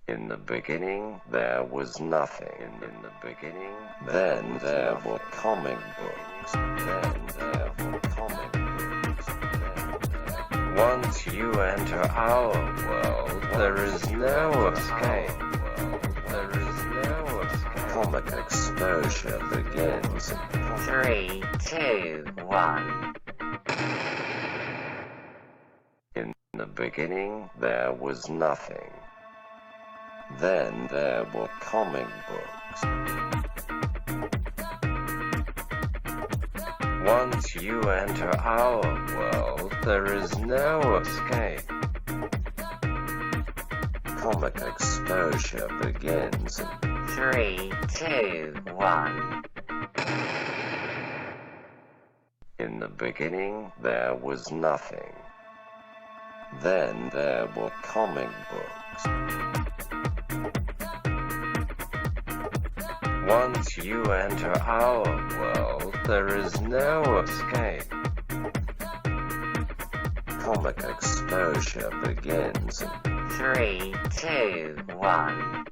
In the beginning, there was nothing. In the beginning, then there were comic books. Then there were comic books. Once you enter our world, there is no escape. There is no escape. Comic exposure begins. 3, 2, 1. In the beginning, there was nothing. Then there were comic books. Once you enter our world, there is no escape. Comic exposure begins. 3, 2, 1. In the beginning, there was nothing. Then there were comic books. Once you enter our world, there is no escape. Comic exposure begins. 3, 2, 1.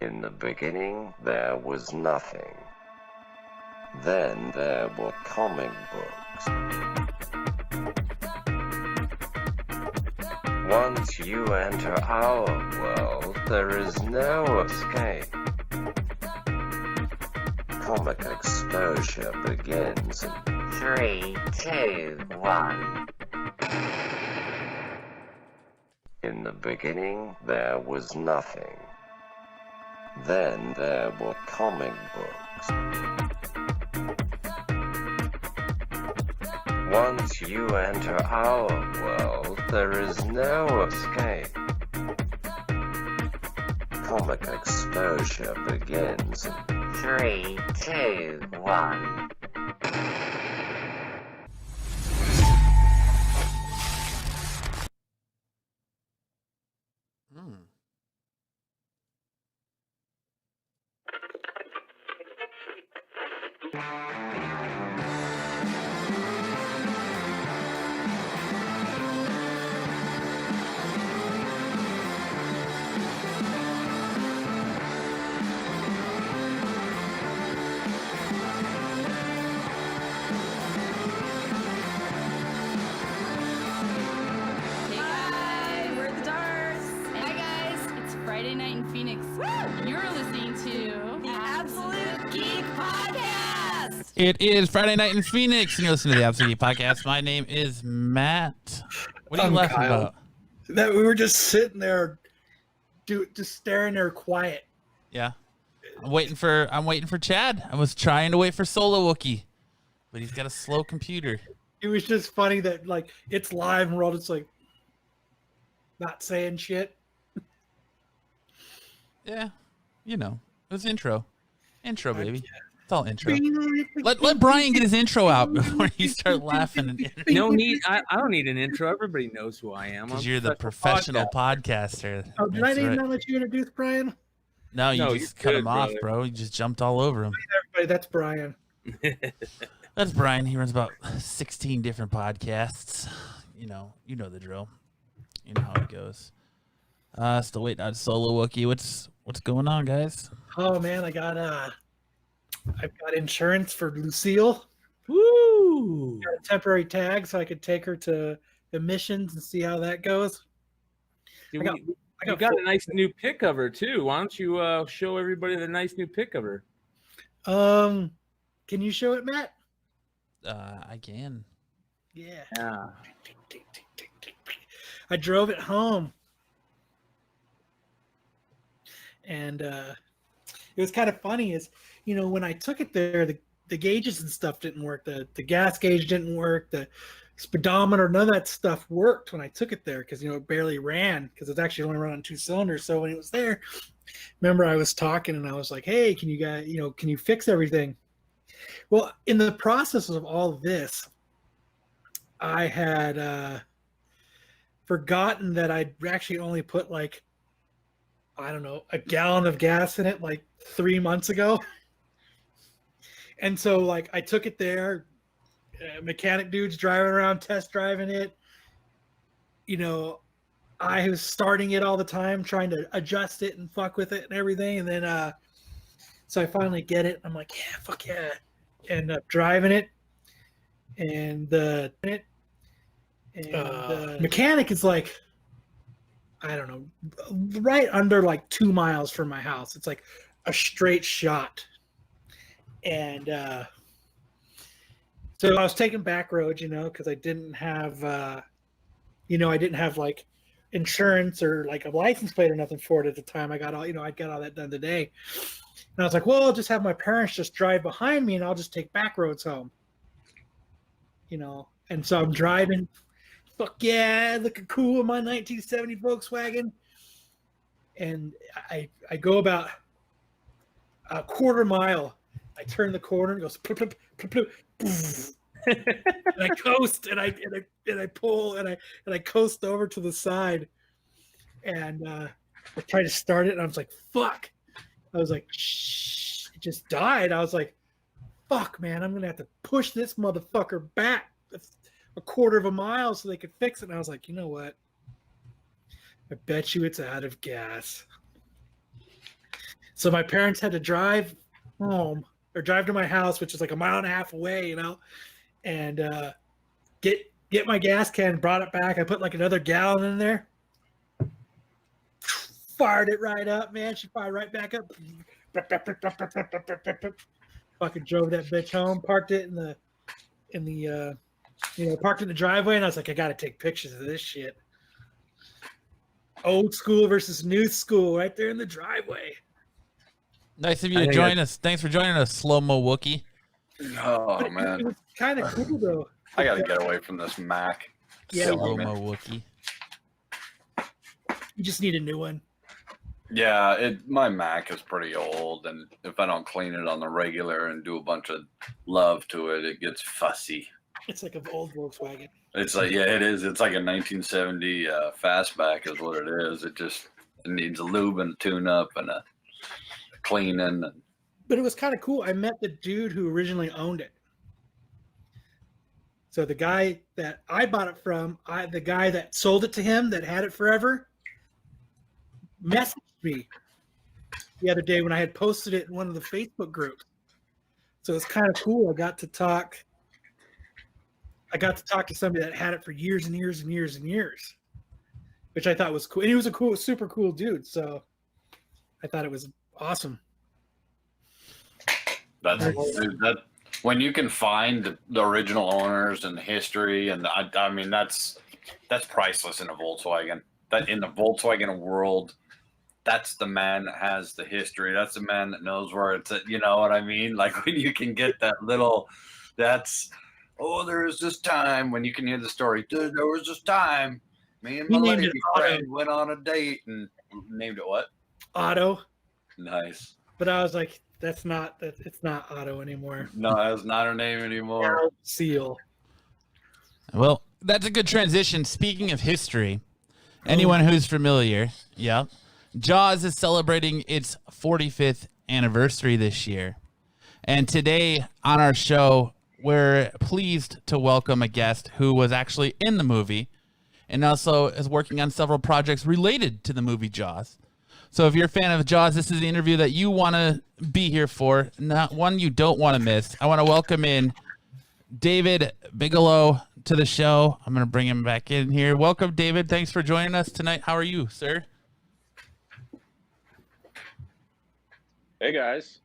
In the beginning, there was nothing. Then there were comic books. Once you enter our world, there is no escape. Comic exposure begins. 3, 2, 1. In the beginning, there was nothing. Then there were comic books. Once you enter our world, there is no escape. Comic exposure begins. 3, 2, 1. Friday night in Phoenix. Woo! You're listening to the Absolute Geek Podcast. It is Friday night in Phoenix, and you're listening to the Absolute Geek Podcast. My name is Matt. What are you laughing Kyle. about? That we were just sitting there, just staring there, quiet. Yeah, I'm waiting for Chad. I was trying to wait for Solo Wookie, but he's got a slow computer. It was just funny that like it's live and we're all just like not saying shit. Yeah, you know, it was intro, baby. It's all intro. Let Brian get his intro out before you start laughing. No need. I don't need an intro. Everybody knows who I am. Because you're the professional podcaster. Oh, did I not let you introduce Brian? No, you just cut him off, brother. bro. You just jumped all over him. Everybody, that's Brian. That's Brian. He runs about 16 different podcasts. You know the drill. You know how it goes. Still waiting on Solo Wookie. What's going on, guys? Oh man, I've got insurance for Lucille. Woo! Got a temporary tag so I could take her to emissions and see how that goes. You got a nice new pic of her too. Why don't you show everybody the nice new pic of her? Can you show it, Matt? I can. Yeah. I drove it home. And it was kind of funny is, when I took it there, the gauges and stuff didn't work. The gas gauge didn't work. The speedometer, none of that stuff worked when I took it there because, it barely ran because it's actually only running 2 cylinders. So when it was there, remember I was talking and I was like, hey, can you guys, can you fix everything? Well, in the process of all of this, I had forgotten that I'd actually only put like, I don't know, a gallon of gas in it like 3 months ago. And so like I took it there, mechanic dude's driving around test driving it. I was starting it all the time, trying to adjust it and fuck with it and everything. And then, so I finally get it. I'm like, yeah, fuck yeah. End up driving it. And the mechanic is like, I don't know, right under like 2 miles from my house. It's like a straight shot. And so I was taking back roads, because I didn't have, I didn't have like insurance or like a license plate or nothing for it at the time. I got all, I got all that done today. And I was like, well, I'll just have my parents just drive behind me and I'll just take back roads home. And so I'm driving. Fuck yeah, looking cool in my 1970 Volkswagen. And I go about a quarter mile. I turn the corner and it goes plup, plup, plup, plup, and I coast and I pull and I coast over to the side and I tried to start it and I was like, fuck. I was like, shh, it just died. I was like, fuck, man, I'm gonna have to push this motherfucker back a quarter of a mile so they could fix it. And I was like, you know what? I bet you it's out of gas. So my parents had to drive home or drive to my house, which is like a mile and a half away, and get my gas can, brought it back. I put like another gallon in there. Fired it right up, man. She fired right back up. Fucking drove that bitch home, parked it parked in the driveway, and I was like, I gotta take pictures of this shit. Old school versus new school, right there in the driveway. Nice of you to join us. Thanks for joining us, Slow-Mo Wookie. Oh, man. It was kind of cool, though. I got to get away from this Mac. Yeah, Slow-Mo Wookie. You just need a new one. Yeah, my Mac is pretty old, and if I don't clean it on the regular and do a bunch of love to it, it gets fussy. It's like an old Volkswagen. It's like, yeah, it is. It's like a 1970 fastback is what it is. It needs a lube and a tune-up and a cleaning. But it was kind of cool. I met the dude who originally owned it. So the guy that I bought it from, the guy that sold it to him that had it forever, messaged me the other day when I had posted it in one of the Facebook groups. So it's kind of cool. I got to talk to somebody that had it for years and years and years and years, which I thought was cool. And he was a super cool dude. So I thought it was awesome. That when you can find the original owners and the history, and I mean that's priceless in a Volkswagen. That in the Volkswagen world, that's the man that has the history. That's the man that knows where it's at. You know what I mean? Like when you can get that little, there was this time when you can hear the story. Dude, there was this time me and my lady friend went on a date and named it what? Otto. Nice. But I was like, it's not Otto anymore. No, that's not her name anymore. Seal. Well, that's a good transition. Speaking of history, anyone who's familiar, yeah, Jaws is celebrating its 45th anniversary this year. And today on our show, we're pleased to welcome a guest who was actually in the movie and also is working on several projects related to the movie Jaws. So if you're a fan of Jaws, this is the interview that you want to be here for, not one you don't want to miss. I want to welcome in David Bigelow to the show. I'm going to bring him back in here. Welcome, David. Thanks for joining us tonight. How are you, sir? Hey, guys.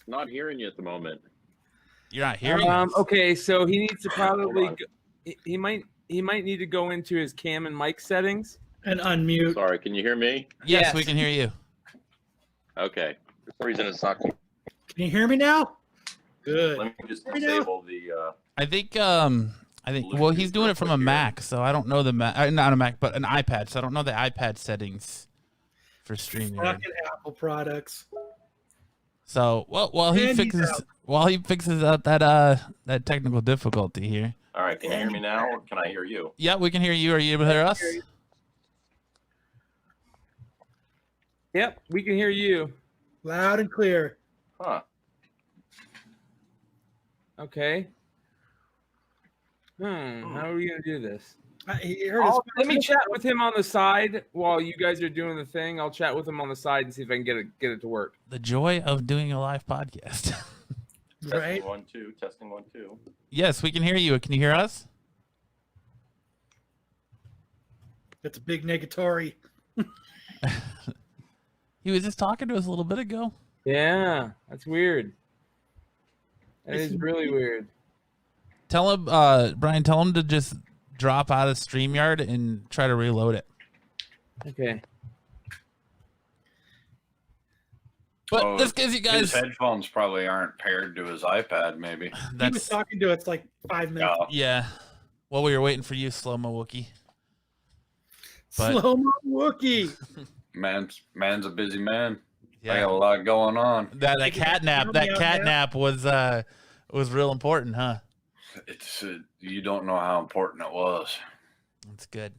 Not hearing you at the moment. You're not hearing us? Okay, so he needs to probably he might need to go into his cam and mic settings and unmute. Sorry, can you hear me? Yes, we can hear you. Okay. For some reason it's not. Can you hear me now? Good. Let me just disable the I think well, he's doing it from a Mac, so I don't know the Mac, not a Mac, but an iPad. So I don't know the iPad settings for streaming. Fucking Apple products. So while he fixes out that technical difficulty here. All right, can you hear me now or can I hear you? Yeah, we can hear you. Are you able to hear us? Yep, we can hear you. Loud and clear. Huh. Okay. How are we gonna do this? Let me chat with him on the side while you guys are doing the thing. I'll chat with him on the side and see if I can get it to work. The joy of doing a live podcast. Right. Testing 1 2. Testing 1 2. Yes, we can hear you. Can you hear us? That's a big negatory. He was just talking to us a little bit ago. Yeah, that's weird. That is really weird. Tell him, Brian, tell him to just drop out of StreamYard and try to reload it. Okay. But this gives you guys... His headphones probably aren't paired to his iPad, maybe. He was talking to us like 5 minutes. Oh. Yeah. Well, we were waiting for you, Slow-Mo Wookie. But... Slow-Mo Wookie! Man's a busy man. Yeah. I got a lot going on. That catnap was real important, huh? It's you don't know how important it was. That's good.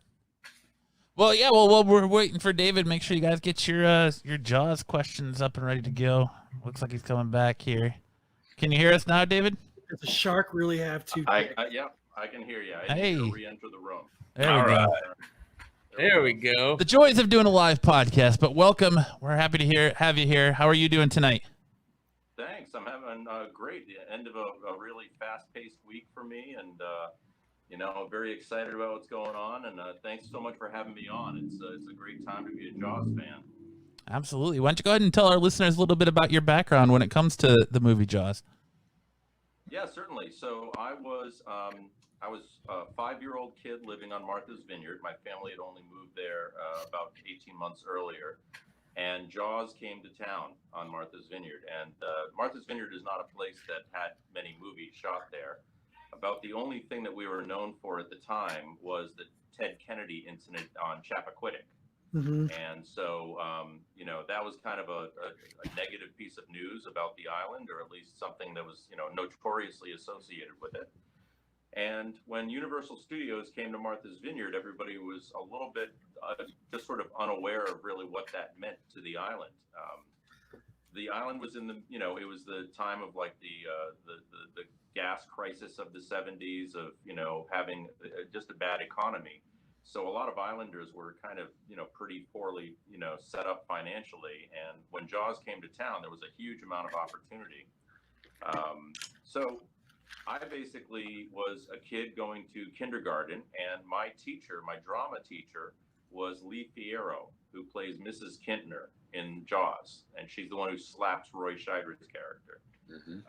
Well, yeah. Well, we're waiting for David. Make sure you guys get your Jaws questions up and ready to go. Looks like he's coming back here. Can you hear us now, David? Does the shark really have two? Yeah, I can hear you. I need to re-enter the room. There we go. There we go. The joys of doing a live podcast, but welcome. We're happy to have you here. How are you doing tonight? Thanks. I'm having great. The end of a really fast-paced week for me, and very excited about what's going on. And thanks so much for having me on. It's a great time to be a Jaws fan. Absolutely. Why don't you go ahead and tell our listeners a little bit about your background when it comes to the movie Jaws? Yeah, certainly. So I was a 5-year-old kid living on Martha's Vineyard. My family had only moved there about 18 months earlier. And Jaws came to town on Martha's Vineyard. And Martha's Vineyard is not a place that had many movies shot there. About the only thing that we were known for at the time was the Ted Kennedy incident on Chappaquiddick. Mm-hmm. And so, that was kind of a negative piece of news about the island, or at least something that was, notoriously associated with it. And when Universal Studios came to Martha's Vineyard, everybody was a little bit just sort of unaware of really what that meant to the island. The island was in the, it was the time of like the gas crisis of the 70s, of, having just a bad economy. So a lot of islanders were kind of, pretty poorly, set up financially. And when Jaws came to town, there was a huge amount of opportunity. So I basically was a kid going to kindergarten, and my teacher, my drama teacher, was Lee Fierro, who plays Mrs. Kintner in Jaws, and she's the one who slaps Roy Scheider's character. Mm-hmm.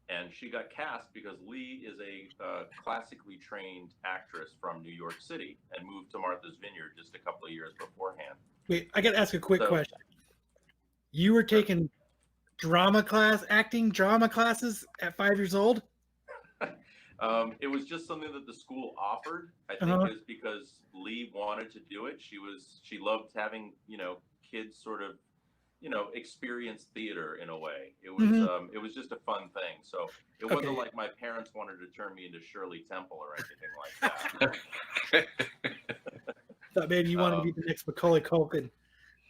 And she got cast because Lee is a classically trained actress from New York City and moved to Martha's Vineyard just a couple of years beforehand. Wait, I got to ask a quick question. You were taking acting drama classes at 5 years old? It was just something that the school offered. I think it was because Lee wanted to do it. She loved having, kids sort of, experience theater in a way. It was it was just a fun thing. So it wasn't like my parents wanted to turn me into Shirley Temple or anything like that. Thought maybe you wanted to be the next Macaulay Culkin.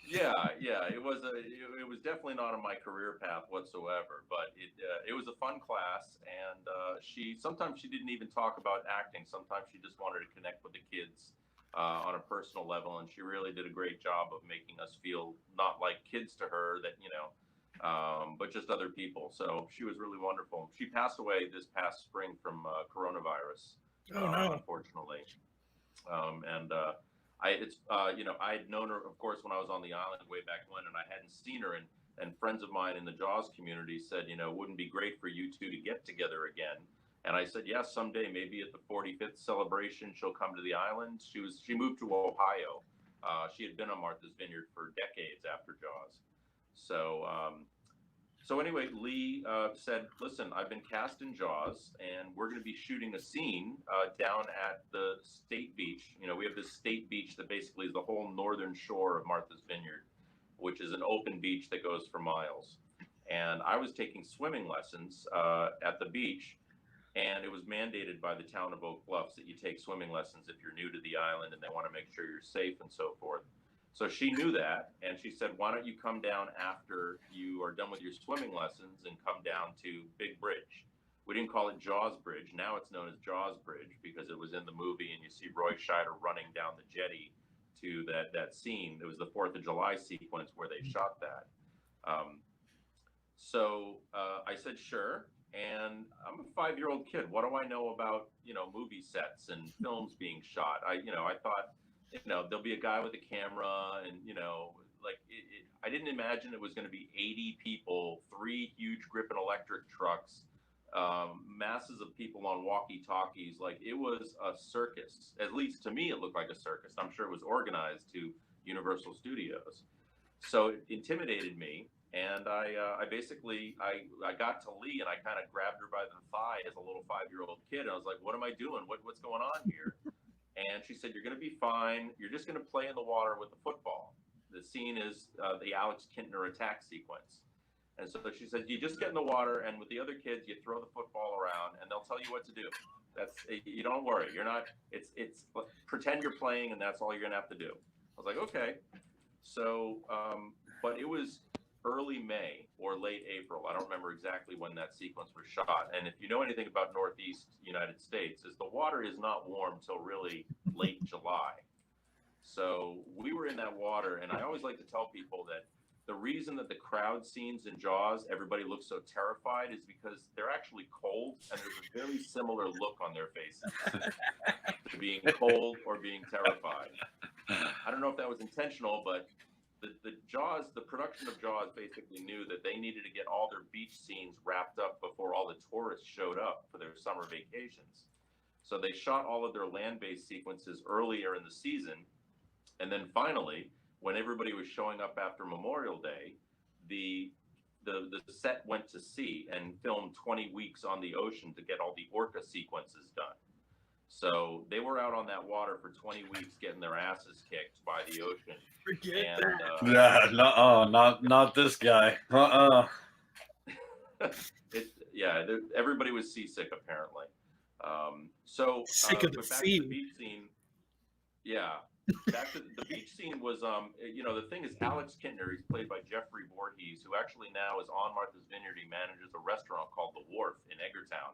Yeah, it was definitely not on my career path whatsoever, but it was a fun class, and sometimes she didn't even talk about acting. Sometimes she just wanted to connect with the kids on a personal level, and she really did a great job of making us feel not like kids to her, that but just other people. So she was really wonderful. She passed away this past spring from coronavirus. Unfortunately, I had known her, of course, when I was on the island way back when, and I hadn't seen her. And friends of mine in the Jaws community said, wouldn't it be great for you two to get together again? And I said, yes, someday, maybe at the 45th celebration, she'll come to the island. She moved to Ohio. She had been on Martha's Vineyard for decades after Jaws. So anyway, Lee said, listen, I've been cast in Jaws, and we're going to be shooting a scene down at the state beach. We have this state beach that basically is the whole northern shore of Martha's Vineyard, which is an open beach that goes for miles. And I was taking swimming lessons at the beach, and it was mandated by the town of Oak Bluffs that you take swimming lessons if you're new to the island and they want to make sure you're safe and so forth. So she knew that, and she said, why don't you come down after you are done with your swimming lessons and come down to Big Bridge, We didn't call it Jaws Bridge. Now it's known as Jaws Bridge because it was in the movie, and you see Roy Scheider running down the jetty to that scene. It was the 4th of July sequence where they shot that. So I said, sure. And I'm a 5-year-old kid. What do I know about, movie sets and films being shot? I thought, there'll be a guy with a camera and, I didn't imagine it was going to be 80 people, 3 huge Griffin electric trucks, masses of people on walkie-talkies. Like, it was a circus. At least to me, it looked like a circus. I'm sure it was organized to Universal Studios. So it intimidated me. And I got to Lee and I kind of grabbed her by the thigh as a little 5-year-old kid. And I was like, what am I doing? What's going on here? And she said, you're going to be fine. You're just going to play in the water with the football. The scene is the Alex Kintner attack sequence. And so she said, you just get in the water and with the other kids, you throw the football around and they'll tell you what to do. You don't worry. You're not, it's pretend you're playing and that's all you're going to have to do. I was like, okay. So, but it was early May or late April. I don't remember exactly when that sequence was shot. And if you know anything about Northeast United States, is the water is not warm till really late July. So we were in that water, and I always like to tell people that the reason that the crowd scenes in Jaws, everybody looks so terrified, is because they're actually cold, and there's a very similar look on their faces to being cold or being terrified. I don't know if that was intentional, but the production of Jaws basically knew that they needed to get all their beach scenes wrapped up before all the tourists showed up for their summer vacations. So they shot all of their land-based sequences earlier in the season. And then finally, when everybody was showing up after Memorial Day, the set went to sea and filmed 20 weeks on the ocean to get all the Orca sequences done. So they were out on that water for 20 weeks getting their asses kicked by the ocean. Forget Yeah, not this guy. Everybody was seasick apparently. Sick of the sea. To the beach scene. Yeah, the beach scene was the thing is Alex Kintner, he's played by Jeffrey Voorhees, who actually now is on Martha's Vineyard. He manages a restaurant called The Wharf in Eggertown.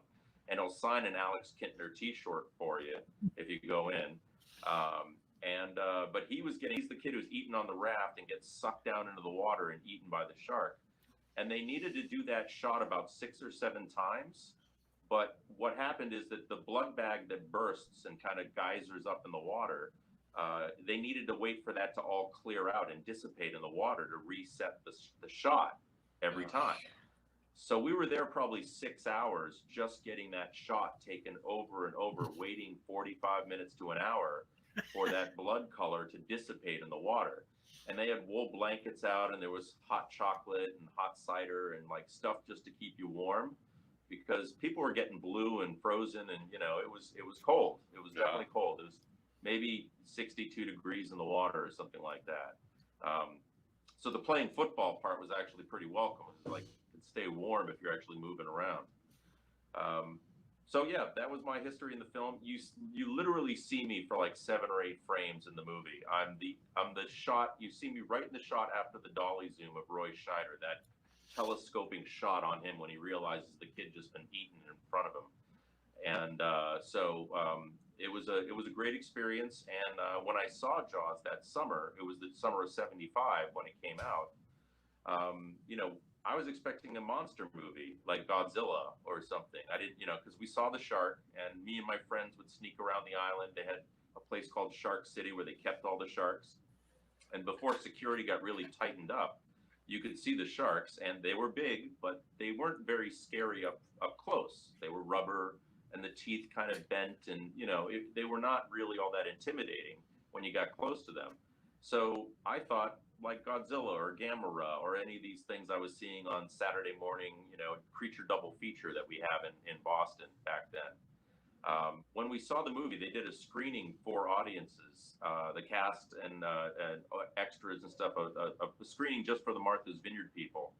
And he'll sign an Alex Kintner T-shirt for you if you go in. But he's the kid who's eaten on the raft and gets sucked down into the water and eaten by the shark. And they needed to do that shot about 6 or 7 times. But what happened is that the blood bag that bursts and kind of geysers up in the water, they needed to wait for that to all clear out and dissipate in the water to reset the shot every time. So we were there probably 6 hours just getting that shot taken over and over, waiting 45 minutes to an hour for that blood color to dissipate in the water. And they had wool blankets out and there was hot chocolate and hot cider and like stuff just to keep you warm because people were getting blue and frozen and, it was cold. It was definitely cold. It was maybe 62 degrees in the water or something like that. So the playing football part was actually pretty welcome. It was like, stay warm if you're actually moving around. So yeah, that was my history in the film. You literally see me for like 7 or 8 frames in the movie. I'm the shot. You see me right in the shot after the dolly zoom of Roy Scheider, that telescoping shot on him when he realizes the kid just been eaten in front of him. And it was a great experience. And when I saw Jaws that summer, it was the summer of '75 when it came out. I was expecting a monster movie like Godzilla or something. I didn't, because we saw the shark and me and my friends would sneak around the island. They had a place called Shark City where they kept all the sharks. And before security got really tightened up, you could see the sharks and they were big, but they weren't very scary up close. They were rubber and the teeth kind of bent and, they were not really all that intimidating when you got close to them. So I thought, like Godzilla or Gamera or any of these things I was seeing on Saturday morning, creature double feature that we have in Boston back then. When we saw the movie, they did a screening for audiences, the cast and extras and stuff, a screening just for the Martha's Vineyard people.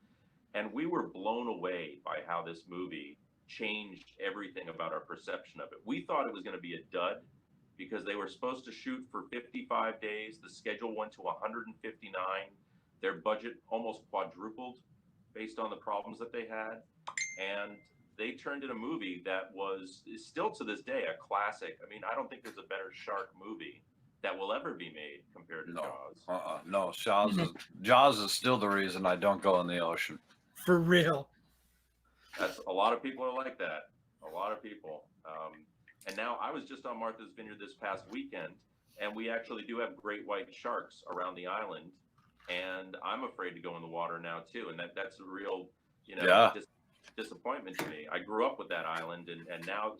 And we were blown away by how this movie changed everything about our perception of it. We thought it was going to be a dud, because they were supposed to shoot for 55 days. The schedule went to 159. Their budget almost quadrupled based on the problems that they had. And they turned in a movie that is still to this day a classic. I mean, I don't think there's a better shark movie that will ever be made compared to Jaws. No, Jaws is still the reason I don't go in the ocean. For real. That's a lot of people are like that. A lot of people. And now I was just on Martha's Vineyard this past weekend, and we actually do have great white sharks around the island. And I'm afraid to go in the water now too. And that's a real, disappointment to me. I grew up with that island, and now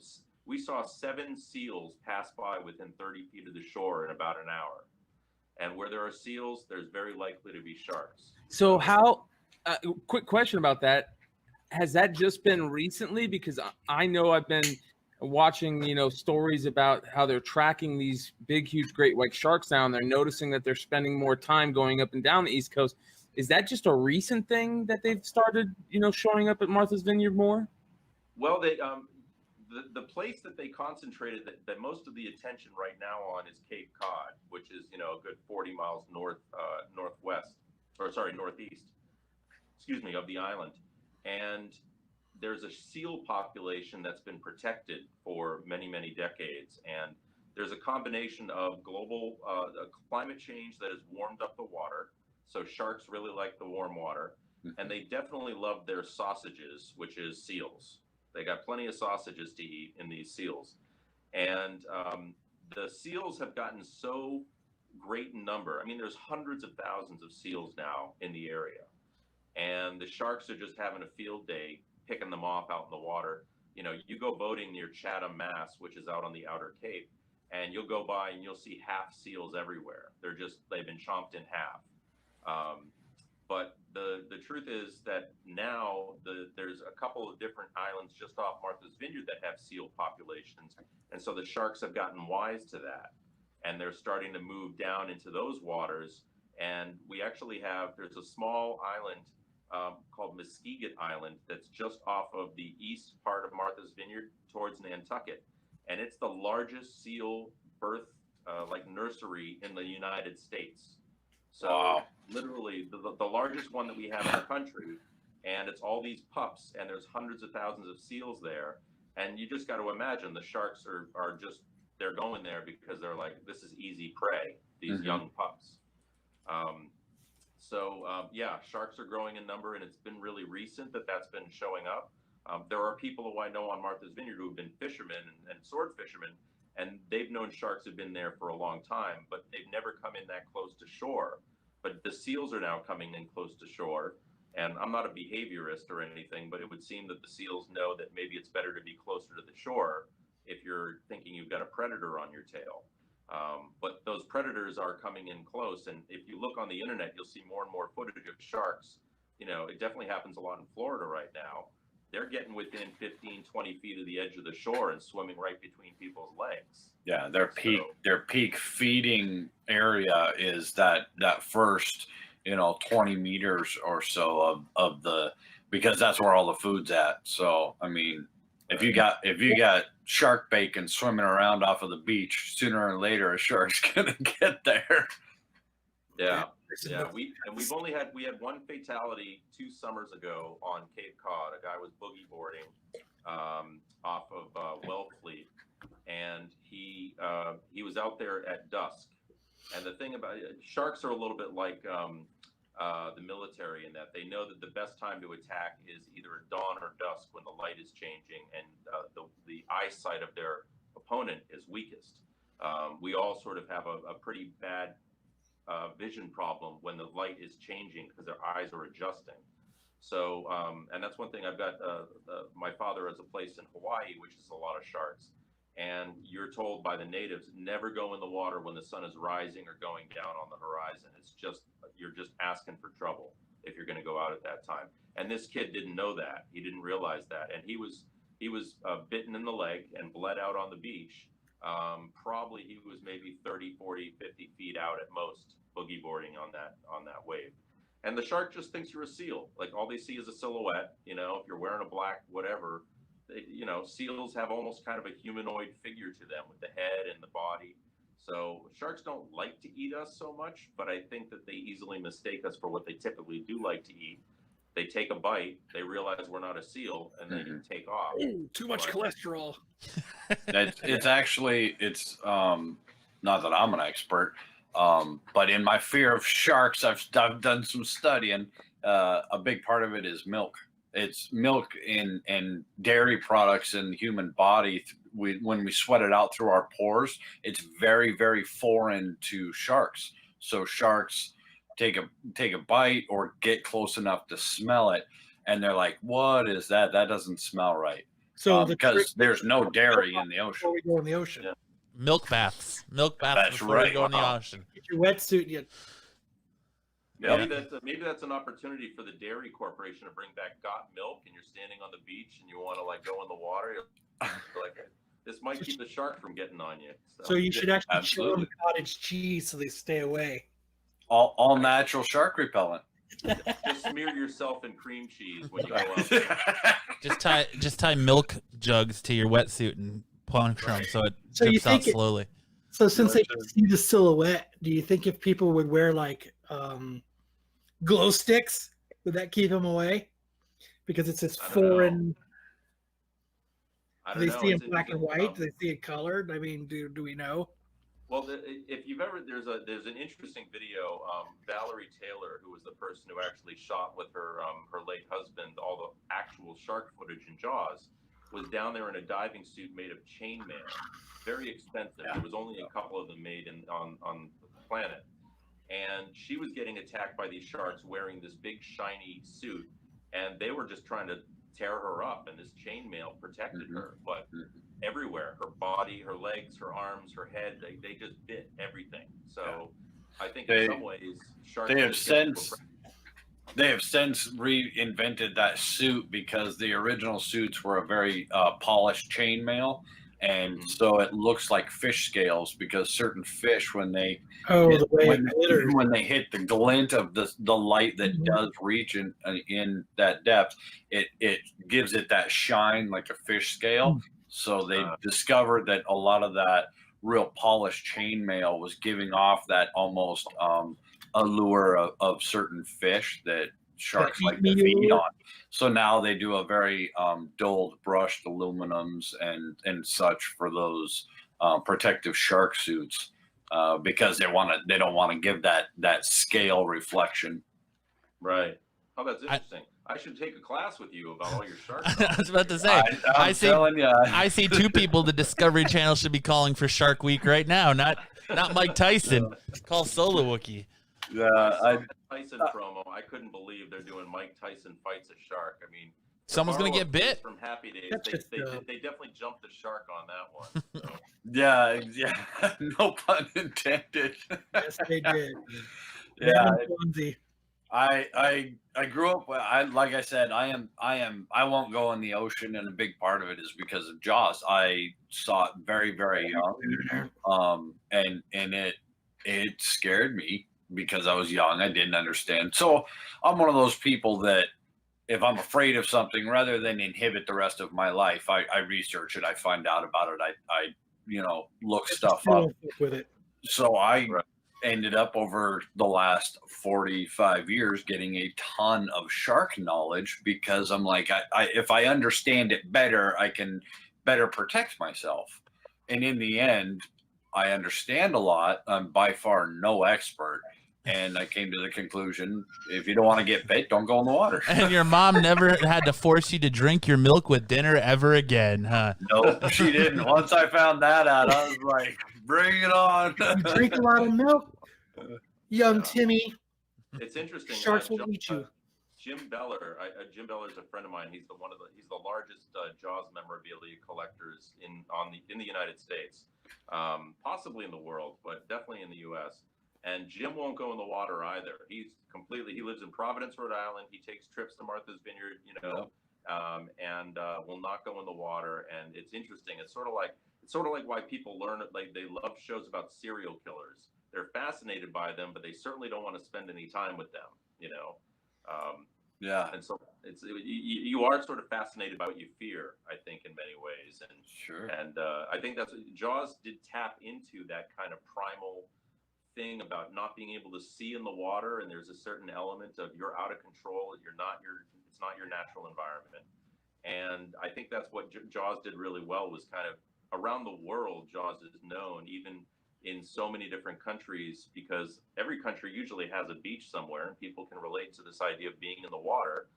we saw 7 seals pass by within 30 feet of the shore in about an hour. And where there are seals, there's very likely to be sharks. So how? Quick question about that. Has that just been recently? Because I know I've been watching, stories about how they're tracking these big, huge, great white sharks now, and they're noticing that they're spending more time going up and down the East Coast. Is that just a recent thing that they've started, showing up at Martha's Vineyard more? Well, they the place that they concentrated that most of the attention right now on is Cape Cod, which is a good 40 miles northeast of the island. And there's a seal population that's been protected for many, many decades. And there's a combination of global climate change that has warmed up the water. So sharks really like the warm water. And they definitely love their sausages, which is seals. They got plenty of sausages to eat in these seals. And the seals have gotten so great in number. I mean, there's hundreds of thousands of seals now in the area. And the sharks are just having a field day picking them off out in the water. You go boating near Chatham, Mass, which is out on the outer Cape, and you'll go by and you'll see half seals everywhere. They've been chomped in half. But the truth is that now there's a couple of different islands just off Martha's Vineyard that have seal populations. And so the sharks have gotten wise to that. And they're starting to move down into those waters. And we actually there's a small island called Muskeget Island that's just off of the east part of Martha's Vineyard towards Nantucket. And it's the largest seal birth nursery in the United States. So literally the largest one that we have in the country, and it's all these pups, and there's hundreds of thousands of seals there. And you just got to imagine the sharks are just, they're going there because they're like, this is easy prey, these young pups. Sharks are growing in number, and it's been really recent that's been showing up. There are people who I know on Martha's Vineyard who have been fishermen and sword fishermen, and they've known sharks have been there for a long time, but they've never come in that close to shore. But the seals are now coming in close to shore. And I'm not a behaviorist or anything, but it would seem that the seals know that maybe it's better to be closer to the shore if you're thinking you've got a predator on your tail. But those predators are coming in close. And if you look on the internet, you'll see more and more footage of sharks. It definitely happens a lot in Florida right now. They're getting within 15, 20 feet of the edge of the shore and swimming right between people's legs. Yeah, their peak feeding area is that first 20 meters or so of the, because that's where all the food's at. So I mean, if you got shark bacon swimming around off of the beach, sooner or later a shark's gonna get there. Yeah. We had one fatality 2 summers ago on Cape Cod. A guy was boogie boarding off of Wellfleet, and he was out there at dusk. And the thing about sharks are a little bit like the military in that they know that the best time to attack is either at dawn or dusk when the light is changing and the eyesight of their opponent is weakest. We all sort of have a pretty bad vision problem when the light is changing because their eyes are adjusting. So, and that's one thing. I've got my father has a place in Hawaii, which is a lot of sharks. And you're told by the natives, never go in the water when the sun is rising or going down on the horizon. It's just, you're just asking for trouble if you're going to go out at that time. And this kid didn't know that. He didn't realize that. And he was bitten in the leg and bled out on the beach. Probably he was maybe 30, 40, 50 feet out at most, boogie boarding on that wave. And the shark just thinks you're a seal. Like all they see is a silhouette, if you're wearing a black, whatever, seals have almost kind of a humanoid figure to them with the head and the body. So sharks don't like to eat us so much, but I think that they easily mistake us for what they typically do like to eat. They take a bite, they realize we're not a seal, and they take off. Ooh, too much cholesterol. It's not that I'm an expert, but in my fear of sharks, I've done some studying. A big part of it is milk. It's milk and dairy products in the human body. When we sweat it out through our pores, it's very, very foreign to sharks. So sharks take a bite or get close enough to smell it, and they're like, "What is that? That doesn't smell right." So because there's no dairy in the ocean. Before we go in the ocean, Milk baths. That's before right. you go in the ocean. get your wetsuit. Maybe that's an opportunity for the Dairy Corporation to bring back got milk, and you're standing on the beach and you want to like go in the water. You're like, this might keep the shark from getting on you. So you should actually show Absolutely. them cottage cheese so they stay away. All natural shark repellent. Just smear yourself in cream cheese when you go out. Just tie milk jugs to your wetsuit and puncture them so it drips out slowly. So since they can see the silhouette, do you think if people would wear like glow sticks, would that keep them away? Because it's this foreign. Do they see it black and white? Do they see it colored? I mean, do we know? Well, if you've ever, there's an interesting video. Valerie Taylor, who was the person who actually shot with her late husband all the actual shark footage in Jaws, was down there in a diving suit made of chainmail, very expensive. There was only a couple of them made on the planet, and she was getting attacked by these sharks wearing this big shiny suit, and they were just trying to tear her up, and this chainmail protected her, but everywhere, her body, her legs, her arms, her head, they just bit everything. So I think in some ways sharks they have since reinvented that suit, because the original suits were a very polished chainmail, and so it looks like fish scales, because certain fish, when they when they hit the glint of the light that does reach in that depth, it gives it that shine like a fish scale. So they discovered that a lot of that real polished chainmail was giving off that almost allure of certain fish that sharks like to feed on. So now they do a very dulled brushed aluminums and such for those protective shark suits, because they don't want to give that scale reflection. Right. Oh, that's interesting. I should take a class with you about all your sharks. I was about to say, I see two people the Discovery Channel should be calling for Shark Week right now, not Mike Tyson. Call Solo Wookie. Yeah, Tyson promo. I couldn't believe they're doing Mike Tyson fights a shark. I mean, someone's gonna get bit from Happy Days. They definitely jumped the shark on that one. So. Yeah, no pun intended. Yes, they did. Yeah, I grew up. Like I said, I won't go in the ocean, and a big part of it is because of Jaws. I saw it very, very young, and it scared me because I was young. I didn't understand. So I'm one of those people that if I'm afraid of something, rather than inhibit the rest of my life, I research it. I find out about it. I look stuff up with it. So I ended up over the last 45 years getting a ton of shark knowledge, because I'm like, if I understand it better, I can better protect myself. And in the end, I understand a lot. I'm by far no expert. And I came to the conclusion, if you don't want to get bit, don't go in the water. And your mom never had to force you to drink your milk with dinner ever again, huh? No, she didn't. Once I found that out, I was like, bring it on. You drink a lot of milk, young Timmy. It's interesting. Sharks will eat you. Jim Beller. Jim Beller is a friend of mine. He's the largest Jaws memorabilia collectors in the United States, possibly in the world, but definitely in the U.S. And Jim won't go in the water either. He lives in Providence, Rhode Island. He takes trips to Martha's Vineyard, and will not go in the water. And it's interesting. It's sort of like why people learn it. Like, they love shows about serial killers. They're fascinated by them, but they certainly don't want to spend any time with them, Yeah. And so you are sort of fascinated by what you fear, I think, in many ways. And sure. And I think that's Jaws did tap into that kind of primal thing about not being able to see in the water, and there's a certain element of you're out of control. It's not your natural environment. And I think that's what Jaws did really well, was kind of around the world, Jaws is known, even in so many different countries, because every country usually has a beach somewhere, and people can relate to this idea of being in the water.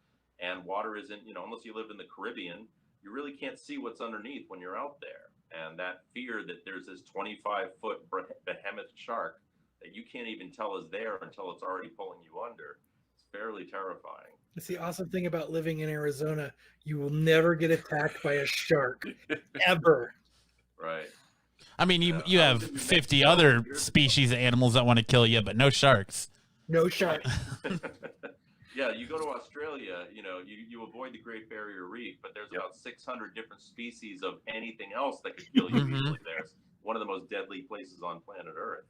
And water isn't, unless you live in the Caribbean, you really can't see what's underneath when you're out there. And that fear that there's this 25-foot behemoth shark that you can't even tell is there until it's already pulling you under, it's fairly terrifying. It's the awesome thing about living in Arizona. You will never get attacked by a shark, ever. Right. I mean, you have 50 other species of animals that want to kill you, but no sharks. No shark. Yeah, you go to Australia, you avoid the Great Barrier Reef, but there's about 600 different species of anything else that could kill you easily there. It's one of the most deadly places on planet Earth.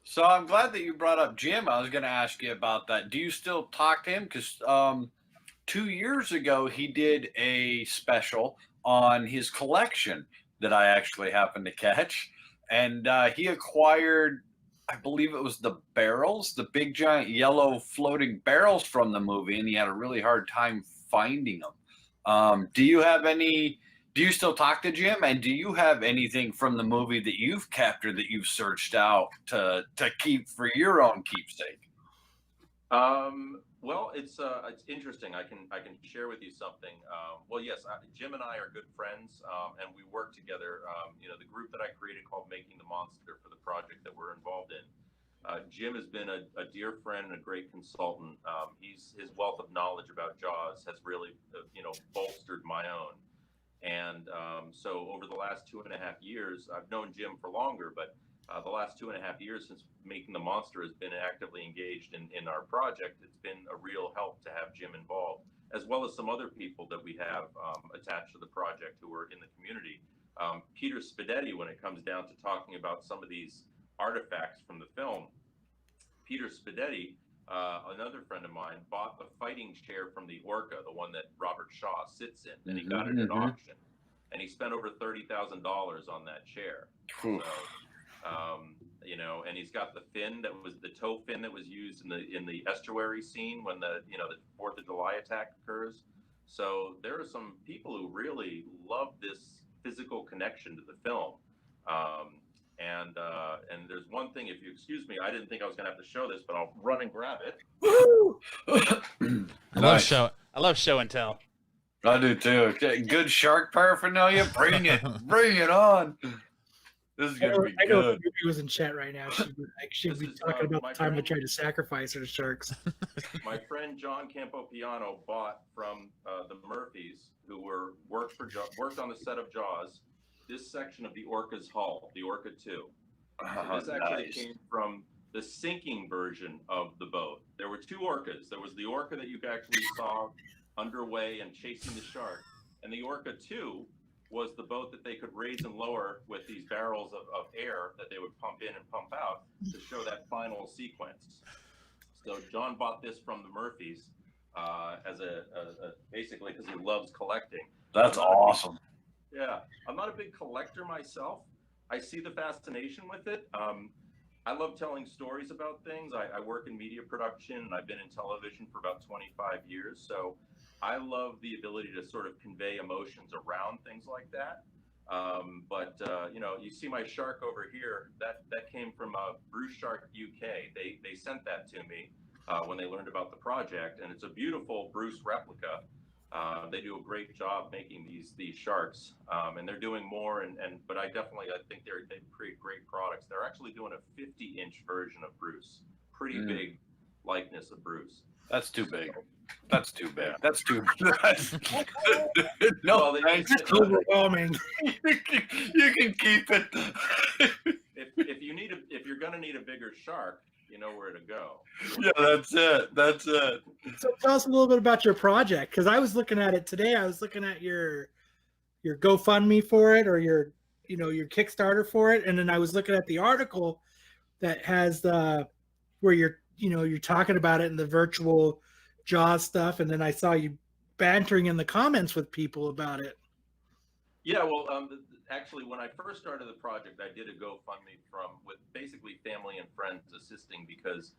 So I'm glad that you brought up Jim. I was going to ask you about that. Do you still talk to him? Because 2 years ago, he did a special on his collection that I actually happened to catch. And he acquired, I believe it was the barrels, the big giant yellow floating barrels from the movie, and he had a really hard time finding them. Do you still talk to Jim, and do you have anything from the movie that you've captured that you've searched out to keep for your own keepsake? Well, it's interesting. I can share with you something. Well, yes, Jim and I are good friends, and we work together. The group that I created called Making the Monster for the project that we're involved in. Jim has been a dear friend and a great consultant. His wealth of knowledge about Jaws has really, bolstered my own. And so over the last 2.5 years, I've known Jim for longer, but the last 2.5 years since Making the Monster has been actively engaged in our project. It's been a real help to have Jim involved, as well as some other people that we have attached to the project who are in the community. Peter Spidetti, when it comes down to talking about some of these artifacts from the film, Peter Spidetti, another friend of mine, bought the fighting chair from the Orca, the one that Robert Shaw sits in, and he got it at auction. And he spent over $30,000 on that chair. So, and he's got the fin the toe fin that was used in the estuary scene when the 4th of July attack occurs. So there are some people who really love this physical connection to the film. And there's one thing, if you excuse me, I didn't think I was going to have to show this, but I'll run and grab it. Woo! I love show and tell. I do too. Good shark paraphernalia. Bring it on. This is gonna be good. I know if Ruby was in chat right now, she'd be talking about the time I tried to sacrifice her sharks. My friend John Campopiano bought from the Murphys, who worked on the set of Jaws, this section of the Orca's hull, the Orca 2. So this actually came from the sinking version of the boat. There were two Orcas. There was the Orca that you actually saw underway and chasing the shark, and the Orca 2 was the boat that they could raise and lower with these barrels of air that they would pump in and pump out to show that final sequence. So John bought this from the Murphys as basically because he loves collecting. That's awesome. Yeah, I'm not a big collector myself. I see the fascination with it. I love telling stories about things. I work in media production, and I've been in television for about 25 years. So I love the ability to sort of convey emotions around things like that. But you see my shark over here. That came from Bruce Shark UK. They sent that to me when they learned about the project, and it's a beautiful Bruce replica. They do a great job making these sharks, and they're doing more. But I think they create great products. They're actually doing a 50-inch version of Bruce, pretty big likeness of Bruce. That's too big. That's too big. That's too. No, It's overwhelming. You can keep it. If you're gonna need a bigger shark, you know where to go. Yeah, that's it. So tell us a little bit about your project, because I was looking at it today. I was looking at your GoFundMe for it, or your Kickstarter for it, and then I was looking at the article that has where you're talking about it in the virtual Jaws stuff, and then I saw you bantering in the comments with people about it. Yeah, well, actually, when I first started the project, I did a GoFundMe with basically family and friends assisting because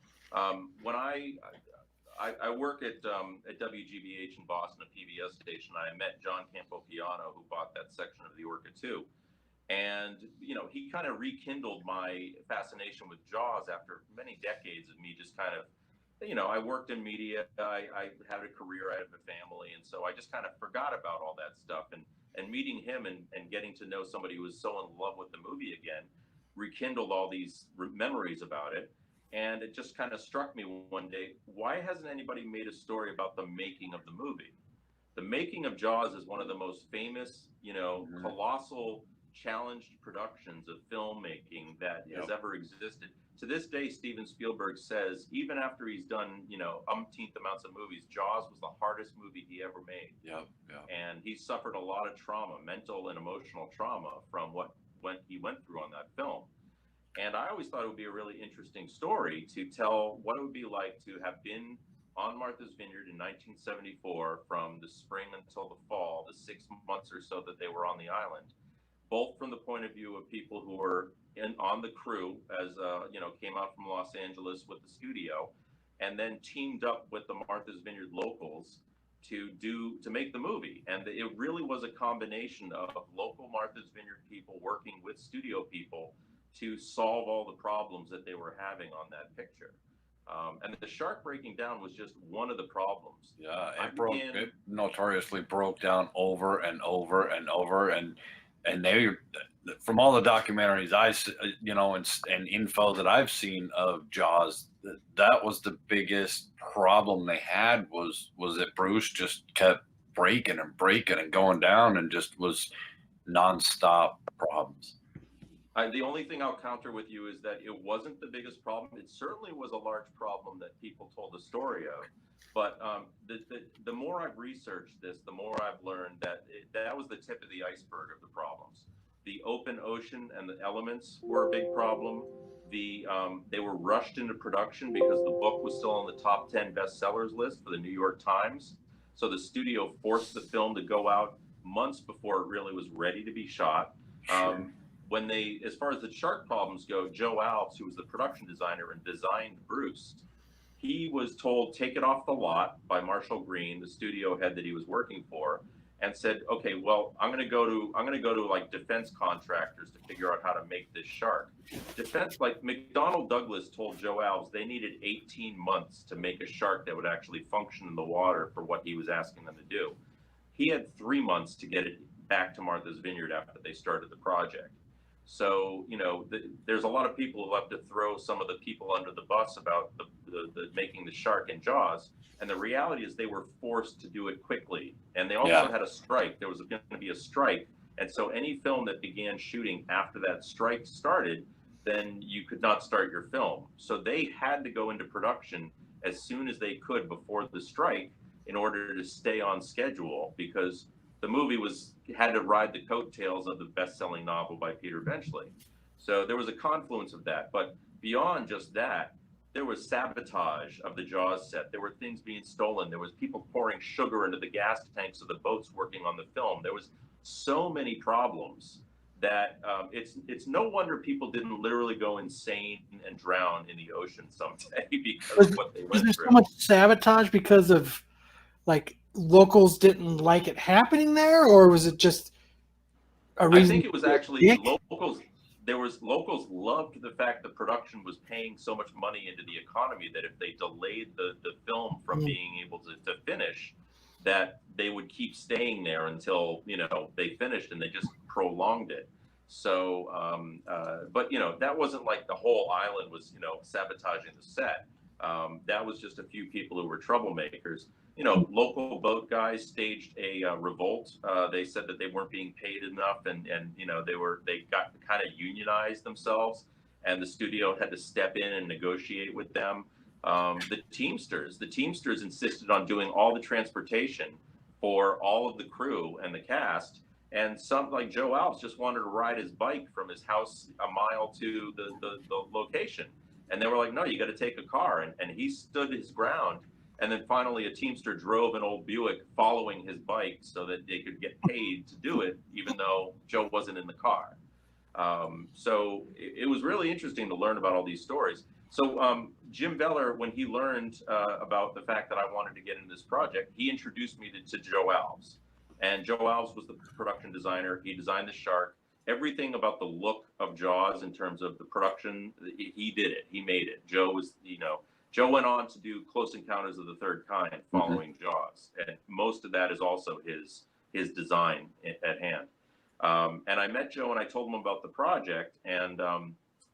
when I work at WGBH in Boston, a PBS station. I met John Campopiano, who bought that section of the Orca too, and he kind of rekindled my fascination with Jaws after many decades of me just kind of. I worked in media. I had a career. I had a family, and so I just kind of forgot about all that stuff. And meeting him and getting to know somebody who was so in love with the movie again, rekindled all these memories about it. And it just kind of struck me one day: why hasn't anybody made a story about the making of the movie? The making of Jaws is one of the most famous, colossal, challenged productions of filmmaking that has ever existed. To this day, Steven Spielberg says, even after he's done, umpteenth amounts of movies, Jaws was the hardest movie he ever made. And he suffered a lot of trauma, mental and emotional trauma, from what he went through on that film. And I always thought it would be a really interesting story to tell what it would be like to have been on Martha's Vineyard in 1974 from the spring until the fall, the 6 months or so that they were on the island, both from the point of view of people who were on the crew, as came out from Los Angeles with the studio, and then teamed up with the Martha's Vineyard locals to make the movie. And it really was a combination of local Martha's Vineyard people working with studio people to solve all the problems that they were having on that picture. And the shark breaking down was just one of the problems. Yeah, it notoriously broke down over and over and over, and they, from all the documentaries and info that I've seen of Jaws, that was the biggest problem they had was that Bruce just kept breaking and going down, and just was nonstop problems. The only thing I'll counter with you is that it wasn't the biggest problem. It certainly was a large problem that people told the story of. But the more I've researched this, the more I've learned that that was the tip of the iceberg of the problems. The open ocean and the elements were a big problem. They were rushed into production because the book was still on the top 10 bestsellers list for the New York Times. So the studio forced the film to go out months before it really was ready to be shot. As far as the shark problems go, Joe Alves, who was the production designer and designed Bruce, he was told, take it off the lot by Marshall Green, the studio head that he was working for, and said, okay, well, I'm going to go to like defense contractors to figure out how to make this shark. Like McDonnell Douglas told Joe Alves they needed 18 months to make a shark that would actually function in the water for what he was asking them to do. He had 3 months to get it back to Martha's Vineyard after they started the project. So, there's a lot of people who have to throw some of the people under the bus about the making the shark in Jaws. And the reality is they were forced to do it quickly. And they also had a strike. There was going to be a strike. And so any film that began shooting after that strike started, then you could not start your film. So they had to go into production as soon as they could before the strike in order to stay on schedule, because the movie had to ride the coattails of the best-selling novel by Peter Benchley. So there was a confluence of that. But beyond just that, there was sabotage of the Jaws set. There were things being stolen. There was people pouring sugar into the gas tanks of the boats working on the film. There was so many problems that it's no wonder people didn't literally go insane and drown in the ocean someday because of what they went through. Was there so much sabotage because of, like, locals didn't like it happening there, or was it just a reason? I think it was actually locals. Locals loved the fact that production was paying so much money into the economy that if they delayed the film from being able to finish, that they would keep staying there until they finished, and they just prolonged it. So, but that wasn't like the whole island was sabotaging the set. That was just a few people who were troublemakers. Local boat guys staged a revolt. They said that they weren't being paid enough, and they got kind of unionized themselves, and the studio had to step in and negotiate with them. The Teamsters insisted on doing all the transportation for all of the crew and the cast, and some, like Joe Alves, just wanted to ride his bike from his house a mile to the location, and they were like, no, you got to take a car, and he stood his ground. And then finally, a Teamster drove an old Buick following his bike so that they could get paid to do it, even though wasn't in the car. So it was really interesting to learn about all these stories. So Jim Veller, when he learned about the fact that I wanted to get into this project, he introduced me to Joe Alves. And Joe Alves was the production designer. He designed the shark. Everything about the look of Jaws in terms of the production, he did it. He made it. Joe was, Joe went on to do Close Encounters of the Third Kind following Jaws. And most of that is also his design at hand. And I met Joe and I told him about the project, and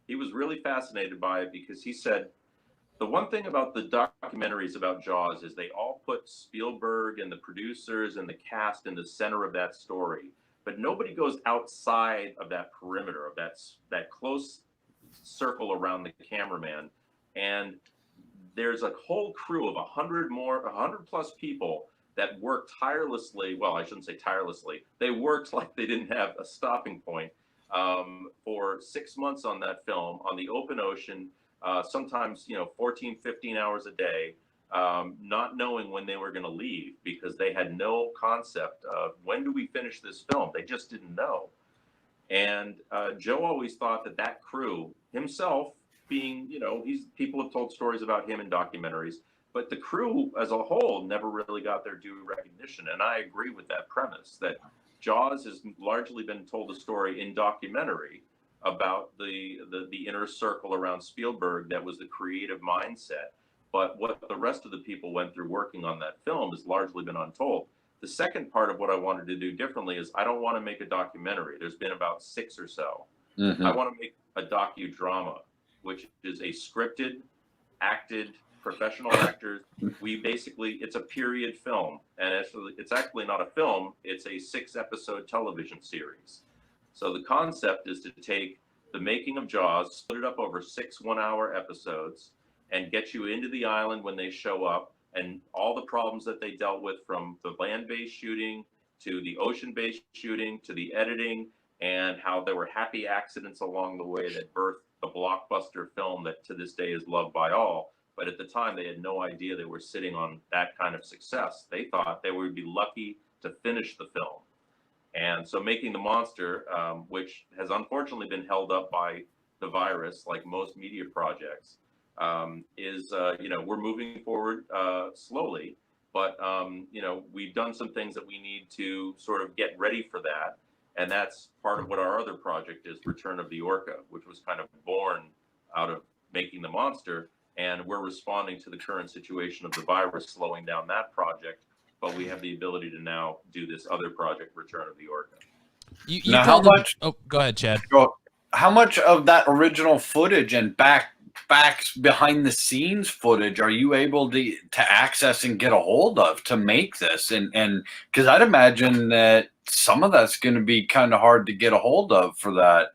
he was really fascinated by it because he said, the one thing about the documentaries about Jaws is they all put Spielberg and the producers and the cast in the center of that story, but nobody goes outside of that perimeter, of that close circle around the cameraman. And there's a whole crew of 100 plus people that worked tirelessly. Well, I shouldn't say tirelessly. They worked like they didn't have a stopping point for 6 months on that film on the open ocean, sometimes, 14, 15 hours a day, not knowing when they were going to leave because they had no concept of when do we finish this film. They just didn't know. And Joe always thought that crew himself being, people have told stories about him in documentaries, but the crew as a whole never really got their due recognition. And I agree with that premise that Jaws has largely been told a story in documentary about the inner circle around Spielberg that was the creative mindset. But what the rest of the people went through working on that film has largely been untold. The second part of what I wanted to do differently is I don't want to make a documentary. There's been about 6 or so. I want to make a docudrama, which is a scripted, acted, professional actors. It's a period film, and it's actually not a film, it's a 6-episode television series. So the concept is to take the making of Jaws, split it up over 6 one-hour episodes, and get you into the island when they show up, and all the problems that they dealt with, from the land-based shooting to the ocean-based shooting to the editing, and how there were happy accidents along the way that birthed the blockbuster film that to this day is loved by all. But at the time, they had no idea they were sitting on that kind of success. They thought they would be lucky to finish the film. And so Making the Monster, which has unfortunately been held up by the virus, like most media projects, is, we're moving forward slowly. But, we've done some things that we need to sort of get ready for that. And that's part of what our other project is, Return of the Orca, which was kind of born out of Making the Monster. And we're responding to the current situation of the virus slowing down that project. But we have the ability to now do this other project, Return of the Orca. Now, how much? Oh, go ahead, Chad. How much of that original footage and back behind the scenes footage are you able to access and get a hold of to make this? And because I'd imagine that some of that's going to be kind of hard to get a hold of for that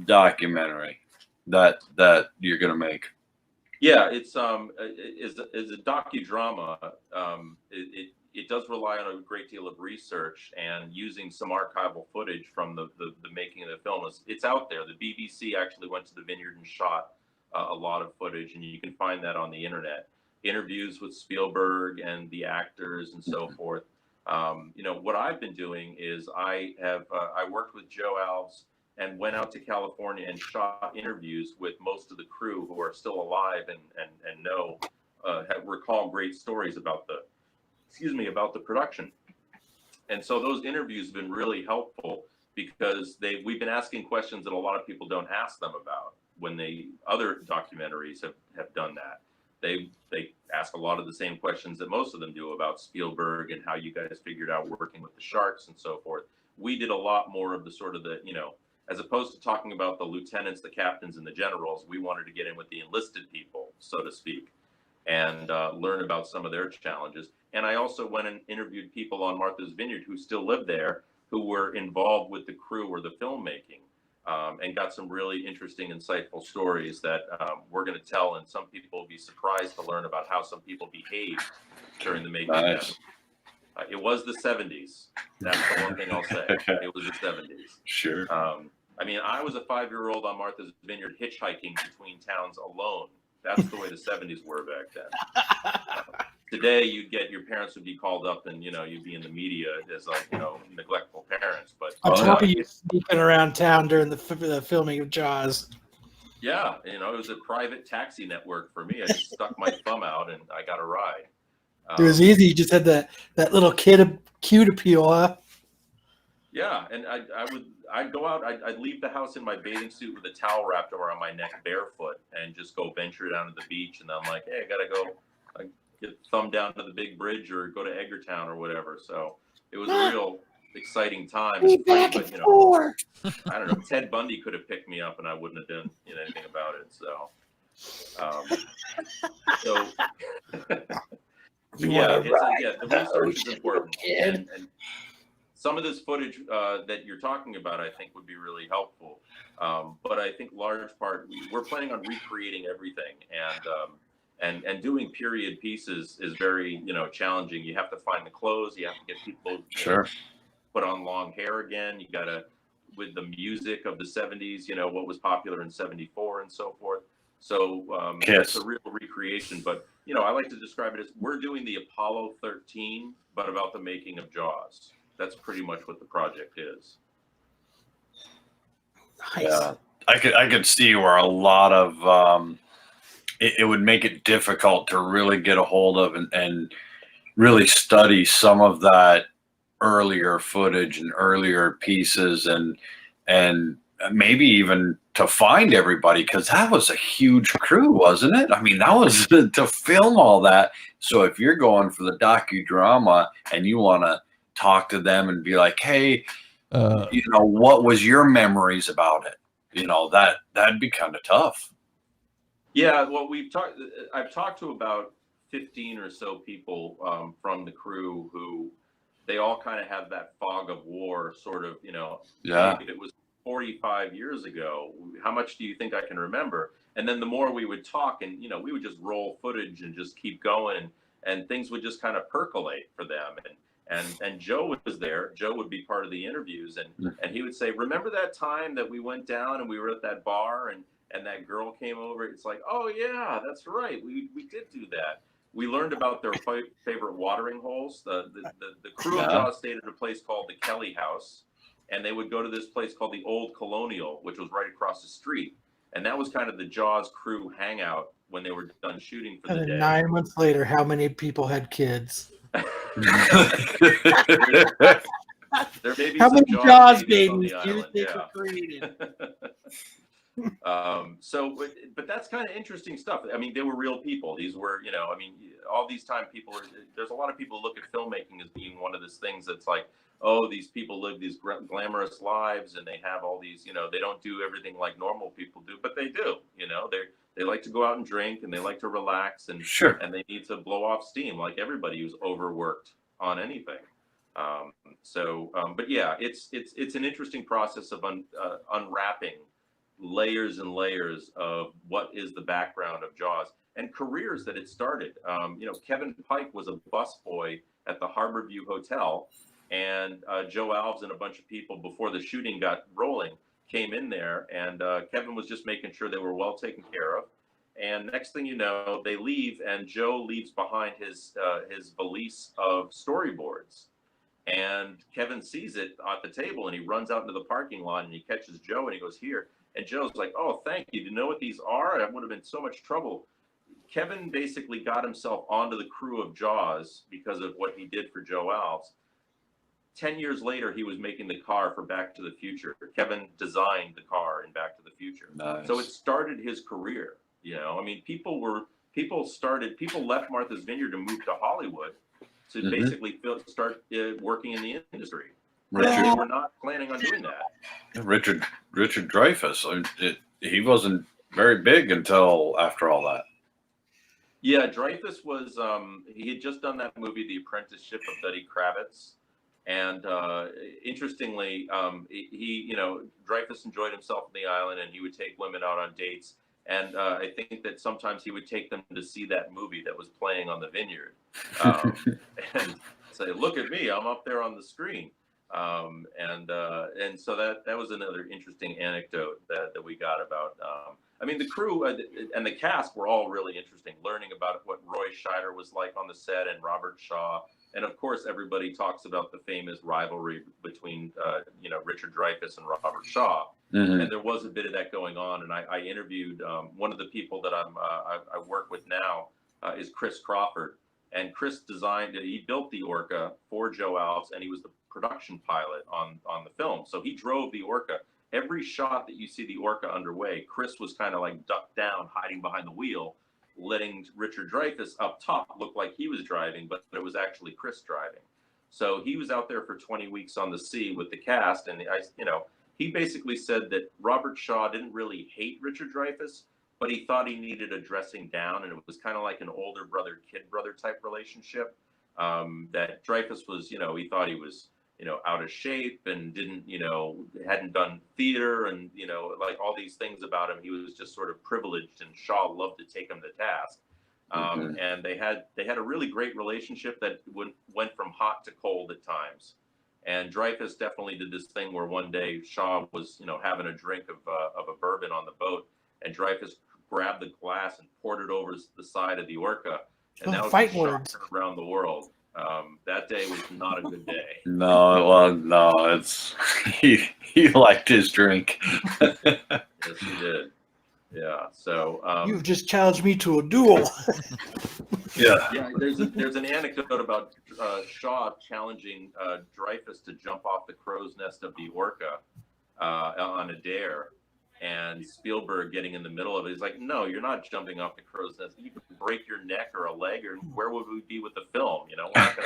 documentary that you're going to make. Yeah, it's a docudrama. It does rely on a great deal of research and using some archival footage from the making of the film. It's out there. The BBC actually went to the vineyard and shot a lot of footage, and you can find that on the internet. Interviews with Spielberg and the actors and so forth. What I've been doing is I worked with Joe Alves and went out to California and shot interviews with most of the crew who are still alive and know, recall great stories about the production. And so those interviews have been really helpful because we've been asking questions that a lot of people don't ask them about when other documentaries have done that. They ask a lot of the same questions that most of them do about Spielberg and how you guys figured out working with the sharks and so forth. We did a lot more of the sort of as opposed to talking about the lieutenants, the captains, and the generals, we wanted to get in with the enlisted people, so to speak, and learn about some of their challenges. And I also went and interviewed people on Martha's Vineyard who still live there, who were involved with the crew or the filmmaking, and got some really interesting, insightful stories that we're going to tell. And some people will be surprised to learn about how some people behaved during the making of it. It was the 70s. That's the one thing I'll say. It was the 70s. Sure. I was a 5-year-old on Martha's Vineyard hitchhiking between towns alone. That's the way the 70s were back then. Today, your parents would be called up and, you'd be in the media as neglectful parents. On Oh, top yeah. of you sneaking around town during the filming of Jaws. Yeah, it was a private taxi network for me. I just stuck my thumb out and I got a ride. It was easy. You just had that little cute appeal, huh? Yeah, and I'd go out. I'd leave the house in my bathing suit with a towel wrapped around my neck, barefoot, and just go venture down to the beach. And I'm like, hey, I gotta go. I get thumb down to the big bridge or go to Edgartown or whatever. So it was a real exciting time. It's funny, but I don't know. Ted Bundy could have picked me up, and I wouldn't have done anything about it. So, the research is important, and some of this footage that you're talking about, I think, would be really helpful. But I think large part, we're planning on recreating everything, and doing period pieces is very challenging. You have to find the clothes, you have to get people put on long hair again. You gotta, with the music of the 70s, what was popular in 74 and so forth. So it's a real recreation. But I like to describe it as we're doing the Apollo 13, but about the making of Jaws. That's pretty much what the project is. Nice. Yeah, I could see where a lot of it would make it difficult to really get a hold of and really study some of that earlier footage and earlier pieces and maybe even to find everybody, because that was a huge crew, wasn't it? I mean, that was to film all that. So if you're going for the docudrama and you want to talk to them and be like, hey, what was your memories about it? That'd be kind of tough. Yeah, well, I've talked to about 15 or so people from the crew who they all kind of have that fog of war sort of, Yeah. If it was 45 years ago, how much do you think I can remember? And then the more we would talk and, we would just roll footage and just keep going and things would just kind of percolate for them. And Joe was there. Joe would be part of the interviews and he would say, remember that time that we went down and we were at that bar and that girl came over? It's like, oh yeah, that's right. We did do that. We learned about their favorite watering holes. The crew of Jaws stayed at a place called the Kelly House, and they would go to this place called the Old Colonial, which was right across the street. And that was kind of the Jaws crew hangout when they were done shooting for the day. 9 months later, how many people had kids? There may be how some many Jaws babies babies on do the you island, think were created? But that's kind of interesting stuff. I mean, they were real people. These were, all these time there's a lot of people look at filmmaking as being one of these things that's like, oh, these people live these glamorous lives and they have all these, they don't do everything like normal people do, but they do, they like to go out and drink and they like to relax and they need to blow off steam like everybody who's overworked on anything. But yeah, it's an interesting process of unwrapping layers and layers of what is the background of Jaws and careers that it started. Kevin Pike was a busboy at the Harborview Hotel, and Joe Alves and a bunch of people before the shooting got rolling came in there, and Kevin was just making sure they were well taken care of. And next thing you know, they leave, and Joe leaves behind his valise of storyboards. And Kevin sees it at the table, and he runs out into the parking lot, and he catches Joe, and he goes, here. And Joe's like, oh, thank you. Do you know what these are? I would have been so much trouble. Kevin basically got himself onto the crew of Jaws because of what he did for Joe Alves. 10 years later, he was making the car for Back to the Future. Kevin designed the car in Back to the Future. Nice. So it started his career. I mean, people left Martha's Vineyard to move to Hollywood to basically start working in the industry. They were not planning on doing that. Richard Dreyfuss, he wasn't very big until after all that. Yeah, Dreyfuss was, he had just done that movie, The Apprenticeship of Betty Kravitz. And interestingly, Dreyfuss enjoyed himself on the island and he would take women out on dates. And I think that sometimes he would take them to see that movie that was playing on the vineyard and say, look at me, I'm up there on the screen. And so that was another interesting anecdote that we got about. I mean, the crew and the cast were all really interesting, learning about what Roy Scheider was like on the set and Robert Shaw And of course, everybody talks about the famous rivalry between, Richard Dreyfuss and Robert Shaw. Mhm. And there was a bit of that going on. And I interviewed one of the people that I work with now is Chris Crawford. And Chris he built the Orca for Joe Alves, and he was the production pilot on the film. So he drove the Orca. Every shot that you see the Orca underway, Chris was kind of like ducked down, hiding behind the wheel, letting Richard Dreyfuss up top look like he was driving, but it was actually Chris driving. So he was out there for 20 weeks on the sea with the cast, and he basically said that Robert Shaw didn't really hate Richard Dreyfuss, but he thought he needed a dressing down, and it was kind of like an older brother, kid brother type relationship. That Dreyfuss was, he thought he was, out of shape and hadn't done theater and, like all these things about him. He was just sort of privileged, and Shaw loved to take him to task. And they had a really great relationship that went from hot to cold at times. And Dreyfuss definitely did this thing where one day Shaw was, having a drink of a bourbon on the boat, and Dreyfuss grabbed the glass and poured it over the side of the Orca. And that was fight a words shock around the world. That day was not a good day. No, it's he liked his drink. Yes, he did. Yeah. So you've just challenged me to a duel. Yeah. There's an anecdote about Shaw challenging Dreyfuss to jump off the crow's nest of the Orca on a dare, and Spielberg getting in the middle of it. He's like, "No, you're not jumping off the crow's nest. You could break your neck or a leg, or where would we be with the film? We're not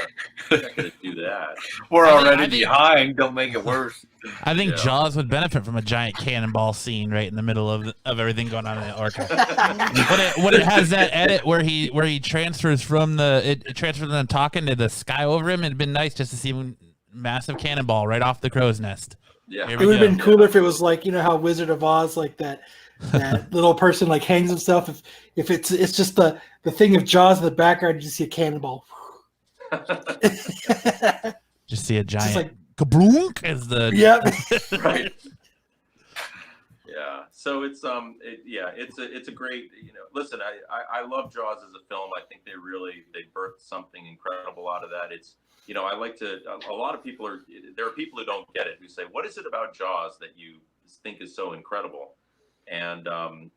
gonna do that. We're I already think- behind. Don't make it worse. I think Yeah. Jaws would benefit from a giant cannonball scene right in the middle of everything going on in the Orca. when it has that edit where he transfers from them talking to the sky over him, it'd been nice just to see a massive cannonball right off the crow's nest. Yeah. Here It we would have go. been cooler if it was like, how Wizard of Oz, like that little person like hangs himself. If it's just the thing of Jaws in the background, you just see a cannonball. Just see a giant like- kabloonk as the Yep. Right. Yeah. So it's a great, listen, I love Jaws as a film. I think they birthed something incredible out of that. It's, I like to, a lot of people there are people who don't get it, who say, what is it about Jaws that you think is so incredible? And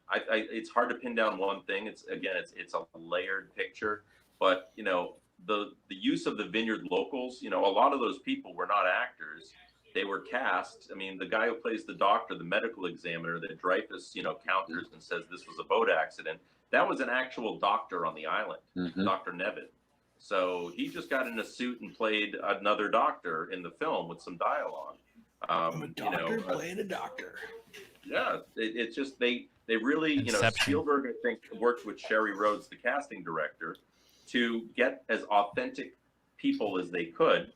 it's hard to pin down one thing. It's a layered picture, but the use of the Vineyard locals, a lot of those people were not actors. They were cast. I mean, the guy who plays the doctor, the medical examiner that Dreyfuss, counters and says this was a boat accident, that was an actual doctor on the island, Mhm. Dr. Nevitt. So he just got in a suit and played another doctor in the film with some dialogue. I'm a doctor playing a doctor. Yeah, it's just they really, Inception. Spielberg, I think, worked with Sherry Rhodes, the casting director, to get as authentic people as they could,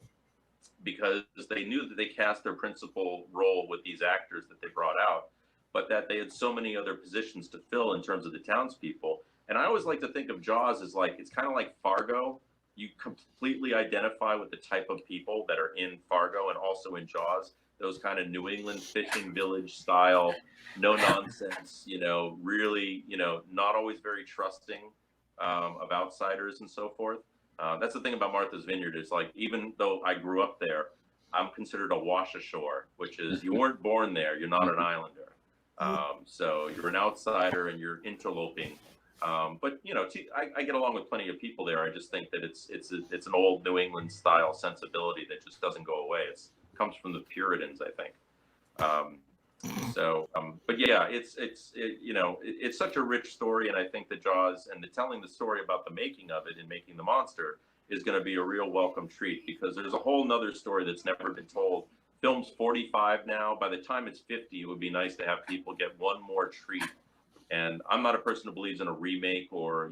because they knew that they cast their principal role with these actors that they brought out, but that they had so many other positions to fill in terms of the townspeople. And I always like to think of Jaws as it's kind of like Fargo. You completely identify with the type of people that are in Fargo and also in Jaws, those kind of New England fishing village style, no nonsense, really, not always very trusting of outsiders and so forth. That's the thing about Martha's Vineyard, is even though I grew up there, I'm considered a wash ashore, which is you weren't born there, you're not an islander. So you're an outsider and you're interloping. But I get along with plenty of people there. I just think that it's an old New England style sensibility that just doesn't go away. It comes from the Puritans, I think. But yeah, it's such a rich story, and I think that Jaws and telling the story about the making of it and making the monster is going to be a real welcome treat, because there's a whole nother story that's never been told. Film's 45 now. By the time it's 50, it would be nice to have people get one more treat. And I'm not a person who believes in a remake or,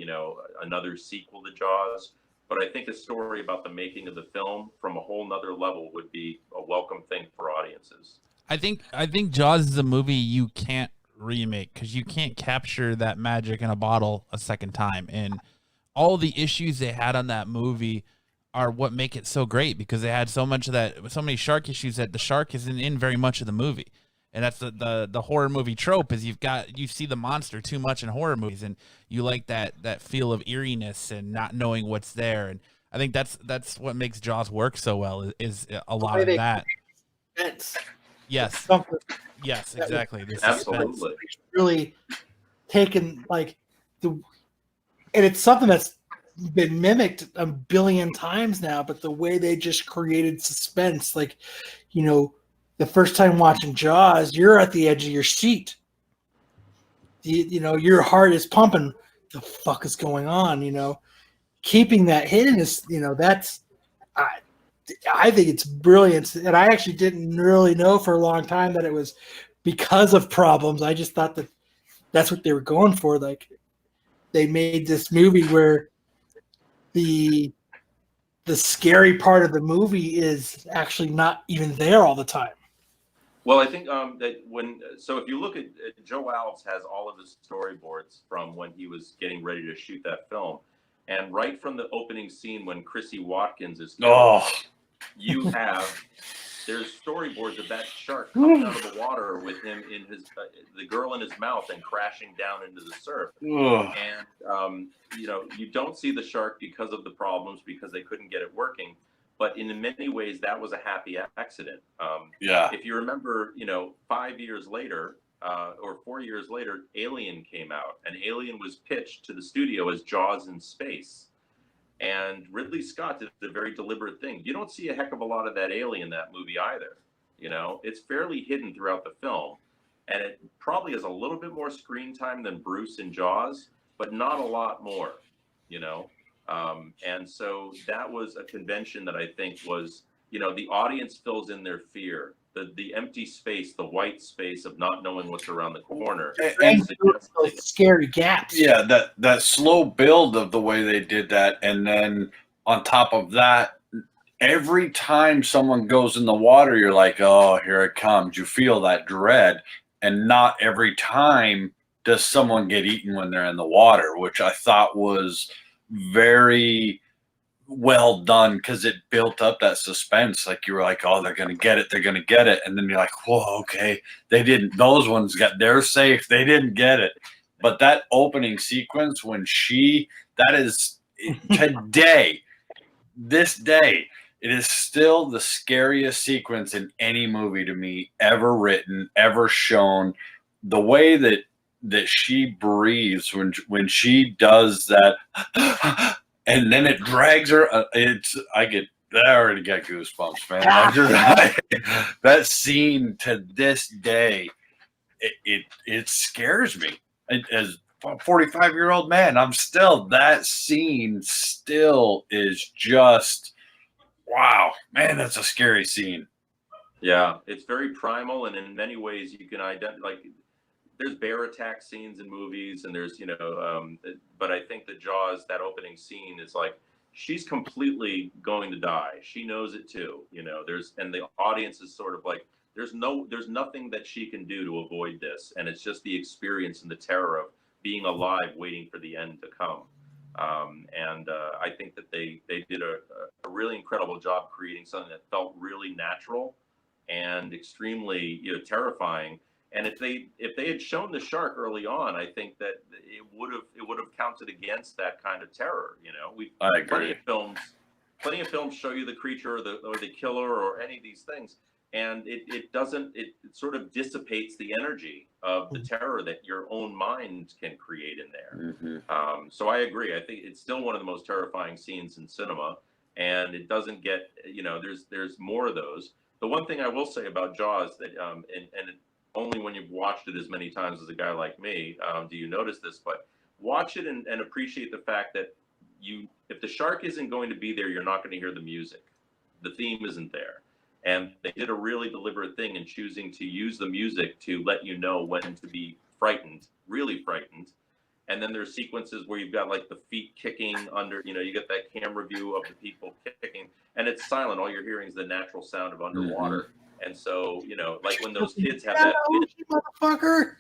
another sequel to Jaws, but I think a story about the making of the film from a whole nother level would be a welcome thing for audiences. I think Jaws is a movie you can't remake, because you can't capture that magic in a bottle a second time. And all the issues they had on that movie are what make it so great, because they had so many shark issues that the shark isn't in very much of the movie. And that's the horror movie trope, is you see the monster too much in horror movies, and you like that feel of eeriness and not knowing what's there. And I think that's what makes Jaws work so well is a lot way of they that. It's Yes. something Yes, exactly. The Absolutely. suspense. really taken like and it's something that's been mimicked a billion times now, but the way they just created suspense, like, you know, the first time watching Jaws, you're at the edge of your seat. You know, your heart is pumping. The fuck is going on? You know, keeping that hidden is, you know, that's I think it's brilliant. And I actually didn't really know for a long time that it was because of problems. I just thought that that's what they were going for. Like, they made this movie where the scary part of the movie is actually not even there all the time. Well, I think that if you look at Joe Alves has all of his storyboards from when he was getting ready to shoot that film, and right from the opening scene when Chrissy Watkins is killed, there's storyboards of that shark coming out of the water with him in his the girl in his mouth and crashing down into the surf. And you know, you don't see the shark because of the problems, because they couldn't get it working. But in many ways, that was a happy accident. If you remember, you know, 5 years later or 4 years later, Alien came out, and Alien was pitched to the studio as Jaws in space. And Ridley Scott did a very deliberate thing. You don't see a heck of a lot of that alien in that movie either. You know, it's fairly hidden throughout the film, and it probably has a little bit more screen time than Bruce in Jaws, but not a lot more, you know. And so that was a convention that I think was, you know, the audience fills in their fear. The empty space, the white space of not knowing what's around the corner. And those scary gaps. Yeah, that slow build of the way they did that, and then on top of that, every time someone goes in the water, you're like, oh, here it comes. You feel that dread, and not every time does someone get eaten when they're in the water, which I thought was very well done, because it built up that suspense. Like, you were like, oh, they're gonna get it, and then you're like, whoa, okay, they didn't. Those ones they're safe, they didn't get it. But that opening sequence when that is today, this day, it is still the scariest sequence in any movie to me ever written, ever shown. The way that she breathes when she does that and then it drags her. I already got goosebumps, man. That scene to this day, it scares me. As a 45-year-old man, that scene still is just, wow, man, that's a scary scene. Yeah, it's very primal, and in many ways you can identify, like, there's bear attack scenes in movies, and there's, you know, but I think that Jaws, that opening scene is like, she's completely going to die. She knows it too, you know, and the audience is sort of like, there's nothing that she can do to avoid this. And it's just the experience and the terror of being alive, waiting for the end to come. I think that they did a really incredible job creating something that felt really natural and extremely, you know, terrifying. And if they had shown the shark early on, I think that it would have counted against that kind of terror. You know, I agree. Plenty of films show you the creature or the killer or any of these things, and it sort of dissipates the energy of the terror that your own mind can create in there. Mm-hmm. So I agree. I think it's still one of the most terrifying scenes in cinema, and it doesn't get, you know, there's more of those. The one thing I will say about Jaws that only when you've watched it as many times as a guy like me do you notice this, but watch it and appreciate the fact that if the shark isn't going to be there, you're not going to hear the music. The theme isn't there. And they did a really deliberate thing in choosing to use the music to let you know when to be frightened, really frightened. And then there's sequences where you've got like the feet kicking under, you know, you get that camera view of the people kicking, and it's silent. All you're hearing is the natural sound of underwater. Mm-hmm. And so, you know, like when those kids have that motherfucker.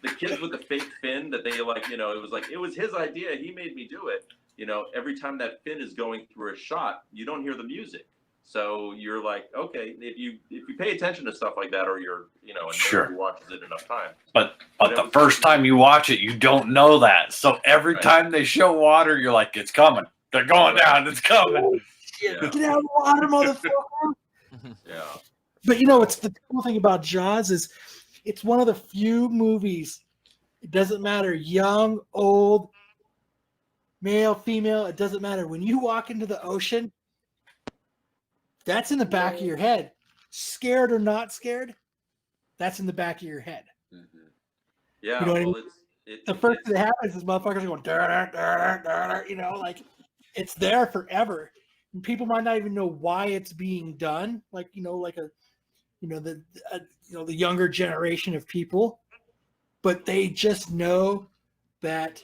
The kids with the fake fin that they like, you know, it was his idea. He made me do it. You know, every time that fin is going through a shot, you don't hear the music. So you're like, okay, if you pay attention to stuff like that, or you're a nerd Sure. who watches it enough time. But the first time you watch it, you don't know that. So every time they show water, you're like, it's coming. They're going down. It's coming. Yeah. Get out of the water, motherfucker. Yeah. But it's the cool thing about Jaws is it's one of the few movies. It doesn't matter, young, old, male, female. It doesn't matter. When you walk into the ocean, that's in the back of your head. Scared or not scared, that's in the back of your head. Mm-hmm. Yeah. You know what I Well, mean? The first thing that happens is motherfuckers are going, like it's there forever. And people might not even know why it's being done. Like, the younger generation of people, but they just know that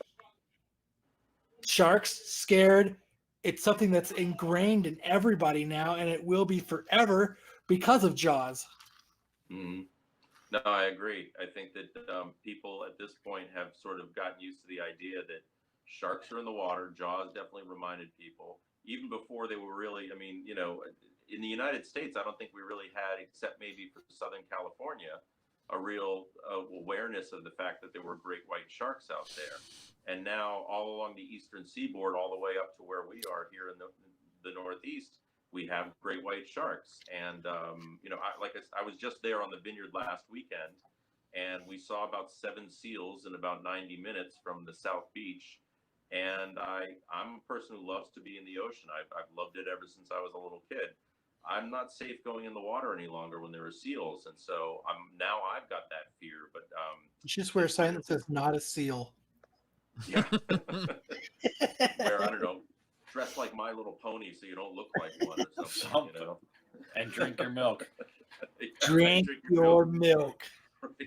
sharks scared. It's something that's ingrained in everybody now, and it will be forever because of Jaws. Mm-hmm. No, I agree. I think that people at this point have sort of gotten used to the idea that sharks are in the water. Jaws definitely reminded people, even before they were really, in the United States, I don't think we really had, except maybe for Southern California, a real awareness of the fact that there were great white sharks out there. And now all along the eastern seaboard, all the way up to where we are here in the Northeast, we have great white sharks. And, I was just there on the vineyard last weekend, and we saw about 7 seals in about 90 minutes from the South Beach. And I'm a person who loves to be in the ocean. I've loved it ever since I was a little kid. I'm not safe going in the water any longer when there are seals, and so I've got that fear. But you should just wear a sign that says "Not a seal." Yeah, where I don't know, dress like My Little Pony so you don't look like one or something. And drink your milk. Yeah, Drink your milk.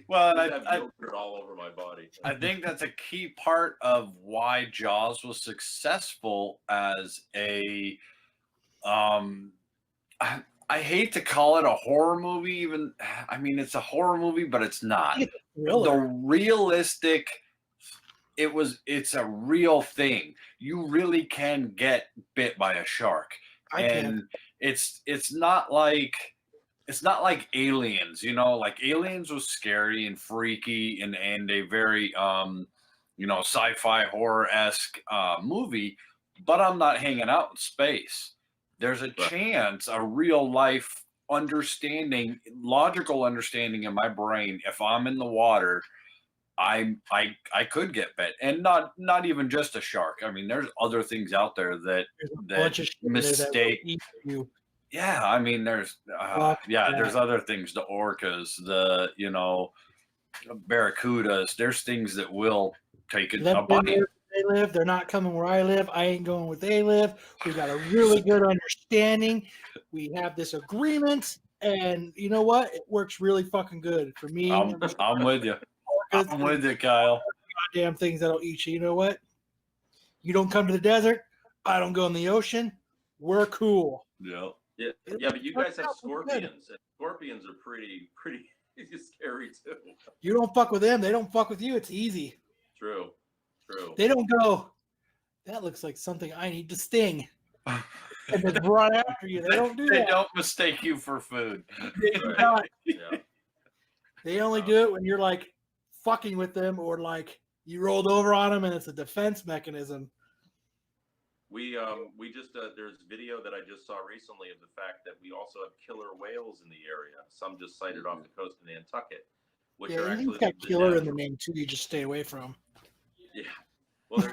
Well, and I have yogurt all over my body. I think that's a key part of why Jaws was successful as a I hate to call it a horror movie, even. I mean, it's a horror movie, but it's not. The realistic, it's a real thing. You really can get bit by a shark. It's not like Aliens, like Aliens was scary and freaky and a very sci-fi horror-esque movie, but I'm not hanging out in space. There's a chance, a real life understanding, logical understanding in my brain. If I'm in the water, I could get bit, and not even just a shark. I mean, there's other things out there that mistake you. Yeah, I mean, there's there's other things, the orcas, the barracudas. There's things that will take a bite. They live. They're not coming where I live. I ain't going where they live. We got a really good understanding. We have this agreement, and you know what? It works really fucking good for me. I'm with you. I'm with you, Kyle. Goddamn things that'll eat you. You know what? You don't come to the desert. I don't go in the ocean. We're cool. Yeah. Yeah, but you guys have scorpions, and scorpions are pretty scary too. You don't fuck with them. They don't fuck with you. It's easy. True. They don't go, that looks like something I need to sting. And then run after you. They don't do that. They don't mistake you for food. They only do it when you're like fucking with them, or like you rolled over on them and it's a defense mechanism. We just there's video that I just saw recently of the fact that we also have killer whales in the area. Some just sighted off the coast of Nantucket, which are actually got killer in the name too. You just stay away from. Yeah, well,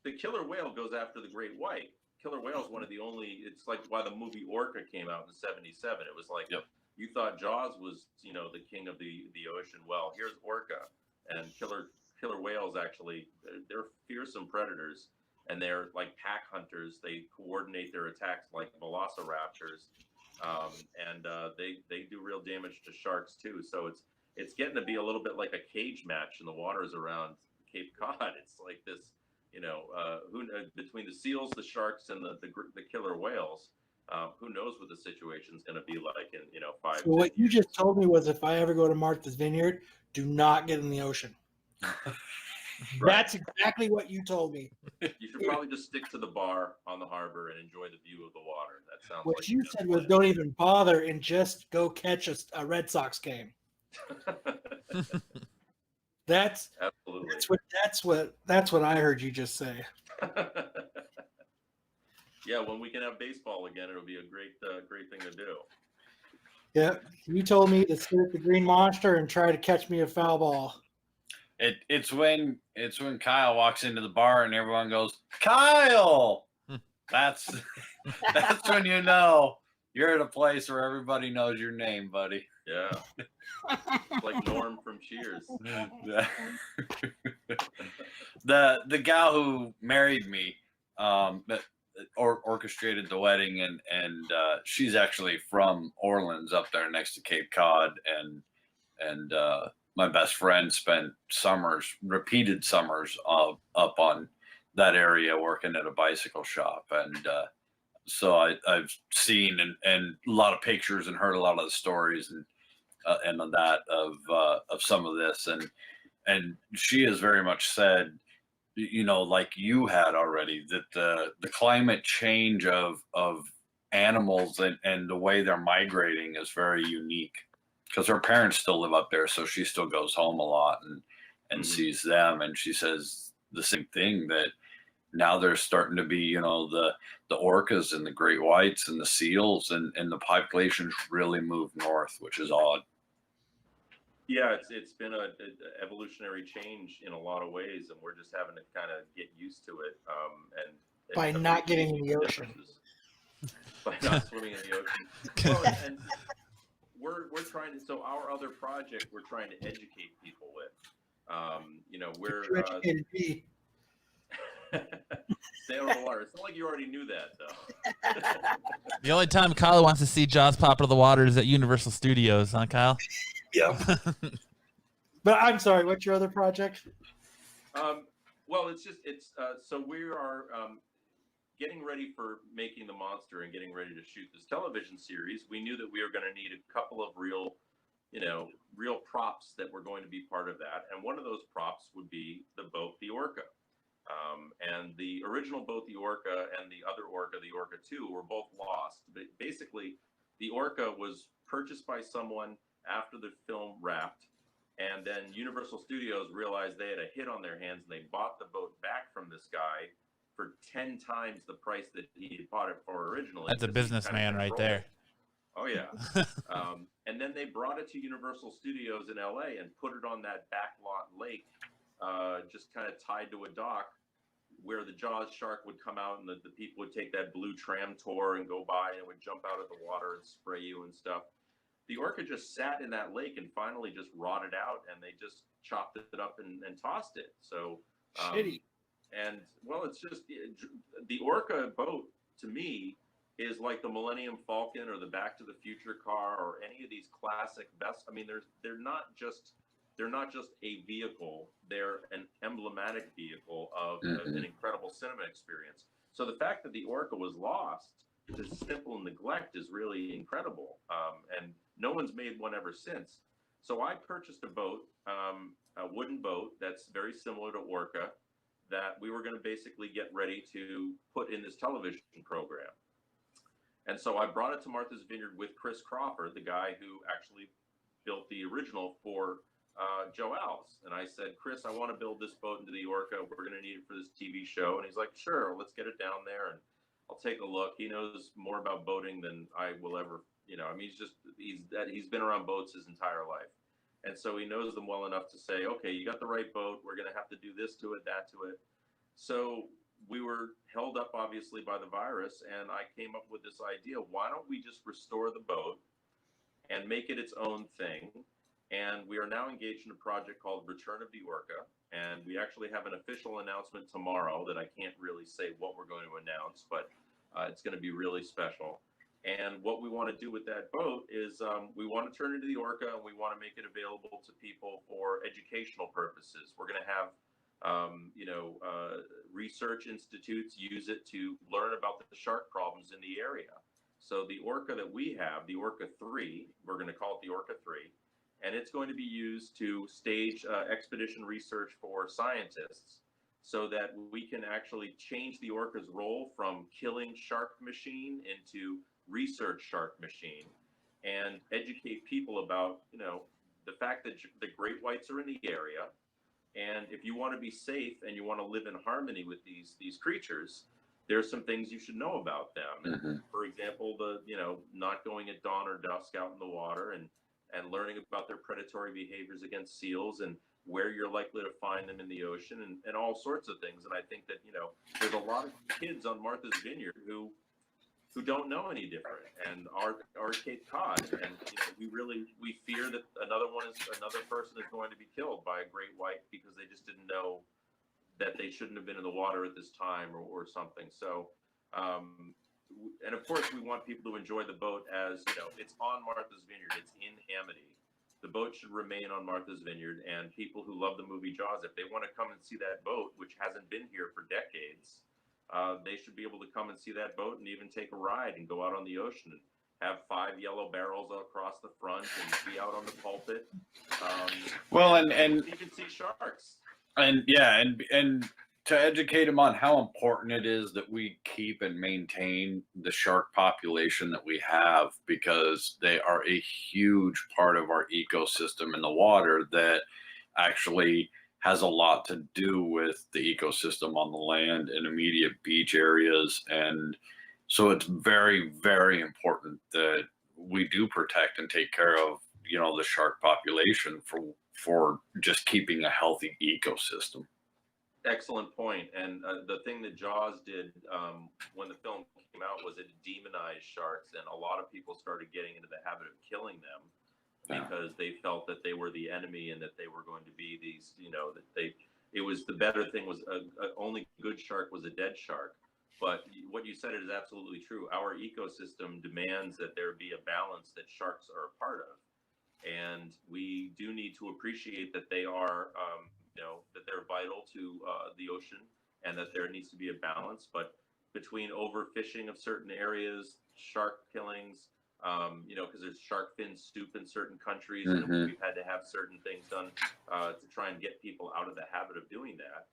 the killer whale goes after the great white. Killer whale is one of the only. It's like why the movie Orca came out in '77. It was like you thought Jaws was the king of the ocean. Well, here's Orca, and killer whales actually they're fearsome predators, and they're like pack hunters. They coordinate their attacks like velociraptors, and they do real damage to sharks too. So it's getting to be a little bit like a cage match in the waters around Cape Cod. It's like this, between the seals, the sharks, and the killer whales. Who knows what the situation's going to be like in 5 So what you just told me was, if I ever go to Martha's Vineyard, do not get in the ocean. That's exactly what you told me. You should probably just stick to the bar on the harbor and enjoy the view of the water. That sounds What like you said was don't even bother and just go catch a Red Sox game. That's Absolutely. That's what I heard you just say. Yeah, when we can have baseball again, it'll be a great thing to do. Yeah, you told me to sit at the Green Monster and try to catch me a foul ball. It's when Kyle walks into the bar and everyone goes, Kyle. That's when you know you're at a place where everybody knows your name, buddy. Yeah. Like Norm from Cheers. The gal who married me, orchestrated the wedding, and she's actually from Orleans up there next to Cape Cod, and my best friend spent repeated summers up on that area working at a bicycle shop, and so I've seen and a lot of pictures and heard a lot of the stories and of that of some of this, and she has very much said, like you had already, that the climate change of animals and the way they're migrating is very unique, because her parents still live up there, so she still goes home a lot and sees them, and she says the same thing, that now there's starting to be the orcas and the great whites and the seals, and the populations really moved north, which is odd. Yeah, it's been an evolutionary change in a lot of ways, and we're just having to kind of get used to it. And by not getting in the ocean. By not swimming in the ocean. Well, and we're trying to. So our other project, we're trying to educate people with. We're educated me. Stay over the water. It's not like you already knew that, though. The only time Kyle wants to see Jaws pop out of the water is at Universal Studios, huh, Kyle? Yeah. But I'm sorry, what's your other project? Well, so we are getting ready for making the monster and getting ready to shoot this television series. We knew that we were going to need a couple of real props that were going to be part of that. And one of those props would be the boat, the Orca. And the original boat, the Orca, and the other Orca, the Orca 2, were both lost. But basically, the Orca was purchased by someone after the film wrapped, and then Universal Studios realized they had a hit on their hands, and they bought the boat back from this guy for 10 times the price that he had bought it for originally. That's a businessman right there. Oh, yeah. And then they brought it to Universal Studios in LA and put it on that backlot lake, just kind of tied to a dock, where the Jaws shark would come out, and the people would take that blue tram tour and go by, and it would jump out of the water and spray you and stuff. The Orca just sat in that lake and finally just rotted out, and they just chopped it up and tossed it. So, shitty. And well, it's just the Orca boat to me is like the Millennium Falcon or the Back to the Future car or any of these classic best. I mean, they're not just a vehicle; they're an emblematic vehicle of an incredible cinema experience. So the fact that the Orca was lost to simple neglect is really incredible, and no one's made one ever since. So I purchased a boat, a wooden boat that's very similar to Orca, that we were going to basically get ready to put in this television program. And so I brought it to Martha's Vineyard with Chris Crawford, the guy who actually built the original for Joe Alves. And I said, Chris, I want to build this boat into the Orca. We're going to need it for this TV show. And he's like, sure, let's get it down there and I'll take a look. He knows more about boating than I will ever, I mean, he's been around boats his entire life. And so he knows them well enough to say, okay, you got the right boat. We're going to have to do this to it, that to it. So we were held up, obviously, by the virus. And I came up with this idea. Why don't we just restore the boat and make it its own thing? And we are now engaged in a project called Return of the Orca. And we actually have an official announcement tomorrow that I can't really say what we're going to announce, but it's going to be really special. And what we want to do with that boat is we want to turn it into the Orca, and we want to make it available to people for educational purposes. We're going to have, research institutes use it to learn about the shark problems in the area. So the Orca that we have, the Orca 3, we're going to call it the Orca 3, and it's going to be used to stage expedition research for scientists so that we can actually change the Orca's role from killing shark machine into research shark machine, and educate people about, the fact that the great whites are in the area. And if you want to be safe and you want to live in harmony with these creatures, there's some things you should know about them. Mm-hmm. For example, not going at dawn or dusk out in the water, and learning about their predatory behaviors against seals, and where you're likely to find them in the ocean, and all sorts of things. And I think that, there's a lot of kids on Martha's Vineyard who don't know any different, and are Cape Cod, and we fear that another person is going to be killed by a great white because they just didn't know that they shouldn't have been in the water at this time or something. So, and of course, we want people to enjoy the boat as, it's on Martha's Vineyard, it's in Amity. The boat should remain on Martha's Vineyard, and people who love the movie Jaws, if they want to come and see that boat, which hasn't been here for decades, they should be able to come and see that boat and even take a ride and go out on the ocean and have 5 yellow barrels across the front and be out on the pulpit. And you can see sharks. And to educate them on how important it is that we keep and maintain the shark population that we have, because they are a huge part of our ecosystem in the water that actually has a lot to do with the ecosystem on the land and immediate beach areas. And so it's very, very important that we do protect and take care of, the shark population for just keeping a healthy ecosystem. Excellent point. And the thing that Jaws did when the film came out was it demonized sharks, and a lot of people started getting into the habit of killing them because they felt that they were the enemy and that they were going to be these, it was the better thing was only good shark was a dead shark. But what you said is absolutely true. Our ecosystem demands that there be a balance that sharks are a part of. And we do need to appreciate that they are, that they're vital to the ocean, and that there needs to be a balance. But between overfishing of certain areas, shark killings, because there's shark fin soup in certain countries, and we've had to have certain things done to try and get people out of the habit of doing that.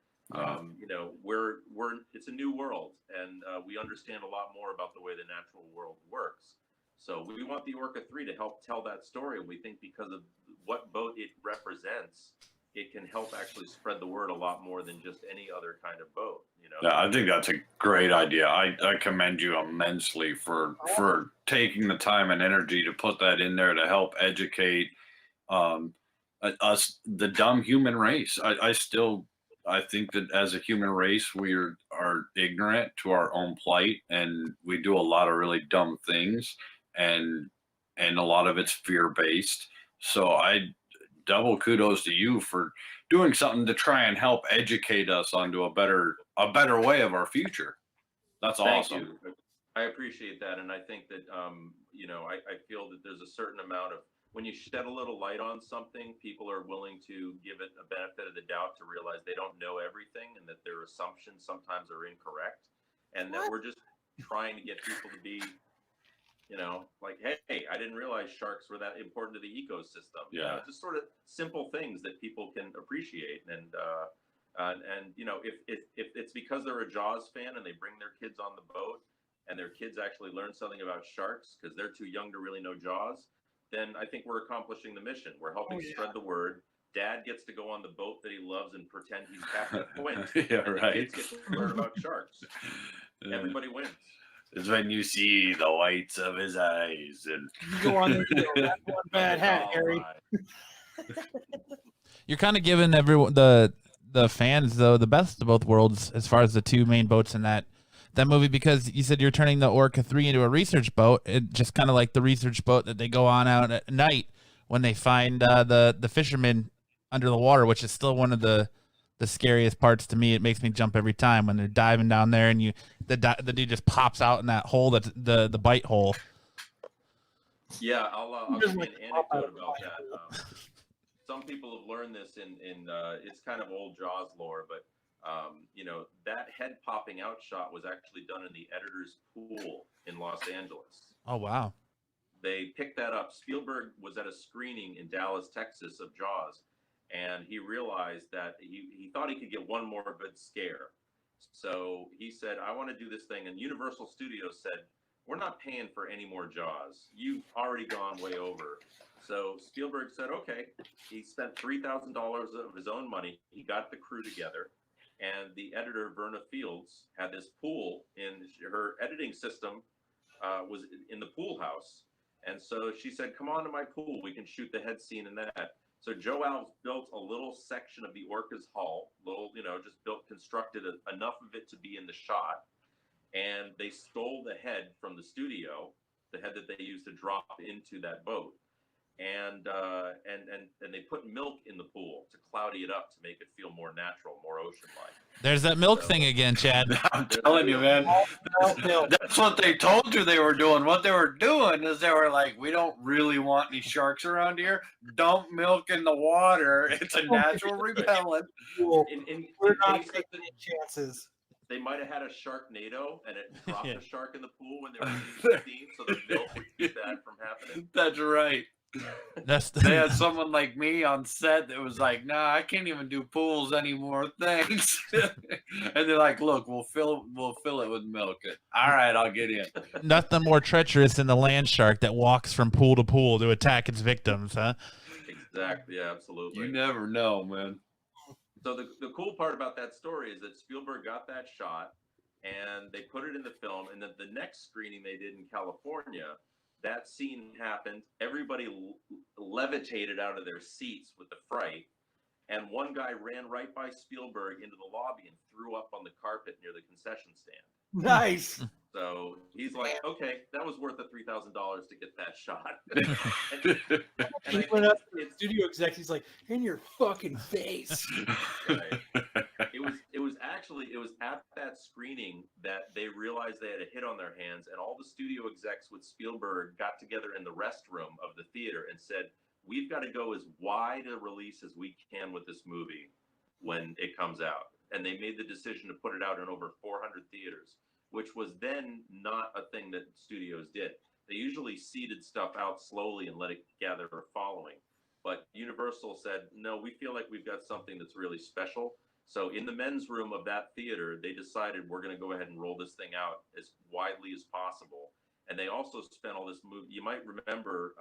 It's a new world, and we understand a lot more about the way the natural world works. So we want the Orca 3 to help tell that story. And we think because of what boat it represents, it can help actually spread the word a lot more than just any other kind of boat. Yeah, I think that's a great idea. I commend you immensely for taking the time and energy to put that in there to help educate us, the dumb human race. I think that as a human race, we are ignorant to our own plight, and we do a lot of really dumb things, and a lot of it's fear-based. So I double kudos to you for doing something to try and help educate us onto a better way of our future. That's awesome. Thank you. I appreciate that. And I think that, I feel that there's a certain amount of, when you shed a little light on something, people are willing to give it a benefit of the doubt to realize they don't know everything, and that their assumptions sometimes are incorrect. And that we're just trying to get people to be, like, hey, I didn't realize sharks were that important to the ecosystem. Yeah. Just sort of simple things that people can appreciate. And if it's because they're a Jaws fan and they bring their kids on the boat, and their kids actually learn something about sharks because they're too young to really know Jaws, then I think we're accomplishing the mission. We're helping spread the word. Dad gets to go on the boat that he loves and pretend he's Captain Quint. Yeah, and right. The kids get to learn about sharks. Everybody wins. It's when you see the whites of his eyes, and you go on that one bad hat, Harry. You're kind of giving everyone the fans though the best of both worlds as far as the two main boats in that movie, because you said you're turning the Orca 3 into a research boat. It just kind of like the research boat that they go on out at night when they find the fishermen under the water, which is still one of the scariest parts to me. It makes me jump every time when they're diving down there and the dude just pops out in that hole, that's the bite hole. Yeah, I'll give you an anecdote about that. Some people have learned this in it's kind of old Jaws lore, but that head popping out shot was actually done in the editor's pool in Los Angeles. Oh, wow. they picked that up. Spielberg was at a screening in Dallas, Texas of Jaws, and he realized that he thought he could get one more good scare. So he said, I want to do this thing. And Universal Studios said, we're not paying for any more Jaws. You've already gone way over. So Spielberg said, okay. He spent $3,000 of his own money. He got the crew together. And the editor, Verna Fields, had this pool in her editing system, was in the pool house. And so she said, come on to my pool. We can shoot the head scene in that. So Joe Alves built a little section of the Orca's hull, constructed enough of it to be in the shot. And they stole the head from the studio, the head that they used to drop into that boat. And they put milk in the pool to cloudy it up to make it feel more natural, more ocean-like. There's that milk thing again, Chad. I'm telling you, man. That's what they told you they were doing. What they were doing is they were like, we don't really want any sharks around here. Dump milk in the water. It's a natural repellent. We're not taking any chances. They might have had a Sharknado and it dropped a shark in the pool when they were shooting the scene, so the milk would keep that from happening. That's right. They had someone like me on set that was like, nah, I can't even do pools anymore, thanks. And they're like, look, we'll fill it with milk. All right, I'll get in. Nothing more treacherous than the land shark that walks from pool to pool to attack its victims, huh? Exactly, yeah, absolutely. You never know, man. So the cool part about that story is that Spielberg got that shot and they put it in the film, and then the next screening they did in California, that scene happened. Everybody levitated out of their seats with the fright, and one guy ran right by Spielberg into the lobby and threw up on the carpet near the concession stand. Nice. So he's like, okay, that was worth the $3,000 to get that shot. and He went up to the studio exec. He's like, in your fucking face. Right. It was at that screening that they realized they had a hit on their hands, and all the studio execs with Spielberg got together in the restroom of the theater and said, we've got to go as wide a release as we can with this movie when it comes out. And they made the decision to put it out in over 400 theaters, which was then not a thing that studios did. They usually seeded stuff out slowly and let it gather a following. But Universal said, no, we feel like we've got something that's really special. So in the men's room of that theater, they decided we're going to go ahead and roll this thing out as widely as possible. And they also spent all this movie. You might remember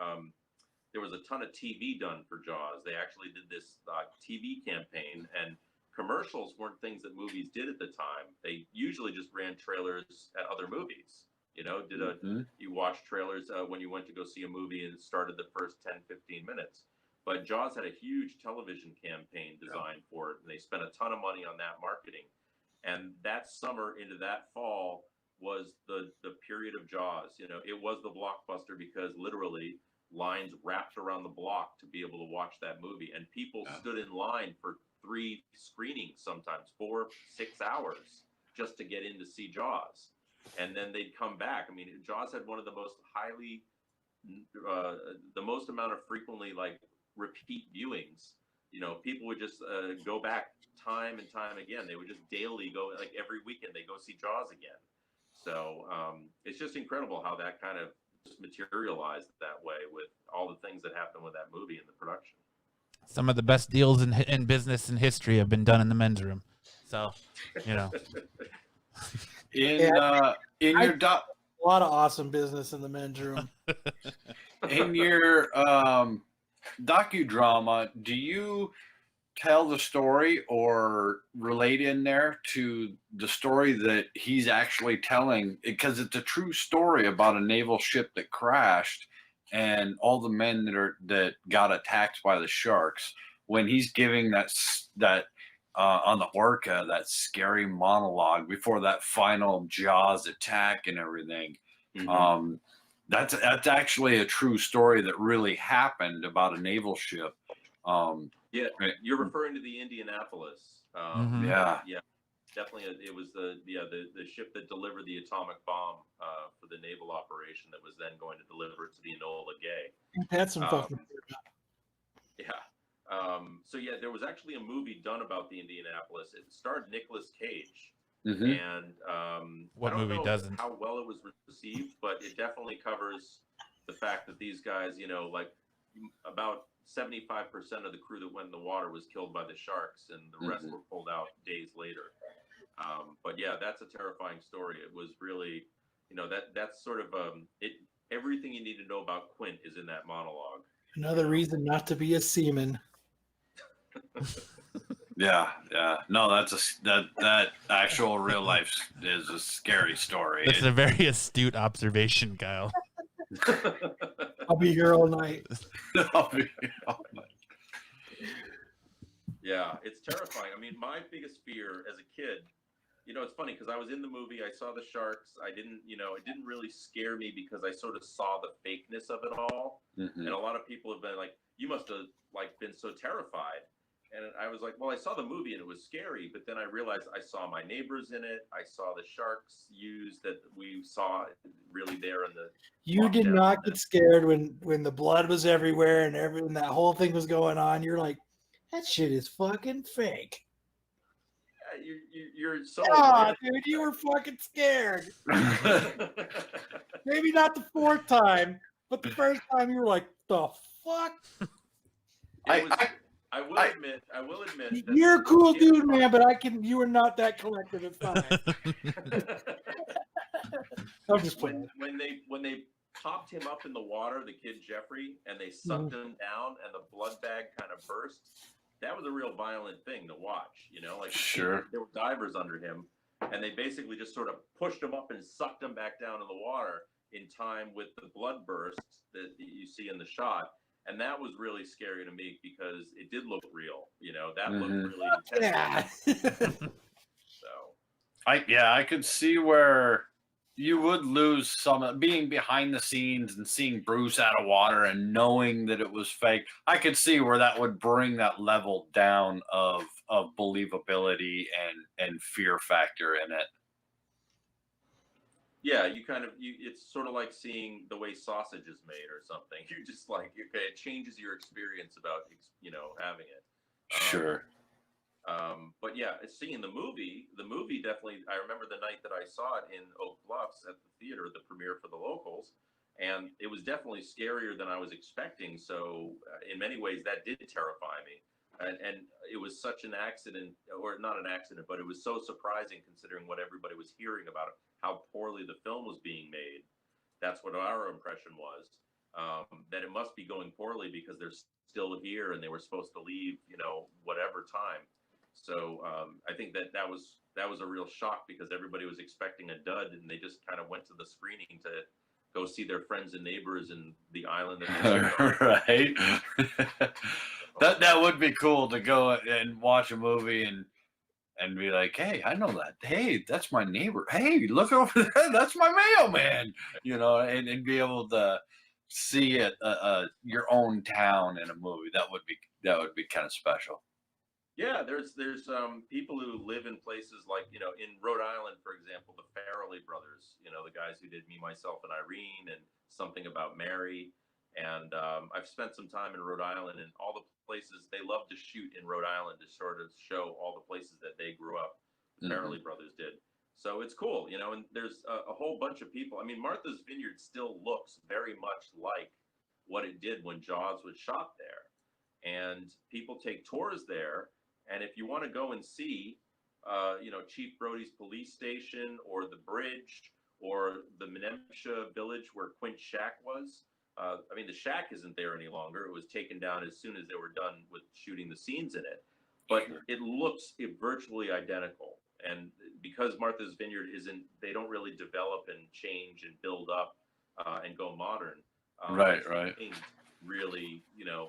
there was a ton of TV done for Jaws. They actually did this TV campaign, and commercials weren't things that movies did at the time. They usually just ran trailers at other movies. You know, you watch trailers when you went to go see a movie and it started the first 10, 15 minutes. But Jaws had a huge television campaign designed for it, and they spent a ton of money on that marketing. And that summer into that fall was the period of Jaws. You know, it was the blockbuster because literally lines wrapped around the block to be able to watch that movie. And people stood in line for 3 screenings, sometimes 4, 6 hours just to get in to see Jaws. And then they'd come back. I mean, Jaws had one of the most the most amount of frequently repeat viewings. You know, people would just go back time and time again. They would just daily go, like every weekend they go see Jaws again. So it's just incredible how that kind of just materialized that way with all the things that happened with that movie and the production. Some of the best deals in business and history have been done in the men's room. So, you know. A lot of awesome business in the men's room. In your docudrama, do you tell the story or relate in there to the story that he's actually telling? Because it's a true story about a naval ship that crashed and all the men that got attacked by the sharks. When he's giving that on the Orca, that scary monologue before that final Jaws attack and everything. Mm-hmm. That's actually a true story that really happened about a naval ship. Yeah, you're referring to the Indianapolis. Yeah, definitely. It was the ship that delivered the atomic bomb for the naval operation that was then going to deliver it to the Enola Gay. That's some fucking. So yeah, there was actually a movie done about the Indianapolis. It starred Nicolas Cage. Mm-hmm. And what I don't movie know doesn't? How well it was received, but it definitely covers the fact that these guys, like about 75% of the crew that went in the water was killed by the sharks, and the rest were pulled out days later. But yeah, that's a terrifying story. It was really, that's sort of everything you need to know about Quint is in that monologue. Another reason not to be a seaman. Yeah. No, that actual real life is a scary story. That's a very astute observation, Kyle. I'll be here all night. Yeah, it's terrifying. I mean, my biggest fear as a kid, it's funny because I was in the movie, I saw the sharks. I didn't, it didn't really scare me because I sort of saw the fakeness of it all. And a lot of people have been like, you must have been so terrified. And I was like, well, I saw the movie and it was scary, but then I realized I saw my neighbors in it. I saw the sharks used that we saw really there in the. You did not get scared when the blood was everywhere and everything, that whole thing was going on. You're like, that shit is fucking fake. Yeah, you're so. Oh, dude, you were fucking scared. Maybe not the fourth time, but the first time you were like, the fuck? I will admit that you're a cool dude, man, but you were not that collected at times. I'm just playing. When they popped him up in the water, the kid Jeffrey, and they sucked him down, and the blood bag kind of burst. That was a real violent thing to watch. Sure. There were divers under him, and they basically just sort of pushed him up and sucked him back down in the water in time with the blood burst that you see in the shot. And that was really scary to me because it did look real. That looked really intense. Yeah. I could see where you would lose some being behind the scenes and seeing Bruce out of water and knowing that it was fake. I could see where that would bring that level down of believability and fear factor in it. Yeah, it's sort of like seeing the way sausage is made or something. You're just like, okay, it changes your experience about, having it. Sure. But yeah, seeing the movie definitely, I remember the night that I saw it in Oak Bluffs at the theater, the premiere for the locals, and it was definitely scarier than I was expecting. So in many ways that did terrify me. And it was such an accident, or not an accident, but it was so surprising considering what everybody was hearing about it, how poorly the film was being made. That's what our impression was, that it must be going poorly because they're still here and they were supposed to leave, whatever time. So I think that was a real shock because everybody was expecting a dud and they just kind of went to the screening to go see their friends and neighbors in the island. Right. That would be cool to go and watch a movie and be like, hey, I know that. Hey, that's my neighbor. Hey, look over there. That's my mailman. And be able to see it, your own town in a movie. That would be kind of special. Yeah, there's people who live in places like, in Rhode Island, for example, the Farrelly brothers, the guys who did Me, Myself, and Irene and Something About Mary. And I've spent some time in Rhode Island, and all the places they love to shoot in Rhode Island to sort of show all the places that they grew up. The Farrelly brothers did. So it's cool, and there's a whole bunch of people. I mean, Martha's Vineyard still looks very much like what it did when Jaws was shot there. And people take tours there. And if you want to go and see, Chief Brody's police station or the bridge or the Menemsha village where Quint's shack was, the shack isn't there any longer. It was taken down as soon as they were done with shooting the scenes in it. But it looks virtually identical. And because Martha's Vineyard they don't really develop and change and build up and go modern. Right. Really,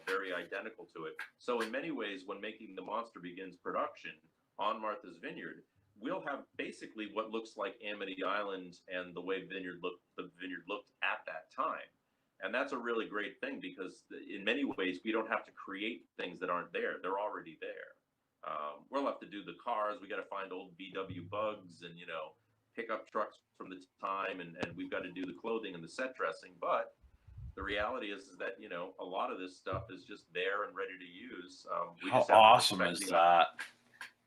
very identical to it. So in many ways, when making the Monster Begins production on Martha's Vineyard, we'll have basically what looks like Amity Island and the way the vineyard looked at that time. And that's a really great thing because in many ways, we don't have to create things that aren't there. They're already there. We'll have to do the cars. We got to find old VW bugs and, pickup trucks from the time. And we've got to do the clothing and the set dressing. But the reality is that, a lot of this stuff is just there and ready to use. How awesome is that?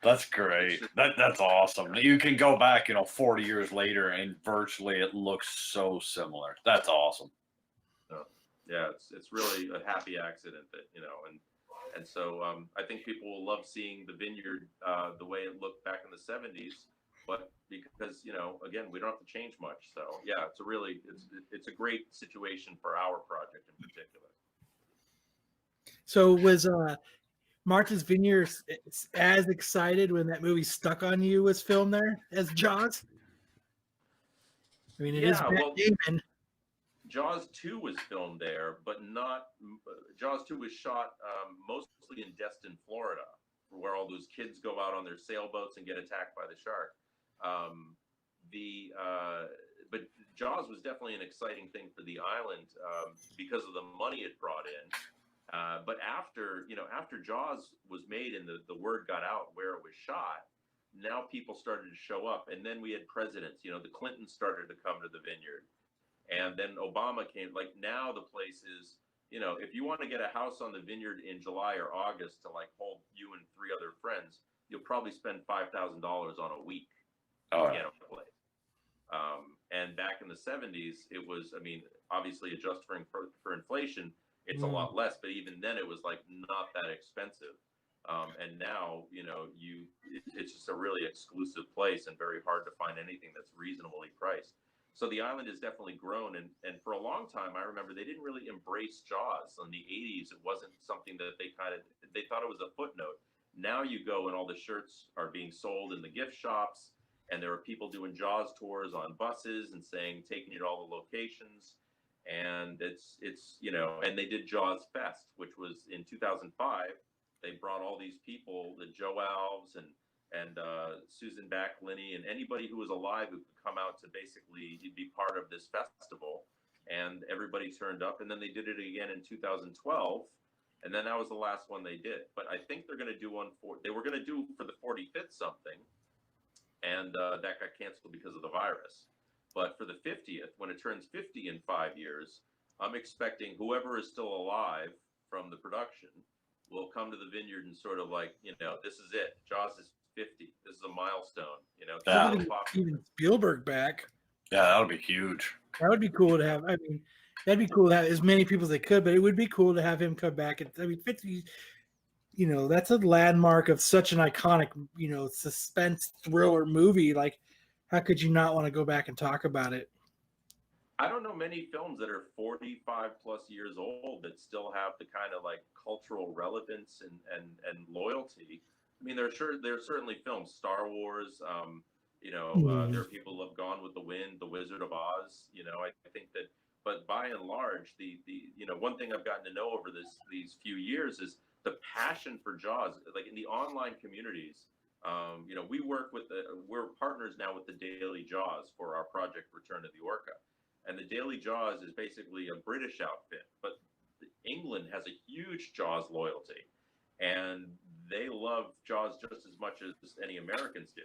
That's great. That's awesome. You can go back, 40 years later and virtually it looks so similar. That's awesome. Yeah, it's really a happy accident that, and so I think people will love seeing the vineyard the way it looked back in the 70s, but because, again, we don't have to change much. So yeah, it's a great situation for our project in particular. So was Martha's Vineyard as excited when that movie Stuck on You was filmed there as Jaws? I mean, it is Matt Damon. Jaws 2 was filmed there, but not Jaws 2 was shot mostly in Destin, Florida, where all those kids go out on their sailboats and get attacked by the shark. But Jaws was definitely an exciting thing for the island because of the money it brought in. But after Jaws was made and the word got out where it was shot, now people started to show up. And then we had presidents, the Clintons started to come to the vineyard. And then Obama came. Like, now the place is, if you want to get a house on the vineyard in July or August to like hold you and 3 other friends, you'll probably spend $5,000 on a week to get a place. And back in the 70s, it was, obviously adjusting for inflation, it's a lot less, but even then it was like not that expensive. And now, it's just a really exclusive place and very hard to find anything that's reasonably priced. So the island has definitely grown. And for a long time, I remember they didn't really embrace Jaws. In the 80s, it wasn't something that they thought it was a footnote. Now you go and all the shirts are being sold in the gift shops. And there are people doing Jaws tours on buses and taking you to all the locations. And it's and they did Jaws Fest, which was in 2005. They brought all these people, the Joe Alves and Susan Backlinney, and anybody who was alive who could come out to basically be part of this festival. And everybody turned up. And then they did it again in 2012. And then that was the last one they did. But I think they're going to do they were going to do for the 45th something. And that got canceled because of the virus. But for the 50th, when it turns 50 in 5 years, I'm expecting whoever is still alive from the production will come to the vineyard and sort of like, this is it. Jaws is 50. This is a milestone. Even Spielberg back. Yeah, that'll be huge. That would be cool to have. That'd be cool to have as many people as they could, but it would be cool to have him come back. 50. That's a landmark of such an iconic, suspense thriller movie. Like, how could you not want to go back and talk about it? I don't know many films that are 45 plus years old that still have the kind of like cultural relevance and loyalty. There are certainly films, Star Wars. There are people who have Gone with the Wind, The Wizard of Oz. I think that, but by and large, the one thing I've gotten to know over these few years is the passion for Jaws. Like in the online communities, we work with we're partners now with the Daily Jaws for our project Return to the Orca. And the Daily Jaws is basically a British outfit, but England has a huge Jaws loyalty, and they love Jaws just as much as any Americans do.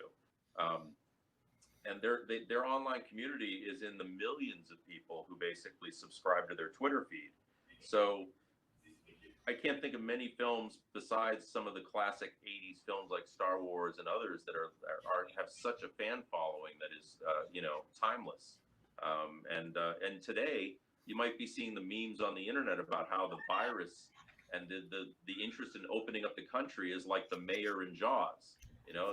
And their online community is in the millions of people who basically subscribe to their Twitter feed. So I can't think of many films besides some of the classic 80s films like Star Wars and others that have such a fan following that is timeless. And today you might be seeing the memes on the internet about how the virus and the interest in opening up the country is like the mayor in Jaws.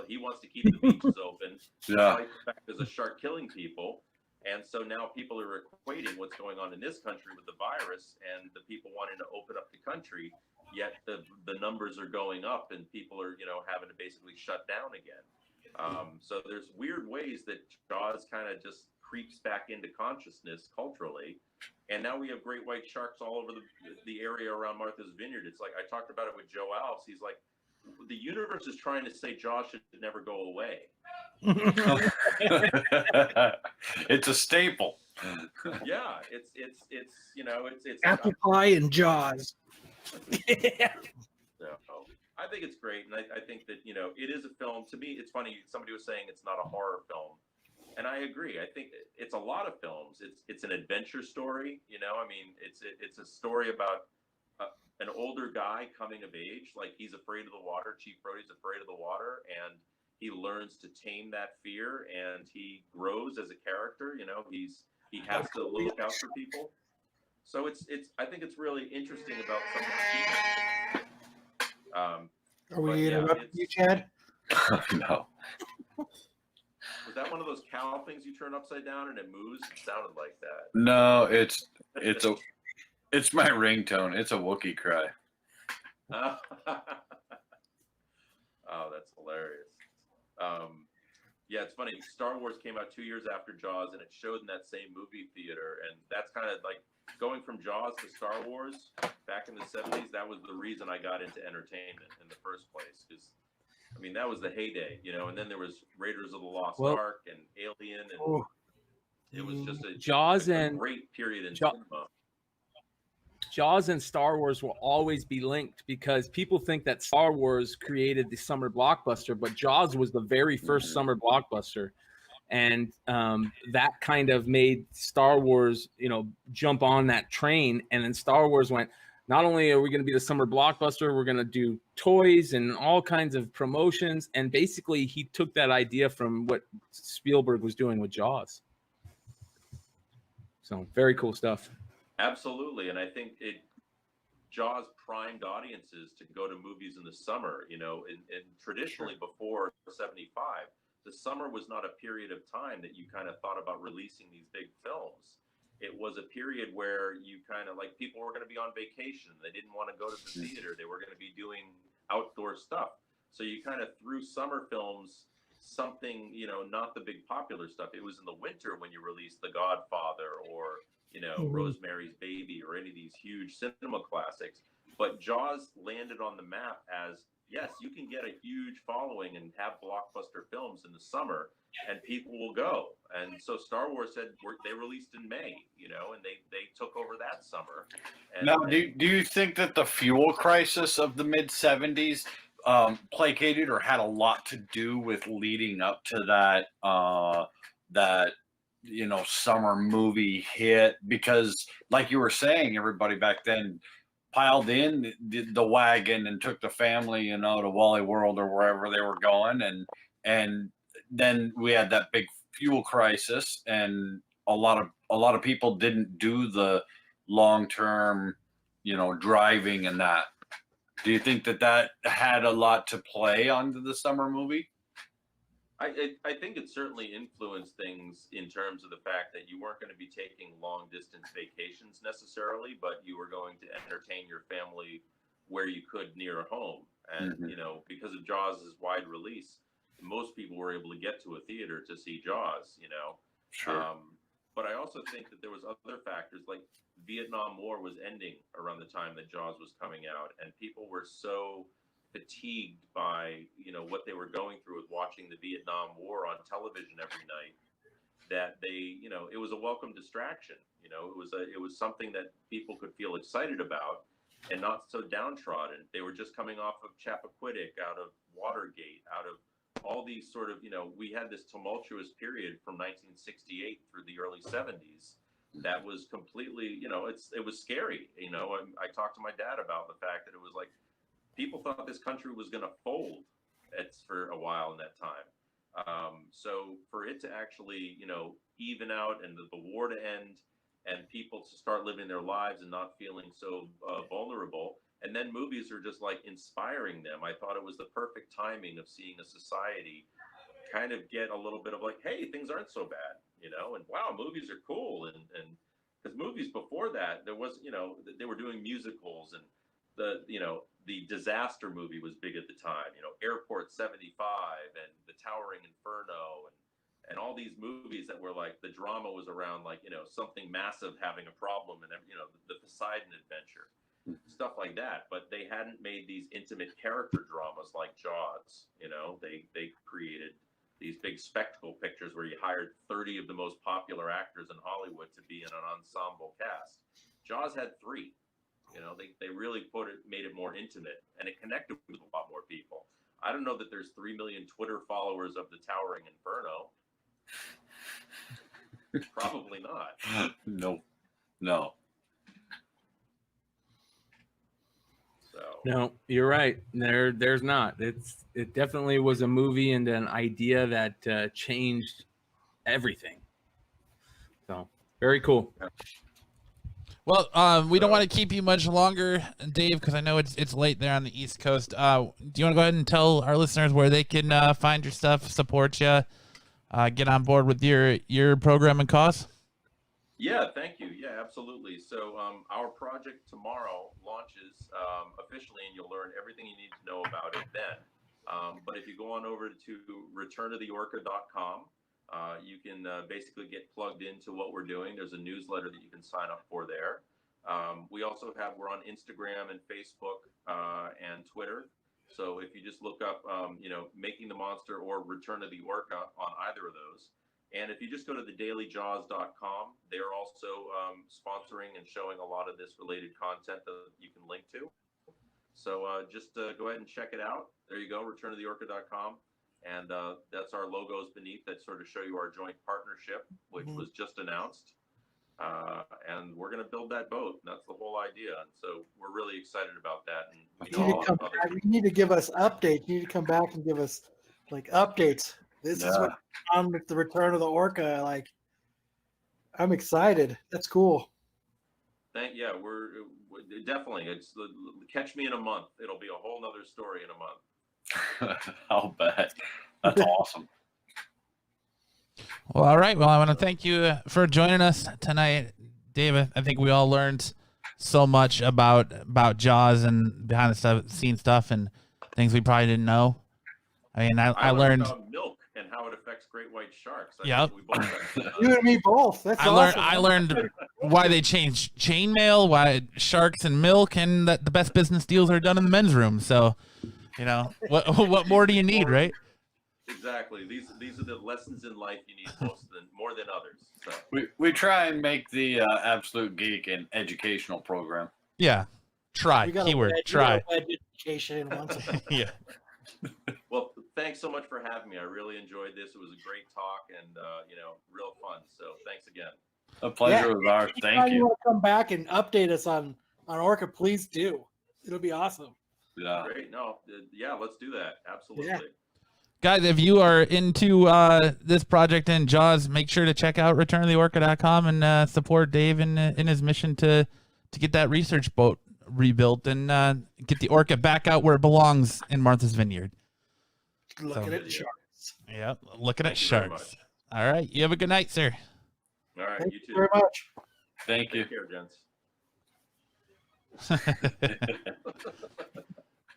He wants to keep the beaches open. Despite the fact there's a shark killing people. And so now people are equating what's going on in this country with the virus and the people wanting to open up the country, yet the numbers are going up and people are, having to basically shut down again. So there's weird ways that Jaws kind of just creeps back into consciousness culturally. And now we have great white sharks all over the area around Martha's Vineyard. It's like, I talked about it with Joe Alves. He's like, the universe is trying to say Jaws should never go away. It's a staple. Yeah, it's apple pie and Jaws. So I think it's great, and I think that it is a film. To me, it's funny. Somebody was saying it's not a horror film, and I agree. I think it's a lot of films. It's an adventure story. It's a story about an older guy coming of age. Like, he's afraid of the water. Chief Brody's afraid of the water, and he learns to tame that fear, and he grows as a character. He has to look out for people. So I think it's really interesting about some of the Are we interrupting you, Chad? No. Was that one of those cow things you turn upside down and it moves? It sounded like that. No, it's my ringtone. It's a Wookiee cry. Oh, that's hilarious. Yeah, it's funny. Star Wars came out 2 years after Jaws, and it showed in that same movie theater. And that's kind of like going from Jaws to Star Wars back in the 70s. That was the reason I got into entertainment in the first place. Because, I mean, that was the heyday, you know. And then there was Raiders of the Lost Ark and Alien, and it was just a great period in cinema. Jaws and Star Wars will always be linked because people think that Star Wars created the summer blockbuster, but Jaws was the very first summer blockbuster. And that kind of made Star Wars, you know, jump on that train. And then Star Wars went, not only are we going to be the summer blockbuster, we're going to do toys and all kinds of promotions. And basically he took that idea from what Spielberg was doing with Jaws. So very cool stuff. Absolutely, and I think Jaws primed audiences to go to movies in the summer. You know, and traditionally before '75, the summer was not a period of time that you kind of thought about releasing these big films. It was a period where you kind of like people were going to be on vacation. They didn't want to go to the theater. They were going to be doing outdoor stuff. So you kind of threw summer films something, you know, not the big popular stuff. It was in the winter when you released The Godfather or, you know, Rosemary's Baby or any of these huge cinema classics. But Jaws landed on the map as, yes, you can get a huge following and have blockbuster films in the summer and people will go. And so Star Wars said they released in May, you know, and they took over that summer. And, now, do you think that the fuel crisis of the mid-'70s placated or had a lot to do with leading up to that you know, summer movie hit? Because like you were saying, everybody back then piled in the wagon and took the family, you know, to Wally World or wherever they were going, and then we had that big fuel crisis, and a lot of people didn't do the long-term, you know, driving and that. Do you think that had a lot to play onto the summer movie? I think it certainly influenced things in terms of the fact that you weren't going to be taking long distance vacations necessarily, but you were going to entertain your family where you could near home. And, you know, because of Jaws' wide release, most people were able to get to a theater to see Jaws, you know. Sure. But I also think that there was other factors, like Vietnam War was ending around the time that Jaws was coming out, and people were so fatigued by, you know, what they were going through with watching the Vietnam War on television every night, that they, you know, it was a welcome distraction. You know, it was something that people could feel excited about and not so downtrodden. They were just coming off of Chappaquiddick, out of Watergate, out of all these sort of, you know, we had this tumultuous period from 1968 through the early 70s that was completely, you know, it was scary. You know, I talked to my dad about the fact that it was like, people thought this country was going to fold for a while in that time. So for it to actually, you know, even out and the war to end and people to start living their lives and not feeling so vulnerable, and then movies are just like inspiring them. I thought it was the perfect timing of seeing a society kind of get a little bit of like, hey, things aren't so bad, you know, and wow, movies are cool. And because movies before that, there was, you know, they were doing musicals, and the disaster movie was big at the time, you know, Airport 75 and The Towering Inferno and all these movies that were like, the drama was around like, you know, something massive having a problem, and, you know, the Poseidon Adventure, stuff like that. But they hadn't made these intimate character dramas like Jaws. You know, they created these big spectacle pictures where you hired 30 of the most popular actors in Hollywood to be in an ensemble cast. Jaws had 3. You know, they really made it more intimate, and it connected with a lot more people. I don't know that there's 3 million Twitter followers of The Towering Inferno. Probably not. No. So. No, you're right. There's not. It definitely was a movie and an idea that changed everything. So very cool. Well, we don't want to keep you much longer, Dave, because I know it's late there on the East Coast. Do you want to go ahead and tell our listeners where they can find your stuff, support you, get on board with your program and cause? Yeah, thank you. Yeah, absolutely. So our project tomorrow launches officially, and you'll learn everything you need to know about it then. But if you go on over to returntotheorca.com, you can basically get plugged into what we're doing. There's a newsletter that you can sign up for there. We're on Instagram and Facebook and Twitter. So if you just look up, Making the Monster or Return to the Orca on either of those. And if you just go to thedailyjaws.com, they're also sponsoring and showing a lot of this related content that you can link to. So just go ahead and check it out. There you go, returntotheorca.com. And that's our logos beneath that sort of show you our joint partnership, which was just announced. And we're going to build that boat. And that's the whole idea. And so we're really excited about that. And you need to give us updates. You need to come back and give us like updates. This is what's on with the Return of the Orca. Like, I'm excited. That's cool. We're definitely. It's catch me in a month. It'll be a whole nother story in a month. I'll bet. That's awesome. Well, all right. Well, I want to thank you for joining us tonight, David. I think we all learned so much about Jaws and behind the scene stuff and things we probably didn't know. I mean, I learned about milk and how it affects great white sharks. Yep. You and me both. That's awesome. I learned why they changed chainmail, why sharks and milk, and that the best business deals are done in the men's room. So, what more do you need, right? Exactly. These are the lessons in life you need more than others. So. We try and make the Absolute Geek an educational program. Yeah. Try. Keyword. Try. Education once. Yeah. Well, thanks so much for having me. I really enjoyed this. It was a great talk and real fun. So thanks again. A pleasure was ours. Thank you. You want to come back and update us on Orca, please do. It'll be awesome. Yeah. Great. No, let's do that. Absolutely. Yeah. Guys, if you are into this project and Jaws, make sure to check out returntotheorca.com and support Dave in his mission to get that research boat rebuilt and get the Orca back out where it belongs in Martha's Vineyard. Looking at sharks. Yep, looking at sharks. All right, you have a good night, sir. All right, Thank you too. you very much. Thank you. Take care, gents.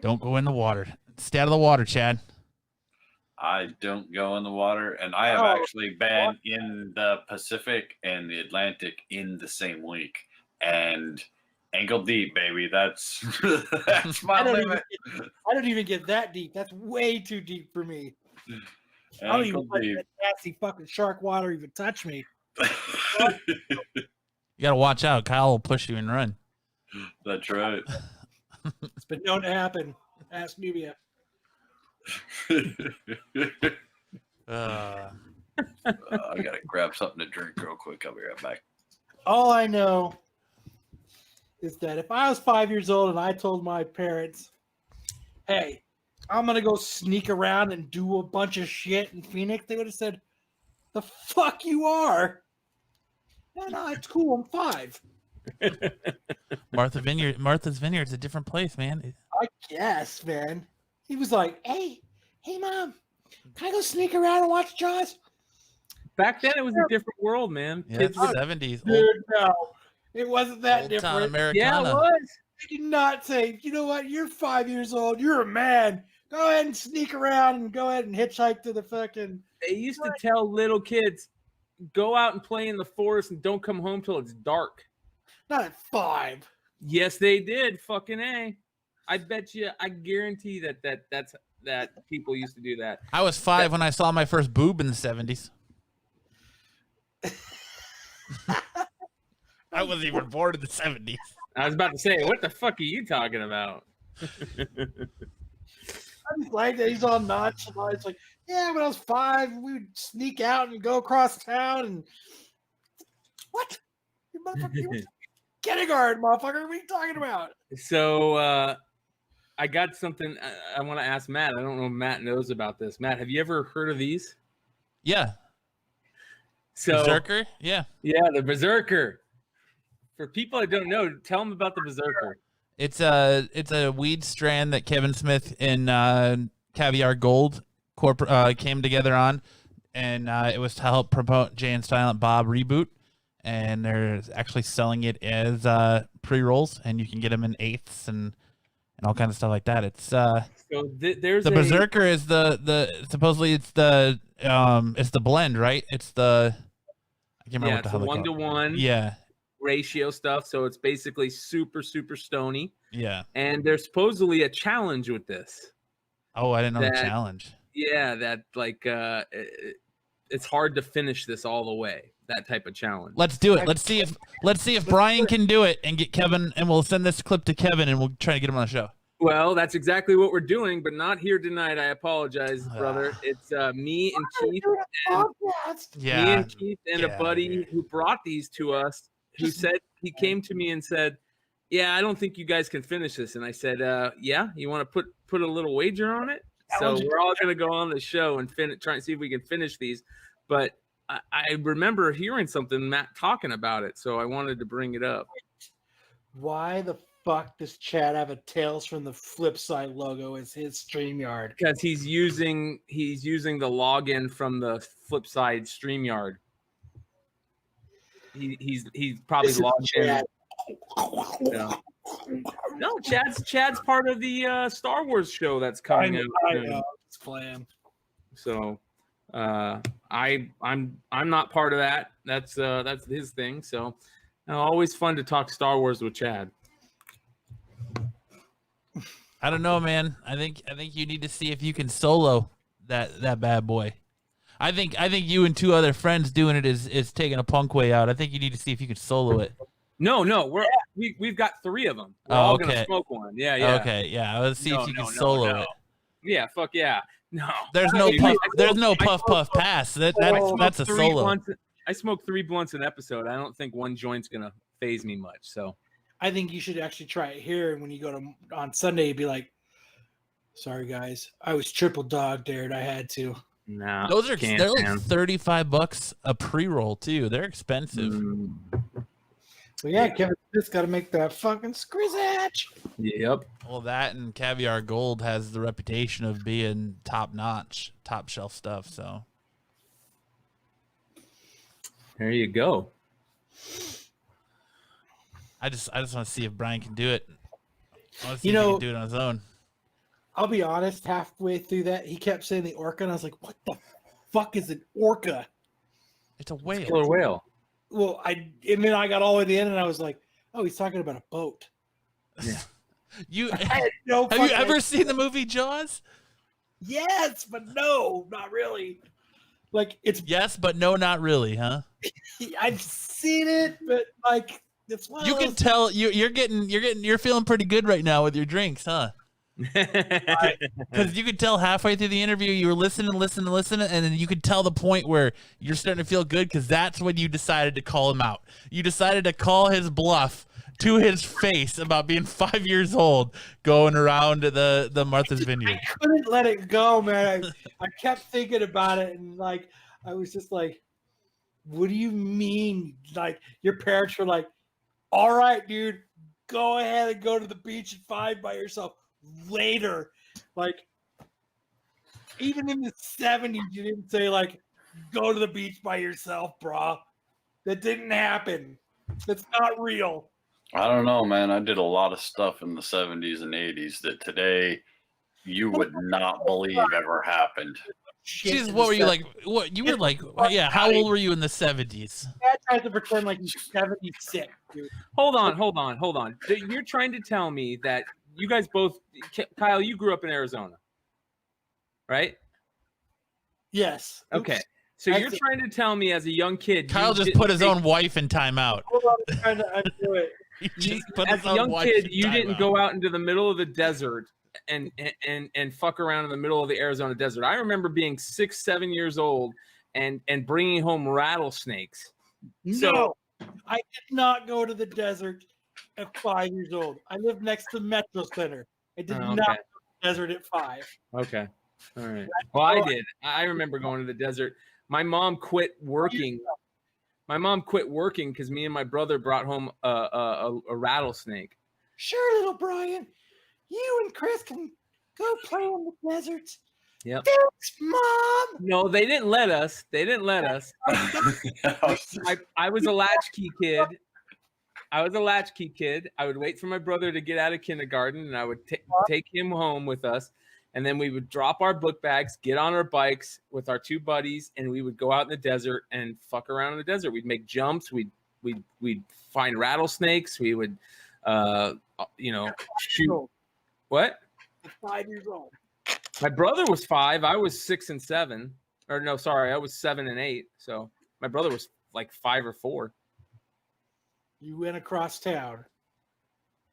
Don't go in the water. Stay out of the water, Chad. I don't go in the water, and I have actually been in the Pacific and the Atlantic in the same week, and ankle deep, baby. That's my limit. I don't even get that deep. That's way too deep for me. I don't even let that nasty fucking shark water even touch me. You gotta watch out. Kyle will push you and run. That's right. It's been known to happen. Ask Nubia. I gotta grab something to drink real quick. I'll be right back. All I know is that if I was 5 years old and I told my parents, hey, I'm going to go sneak around and do a bunch of shit in Phoenix, they would have said, the fuck you are? No, it's cool. I'm 5. Martha's Vineyard's a different place, man. I guess, man. He was like, hey, Mom, can I go sneak around and watch Jaws? Back then, it was a different world, man. Yeah, it's the 70s. Dude, no. It wasn't that Old different. Town Americana. Yeah, it was. I did not say, you know what, you're 5 years old, you're a man. Go ahead and sneak around and go ahead and hitchhike to the fucking... They used to tell little kids, go out and play in the forest and don't come home till it's dark. Not at 5. Yes, they did. Fucking A. I bet you, I guarantee that people used to do that. I was 5 when I saw my first boob in the 70s. I wasn't even born in the 70s. I was about to say, what the fuck are you talking about? I just like that he's all nonchalant. It's like, yeah, when I was 5, we would sneak out and go across town and... What? You motherfucker, you were kindergarten, motherfucker. What are you talking about? So, I got something I want to ask Matt. I don't know if Matt knows about this. Matt, have you ever heard of these? Yeah. So Berserker? Yeah. Yeah, the Berserker. For people that don't know, tell them about the Berserker. It's a weed strand that Kevin Smith and Caviar Gold came together on, and it was to help promote Jay and Silent Bob reboot. And they're actually selling it as pre-rolls, and you can get them in eighths and all kinds of stuff like that. It's there's the Berserker is the supposedly it's the blend, right? It's the I can't remember it's a 1-to-1 yeah ratio stuff. So it's basically super stony. Yeah. And there's supposedly a challenge with this. Oh, I didn't know the challenge. Yeah, that like it's hard to finish this all the way. That type of challenge. Let's do it. Let's see if Brian can do it and get Kevin, and we'll send this clip to Kevin and we'll try to get him on the show. Well, that's exactly what we're doing, but not here tonight. I apologize, brother. It's me and Keith. Me and Keith and a buddy who brought these to us, who said he came to me and said, "Yeah, I don't think you guys can finish this." And I said, "Yeah, you want to put a little wager on it?" So we're all going to go on the show and try and see if we can finish these. But I remember hearing something, Matt talking about it, so I wanted to bring it up. Why the fuck does Chad have a Tales from the Flip Side logo as his StreamYard? Because he's using the login from the Flipside StreamYard. He's probably logged in. Yeah. No, Chad's part of the Star Wars show that's coming out. I know. It's playing. So I'm not part of that. That's his thing. So always fun to talk Star Wars with Chad. I don't know, man. I think you need to see if you can solo that bad boy. I think you and two other friends doing it is taking a punk way out. I think you need to see if you can solo it. No, we've got 3 of them. We're all gonna smoke one. Yeah. Okay, yeah. Let's see if you can solo it. Yeah, fuck yeah. No, there's no puff pass. That's a solo. I smoke 3 blunts an episode. I don't think one joint's gonna phase me much. So I think you should actually try it here. And when you go on Sunday, you'd be like, "Sorry guys, I was triple dog dared. I had to." No, they're like $35 a pre-roll too. They're expensive. So yeah, Kevin just got to make that fucking squizzatch. Yep. Well, that and Caviar Gold has the reputation of being top-notch, top-shelf stuff. So there you go. I just want to see if Brian can do it. I want to see if he can do it on his own. I'll be honest. Halfway through that, he kept saying the orca, and I was like, "What the fuck is an orca?" It's a whale. It's a killer whale. Well, and then I got all the way to the end, and I was like, "Oh, he's talking about a boat." Yeah. Have you ever seen the movie Jaws? Yes, but no, not really. Like it's yes, but no, not really, huh? I've seen it, but like it's one. You can tell you're feeling pretty good right now with your drinks, huh? Because you could tell halfway through the interview you were listening, and then you could tell the point where you're starting to feel good because that's when you decided to call him out. You decided to call his bluff to his face about being 5 years old, going around the Martha's Vineyard. I couldn't let it go, man. I kept thinking about it, and like I was just like, "What do you mean?" Like your parents were like, "All right, dude, go ahead and go to the beach at 5 by yourself." Later, like even in the 70s, you didn't say like go to the beach by yourself, brah. That didn't happen. That's not real. I don't know, man. I did a lot of stuff in the 70s and 80s that today you would not believe ever happened. Jeez, what were you like? What you were like? Yeah, how old were you in the 70s? Dad tries to pretend like he's 76, dude. Hold on. You're trying to tell me that you guys both, Kyle, you grew up in Arizona, right? Yes. Okay. So you're trying to tell me as a young kid, Kyle just put his own wife in timeout. Hold on, I'm trying to undo it. As a young kid, you didn't go out into the middle of the desert and fuck around in the middle of the Arizona desert. I remember being 6, 7 years old and bringing home rattlesnakes. No, I did not go to the desert at 5 years old. I lived next to Metro Center. I did not go to the desert at 5. Okay. All right. Well, I did. I remember going to the desert. My mom quit working. my mom quit working because me and my brother brought home a rattlesnake. Sure, little Brian. You and Chris can go play in the deserts. Yep. Thanks, Mom. No, they didn't let us. They didn't let us. I was a latchkey kid. I would wait for my brother to get out of kindergarten, and I would take him home with us. And then we would drop our book bags, get on our bikes with our two buddies, and we would go out in the desert and fuck around in the desert. We'd make jumps. We'd find rattlesnakes. We would, shoot. What? 5 years old. My brother was 5. I was 6 and 7. Or no, sorry, I was 7 and 8. So my brother was like 5 or 4. You went across town.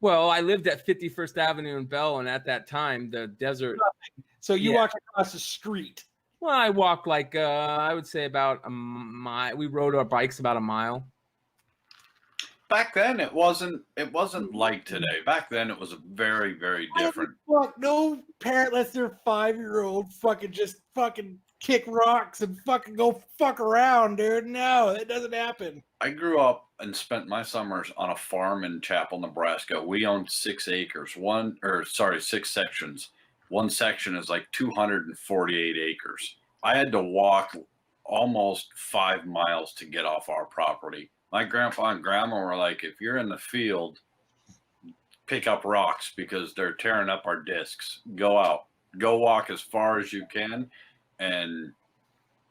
Well, I lived at 51st Avenue in Bell, and at that time, the desert. So you walked across the street. Well, I walked like I would say about a mile. We rode our bikes about a mile. Back then, it wasn't like today. Back then, it was very, very different. Fuck, no parent lets their 5-year-old fucking kick rocks and fucking go fuck around, dude. No, it doesn't happen. I grew up and spent my summers on a farm in Chapel, Nebraska. We owned 6 acres. 6 sections. One section is like 248 acres. I had to walk almost 5 miles to get off our property. My grandpa and grandma were like, if you're in the field, pick up rocks because they're tearing up our discs. Go out. Go walk as far as you can and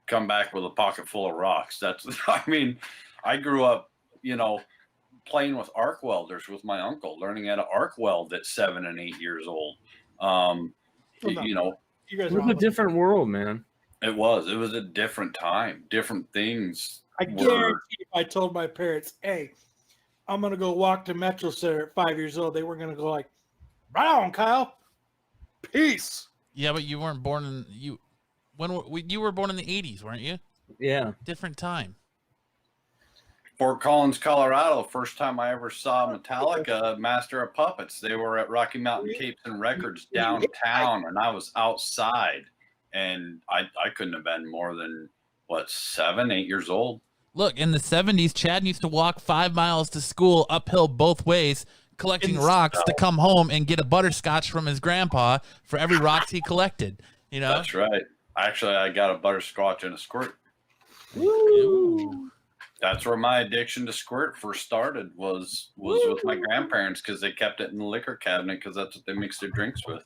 come back with a pocket full of rocks. I grew up, playing with arc welders with my uncle, learning how to arc weld at 7 and 8 years old. You guys It was a different world, man. It was a different time, different things. I guarantee if I told my parents, hey, I'm going to go walk to Metro Center at 5 years old, they were going to go like, right on, Kyle. Peace. Yeah, but you weren't born in you were born in the 80s, weren't you? Yeah. Different time. Fort Collins, Colorado, first time I ever saw Metallica, Master of Puppets. They were at Rocky Mountain Capes and Records downtown, and I was outside, and I couldn't have been more than, 7, 8 years old. Look, in the 70s, Chad used to walk 5 miles to school uphill both ways, collecting rocks to come home and get a butterscotch from his grandpa for every rocks he collected. That's right. Actually, I got a butterscotch and a squirt. Ooh. That's where my addiction to squirt first started, was with my grandparents, because they kept it in the liquor cabinet because that's what they mixed their drinks with.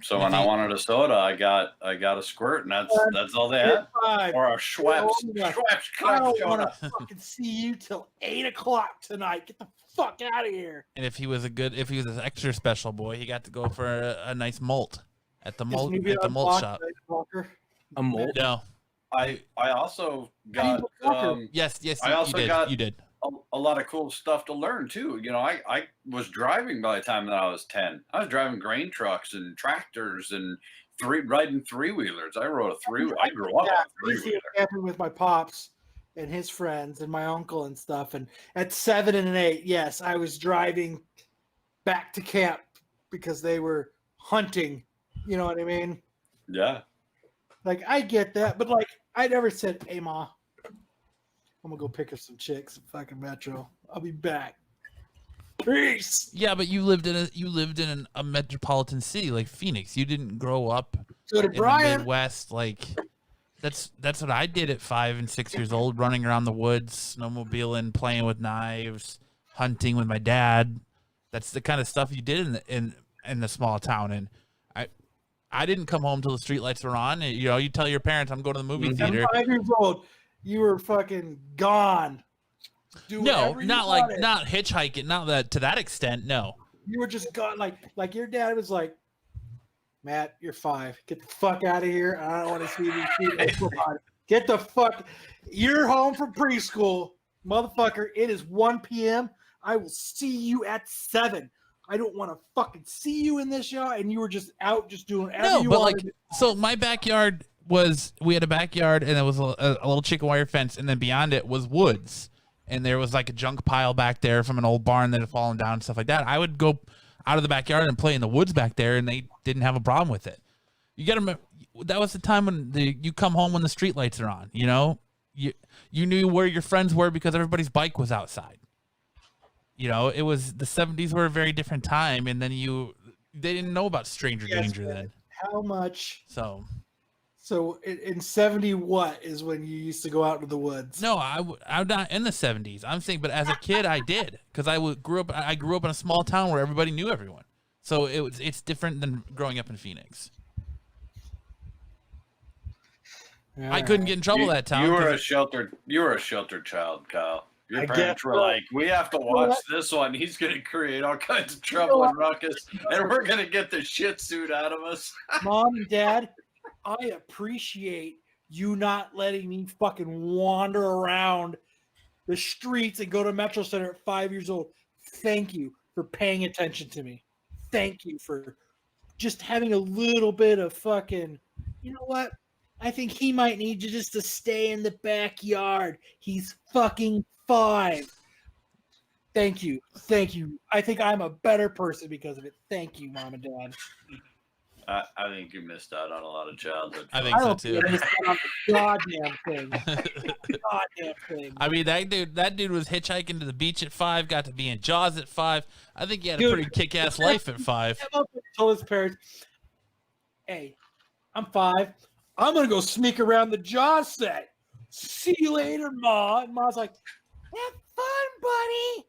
So when I wanted a soda, I got a squirt, and that's all they had. Or a Schweppes. I don't want to fucking see you till 8 o'clock tonight. Get the fuck out of here. And if he was an extra special boy, he got to go for a nice malt at the malt shop. A malt? No. I also got yes, you did. A lot of cool stuff to learn too. I was driving by the time that I was 10. I was driving grain trucks and tractors and riding 3-wheelers. I grew up on a 3-wheeler. Camping with my pops and his friends and my uncle and stuff. And at 7 and 8, yes, I was driving back to camp because they were hunting. You know what I mean? Yeah. Like, I get that, but like, I never said, "Hey, Ma, I'm gonna go pick up some chicks at fucking Metro. I'll be back. Peace." Yeah, but you lived in a metropolitan city like Phoenix. You didn't grow up So did in Brian. the Midwest. Like, that's what I did at 5 and 6 years old, running around the woods, snowmobiling, playing with knives, hunting with my dad. That's the kind of stuff you did in the small town. And I didn't come home till the streetlights were on. You tell your parents, I'm going to the movie theater. 5 years old, you were fucking gone. No, not hitchhiking, not that to that extent. No, you were just gone. Like your dad was like, "Matt, you're 5. Get the fuck out of here. I don't want to see you. Get the fuck. You're home from preschool, motherfucker. It is 1 p.m. I will see you at 7. I don't want to fucking see you in this yard." And you were just out, just doing whatever you wanted. So my backyard we had a backyard, and it was a little chicken wire fence, and then beyond it was woods, and there was like a junk pile back there from an old barn that had fallen down and stuff like that. I would go out of the backyard and play in the woods back there, and they didn't have a problem with it. You got to remember, that was the time when you come home when the street lights are on. you knew where your friends were because everybody's bike was outside. You know, it was the 70s were a very different time, and then they didn't know about stranger danger then. How much? So in 70, what is when you used to go out into the woods? No, I'm not in the 70s. I'm saying, but as a kid, I did because I grew up in a small town where everybody knew everyone. So it's different than growing up in Phoenix. I couldn't get in trouble that time. You were a sheltered child, Kyle. Your parents were like, we have to watch this one. He's going to create all kinds of trouble and ruckus, and we're going to get the shit suit out of us. Mom and Dad, I appreciate you not letting me fucking wander around the streets and go to Metro Center at 5 years old. Thank you for paying attention to me. Thank you for just having a little bit of fucking, you know what? I think he might need you just to stay in the backyard. He's fucking 5. Thank you. Thank you. I think I'm a better person because of it. Thank you, Mom and Dad. I think you missed out on a lot of childhood. I think so too. I missed out on the goddamn thing. Goddamn thing. I mean, that dude was hitchhiking to the beach at 5, got to be in Jaws at 5. I think he had a pretty kick-ass life at 5. Told his parents, "Hey, I'm 5. I'm gonna go sneak around the Jaws set. See you later, Ma." And Ma's like, "Have fun, buddy."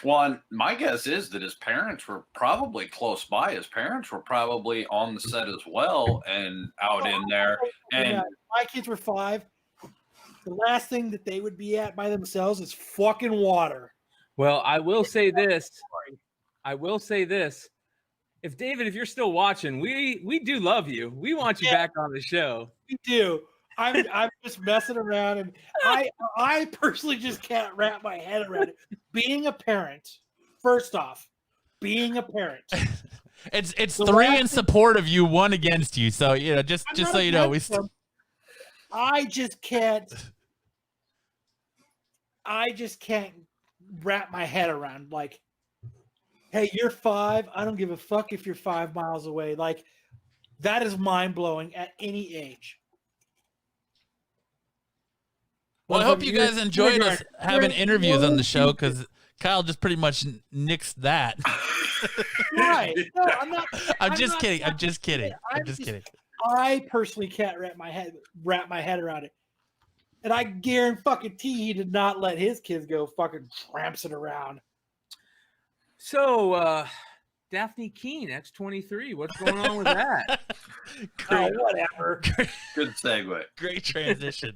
Well, my guess is that his parents were probably close by. His parents were probably on the set as well and out in there. And my kids were 5. The last thing that they would be at by themselves is fucking water. Well, I will say this. If David, if you're still watching, we do love you. We want you back on the show. We do. I'm just messing around, and I personally just can't wrap my head around it. Being a parent, first off, being a parent. It's 3 in support of you, 1 against you. So just so you know, I just can't wrap my head around, like, hey, you're 5. I don't give a fuck if you're 5 miles away. Like, that is mind blowing at any age. Well, I hope you guys enjoyed us having interviews on the show because Kyle just pretty much nixed that. Right. No, I'm not. I'm just kidding. I personally can't wrap my head around it. And I guarantee he did not let his kids go fucking tramping around. So, Dafne Keen, X23, what's going on with that? Whatever. Good segue. Great transition.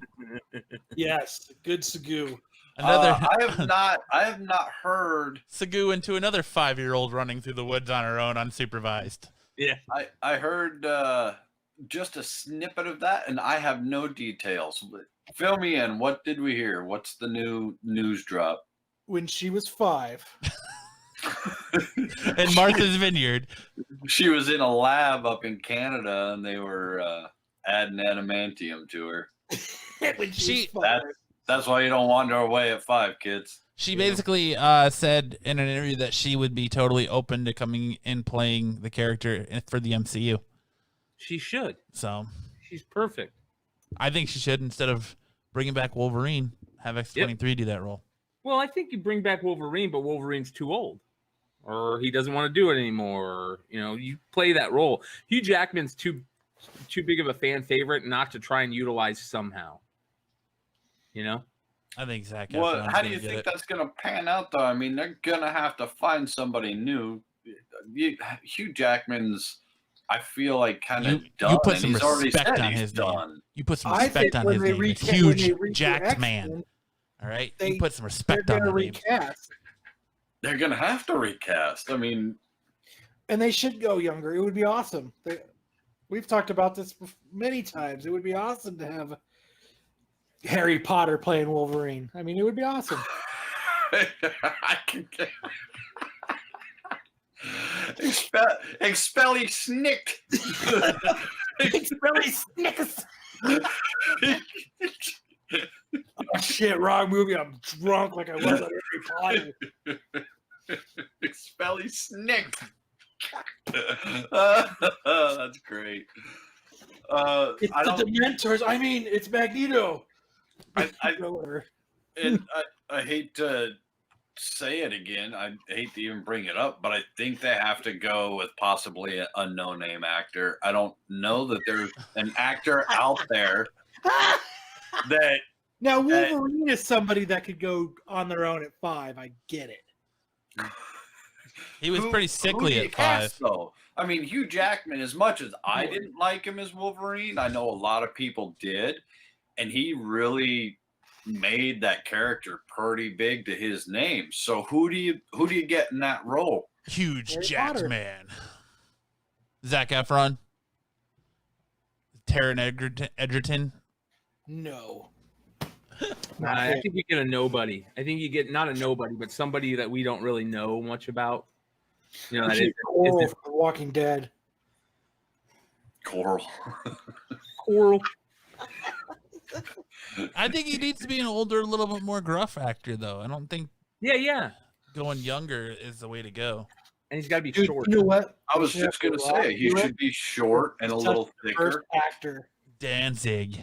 Yes, good Sagoo. I have not heard Sagoo into another 5-year-old running through the woods on her own, unsupervised. Yeah, I heard just a snippet of that, and I have no details. But fill me in. What did we hear? What's the new news drop? When she was 5. In Martha's Vineyard. She was in a lab up in Canada, and they were adding adamantium to her. That's why you don't wander away at 5, kids. She basically said in an interview that she would be totally open to coming and playing the character for the MCU. She should. So she's perfect. I think she should, instead of bringing back Wolverine, have X-23 do that role. Well, I think you bring back Wolverine, but Wolverine's too old, or he doesn't want to do it anymore. Or, you play that role. Hugh Jackman's too big of a fan favorite not to try and utilize somehow. I think Zach. Well, how do you think that's going to pan out, though? I mean, they're going to have to find somebody new. Hugh Jackman's, I feel like, kind of done. You put some respect on his name. You put some respect on his name. It's huge, jacked man. All right, you put some respect on the name. They're going to have to recast. I mean, and they should go younger. It would be awesome. We've talked about this many times. It would be awesome to have Harry Potter playing Wolverine. I mean, it would be awesome. I can get... Expelly snicked. Expelly snickers. Oh, shit, wrong movie. I'm drunk like I was on Harry Potter. Expelly snicked. That's great. It's the Dementors. I mean, it's Magneto. I hate to say it again. I hate to even bring it up, but I think they have to go with possibly a no-name actor. I don't know that there's an actor out there that. Now Wolverine is somebody that could go on their own at 5. I get it. He was pretty sickly at 5. Though? I mean, Hugh Jackman, as much as I didn't like him as Wolverine, I know a lot of people did, and he really made that character pretty big to his name. So who do you get in that role? Huge Jackman. Zac Efron. Taron Egerton. No. I think you get a nobody. I think you get not a nobody, but somebody that we don't really know much about. You know, that is Coral from The Walking Dead. Coral. I think he needs to be an older, a little bit more gruff actor, though. I don't think. Yeah. Going younger is the way to go. And he's got to be Dude, short. You know what? I was just going to say, he should be short and a little First thicker. actor. Danzig.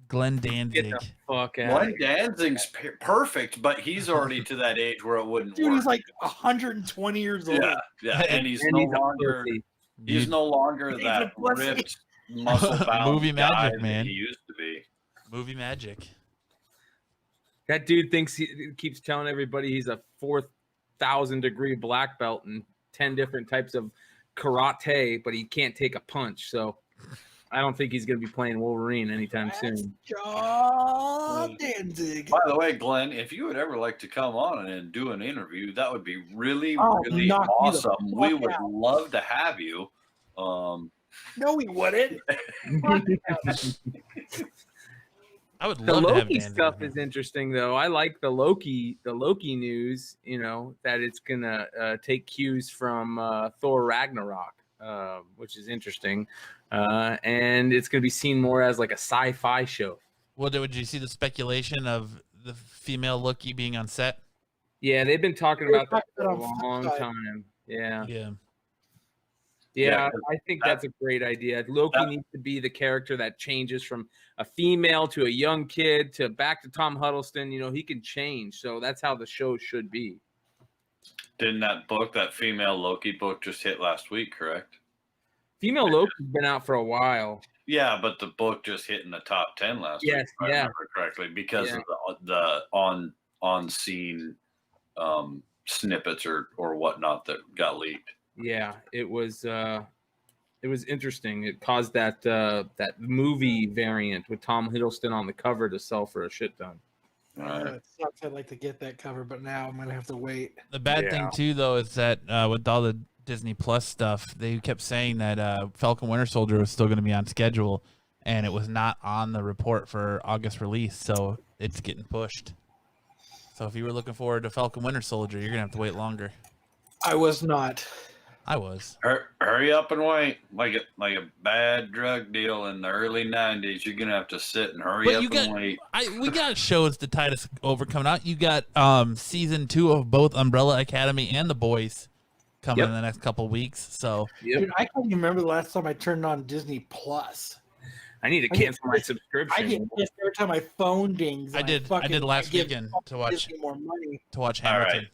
Glenn Danzig. Get the fuck out. Glenn Danzig's perfect, but he's already to that age where it wouldn't Dude, work. he's like 120 years old. Yeah, and he's And no he's a longer pussy. he's no longer He's that a pussy. ripped, muscle-bound Movie guy magic, that man. he used to be. Movie magic. That dude thinks he keeps telling everybody he's a 4,000-degree black belt in 10 different types of karate, but he can't take a punch. So I don't think he's going to be playing Wolverine anytime soon. John Danzig. By the way, Glenn, if you would ever like to come on and do an interview, that would be really, Oh, really knock you the awesome. fuck We would out. love to have you. No, he wouldn't. I would The love to have Loki Danzig. stuff is interesting, though. I like the Loki news. You know that it's gonna take cues from Thor Ragnarok, which is interesting, and it's gonna be seen more as like a sci-fi show. Well, did you see the speculation of the female Loki being on set? Yeah, they've been talking about that for a on long Flipside. time. Yeah. Yeah. Yeah, I think that's a great idea. Loki that- needs to be the character that changes from a female to a young kid to back to Tom Huddleston. You know, he can change. So that's how the show should be. Didn't that female Loki book just hit last week, correct? Female Loki's been out for a while. Yeah, but the book just hit in the top 10 last week, Yes, if I yeah. remember correctly, because Yeah. of the on-scene snippets or whatnot that got leaked. Yeah, it was interesting. It caused that movie variant with Tom Hiddleston on the cover to sell for a shit ton. It sucks. I'd like to get that cover, but now I'm going to have to wait. The bad thing, too, though, is that with all the Disney Plus stuff, they kept saying that Falcon Winter Soldier was still going to be on schedule, and it was not on the report for August release, so it's getting pushed. So if you were looking forward to Falcon Winter Soldier, you're going to have to wait longer. I was not. I was. Hurry up and wait. Like a bad drug deal in the early 90s. You're going to have to sit and hurry up and wait. We got shows to tide us over coming out. You got season 2 of both Umbrella Academy and The Boys coming in the next couple of weeks. So Dude, I can't even remember the last time I turned on Disney Plus. I need to cancel my subscription. I get pissed every time my phone dings. I did last weekend to watch Disney more money. Hamilton. All right.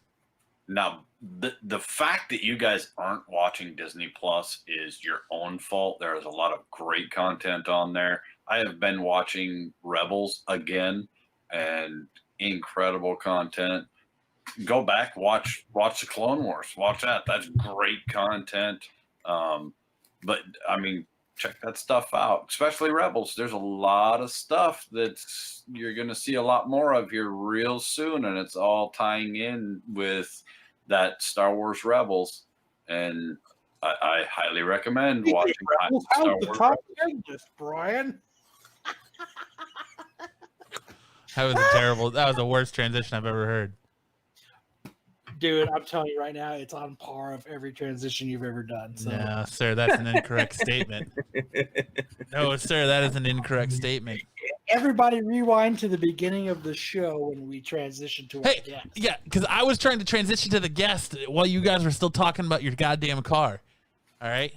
Now, the fact that you guys aren't watching Disney Plus is your own fault. There is a lot of great content on there. I have been watching Rebels again, and incredible content. Go back, watch the Clone Wars. Watch that. That's great content. But I mean, check that stuff out, especially Rebels. There's a lot of stuff that's you're going to see a lot more of here real soon, and it's all tying in with that Star Wars Rebels, and I highly recommend watching Star Wars Rebels. Brian. That was the worst transition I've ever heard. Dude, I'm telling you right now, it's on par of every transition you've ever done. So. No, sir, that's an incorrect statement. No, sir, that is an incorrect statement. Everybody rewind to the beginning of the show when we transition to our guest. Yeah, because I was trying to transition to the guest while you guys were still talking about your goddamn car. All right?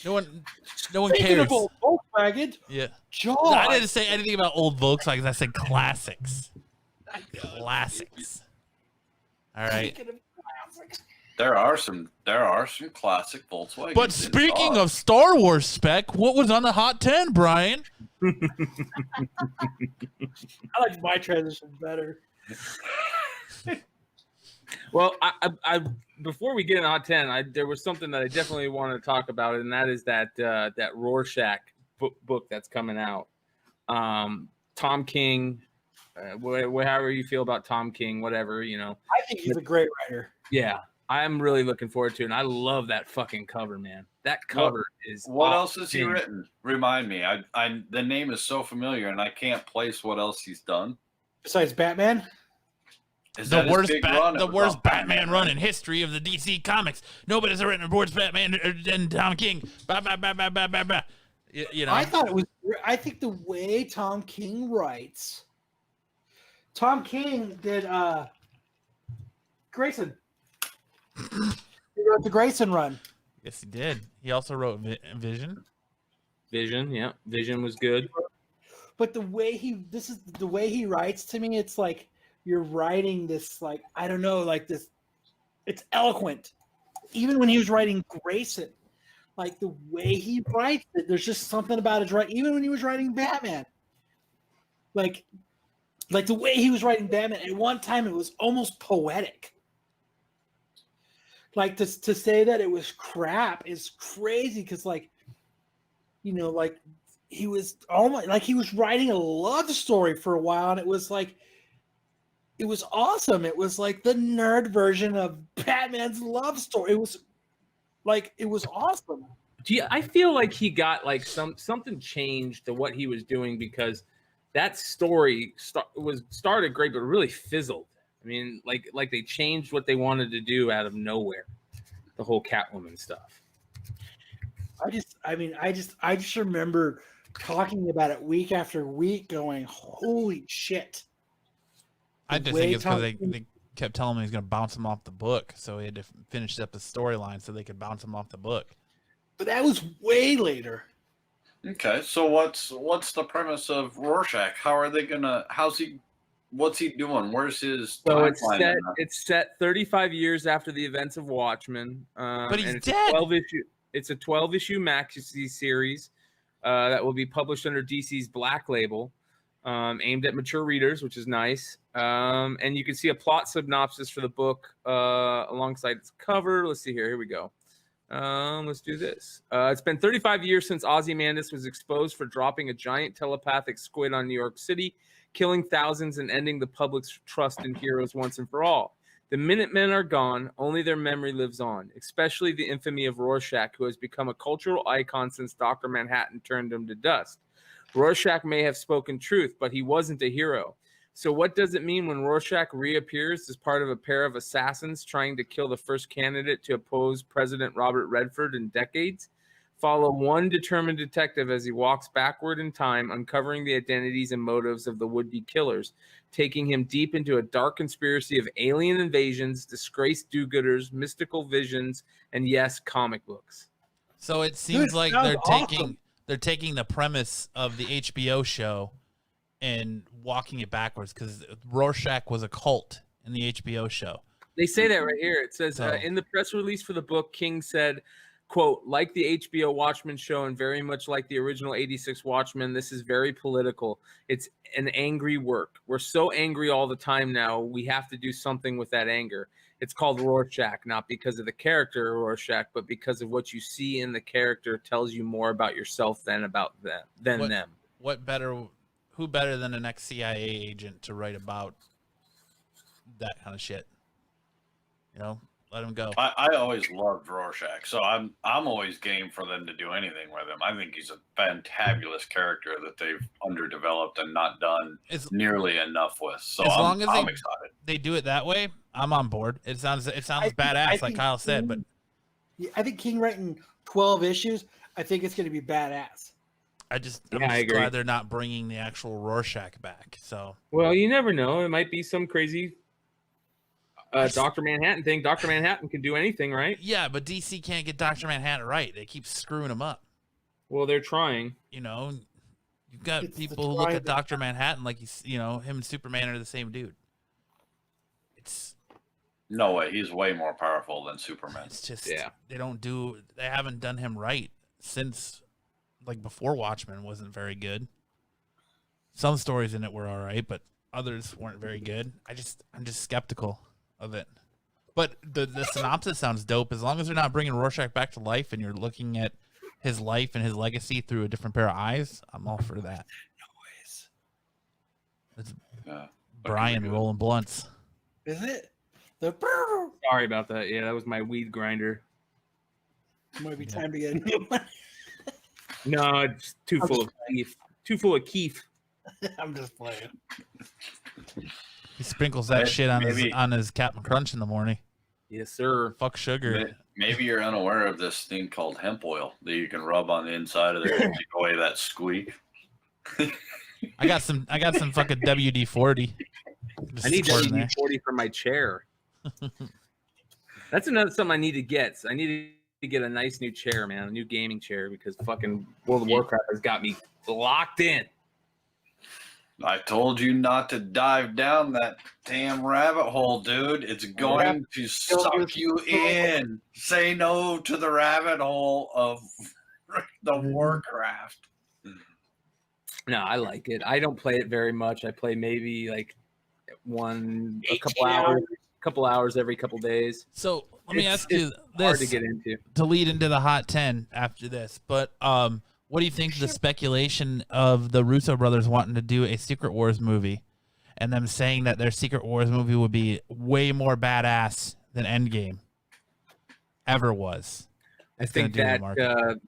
No one Speaking cares. of old Volkswagen, Yeah. John. I didn't say anything about old Volkswagens. I said classics. Classics. All right. Speaking of classics. There are some classic Volkswagens. But speaking of Star Wars spec, what was on the Hot 10, Brian? I like my transition better. Well, I before we get into Hot 10, there was something that I definitely wanted to talk about, and that is that Rorschach book that's coming out. Tom King, however you feel about Tom King, whatever, you know. I think he's a great writer. Yeah, I'm really looking forward to it, and I love that fucking cover, man. That cover is What awesome. else has he written? Remind me. I the name is so familiar, and I can't place what else he's done. Besides Batman? Is The that his worst, big run? It the was worst on Batman run in history of the DC comics. Nobody's written a worse Batman than Tom King. Bah, bah, bah, bah, bah, bah, bah. You know. I thought it was. I think the way Tom King writes. Tom King did Grayson. He wrote the Grayson run. Yes, he did. He also wrote Vision. Vision, yeah. Vision was good. But the way he writes to me, it's like you're writing this, like, I don't know, like this, it's eloquent. Even when he was writing Grayson, like the way he writes it, there's just something about it, right? Even when he was writing Batman, like the way he was writing Batman, at one time it was almost poetic. Like to say that it was crap is crazy, because like, you know, like he was almost like he was writing a love story for a while, and it was like, it was awesome. It was like the nerd version of Batman's love story. It was awesome. I feel like he got like something changed to what he was doing, because that story started great, but really fizzled. I mean, like they changed what they wanted to do out of nowhere. The whole Catwoman stuff. I just remember talking about it week after week, going, "Holy shit!" I just think it's because they kept telling him he's going to bounce him off the book, so he had to finish up the storyline so they could bounce him off the book. But that was way later. Okay, so what's the premise of Rorschach? What's he doing? Where's his timeline? It's set 35 years after the events of Watchmen. But he's and dead. It's a 12-issue maxi series that will be published under DC's Black Label, aimed at mature readers, which is nice. And you can see a plot synopsis for the book alongside its cover. Let's see here. Here we go. Let's do this. It's been 35 years since Ozymandias was exposed for dropping a giant telepathic squid on New York City, killing thousands and ending the public's trust in heroes once and for all. The Minutemen are gone, only their memory lives on, especially the infamy of Rorschach, who has become a cultural icon since Dr. Manhattan turned him to dust. Rorschach may have spoken truth, but he wasn't a hero. So what does it mean when Rorschach reappears as part of a pair of assassins trying to kill the first candidate to oppose President Robert Redford in decades? Follow one determined detective as he walks backward in time, uncovering the identities and motives of the would-be killers, taking him deep into a dark conspiracy of alien invasions, disgraced do-gooders, mystical visions, and yes, comic books. So it seems like they're taking the premise of the HBO show and walking it backwards, because Rorschach was a cult in the HBO show. They say that right here. It says, in the press release for the book, King said, quote, like the HBO Watchmen show and very much like the original 86 Watchmen, this is very political. It's an angry work. We're so angry all the time now, we have to do something with that anger. It's called Rorschach, not because of the character Rorschach, but because of what you see in the character tells you more about yourself than about them. Who better than an ex-CIA agent to write about that kind of shit? You know, let him go. I always loved Rorschach, so I'm always game for them to do anything with him. I think he's a fantabulous character that they've underdeveloped and not done nearly enough with. So I'm excited. They do it that way, I'm on board. It sounds badass, like Kyle said. But I think King writing 12 issues, I think it's going to be badass. I'm just glad they're not bringing the actual Rorschach back. So, well, you never know. It might be some crazy Dr. Manhattan thing. Dr. Manhattan can do anything, right? Yeah, but DC can't get Dr. Manhattan right. They keep screwing him up. Well, they're trying. You know, you've got It's the people who look try at that- Dr. Manhattan like he's, him and Superman are the same dude. No way. He's way more powerful than Superman. It's just Yeah. they haven't done him right since, like, before Watchmen wasn't very good. Some stories in it were all right, but others weren't very good. I'm just skeptical of it. But the synopsis sounds dope. As long as they're not bringing Rorschach back to life and you're looking at his life and his legacy through a different pair of eyes, I'm all for that. It's Yeah. Brian rolling blunts. Is it? Sorry about that. Yeah, that was my weed grinder. Might be time to get a new one. No, it's too full of keef. Too full of keef. I'm just playing. He sprinkles that shit maybe- on his Captain Crunch in the morning. Yes, sir. Fuck sugar. Maybe you're unaware of this thing called hemp oil that you can rub on the inside of there to take away that squeak. I got some fucking WD-40. I need WD-40 for my chair. That's another something I need to get. I need to get a nice new chair, man, a new gaming chair, because fucking World of Warcraft has got me locked in. I told you not to dive down that damn rabbit hole, dude. It's going to suck you in. Say no to the rabbit hole of the Warcraft. No, I like it. I don't play it very much. I play maybe like a couple hours every couple days. So let me ask you It's hard to this get into. to lead into the hot 10 after this. But what do you think of the speculation of the Russo brothers wanting to do a Secret Wars movie, and them saying that their Secret Wars movie would be way more badass than Endgame ever was? I It's gonna think do the that market.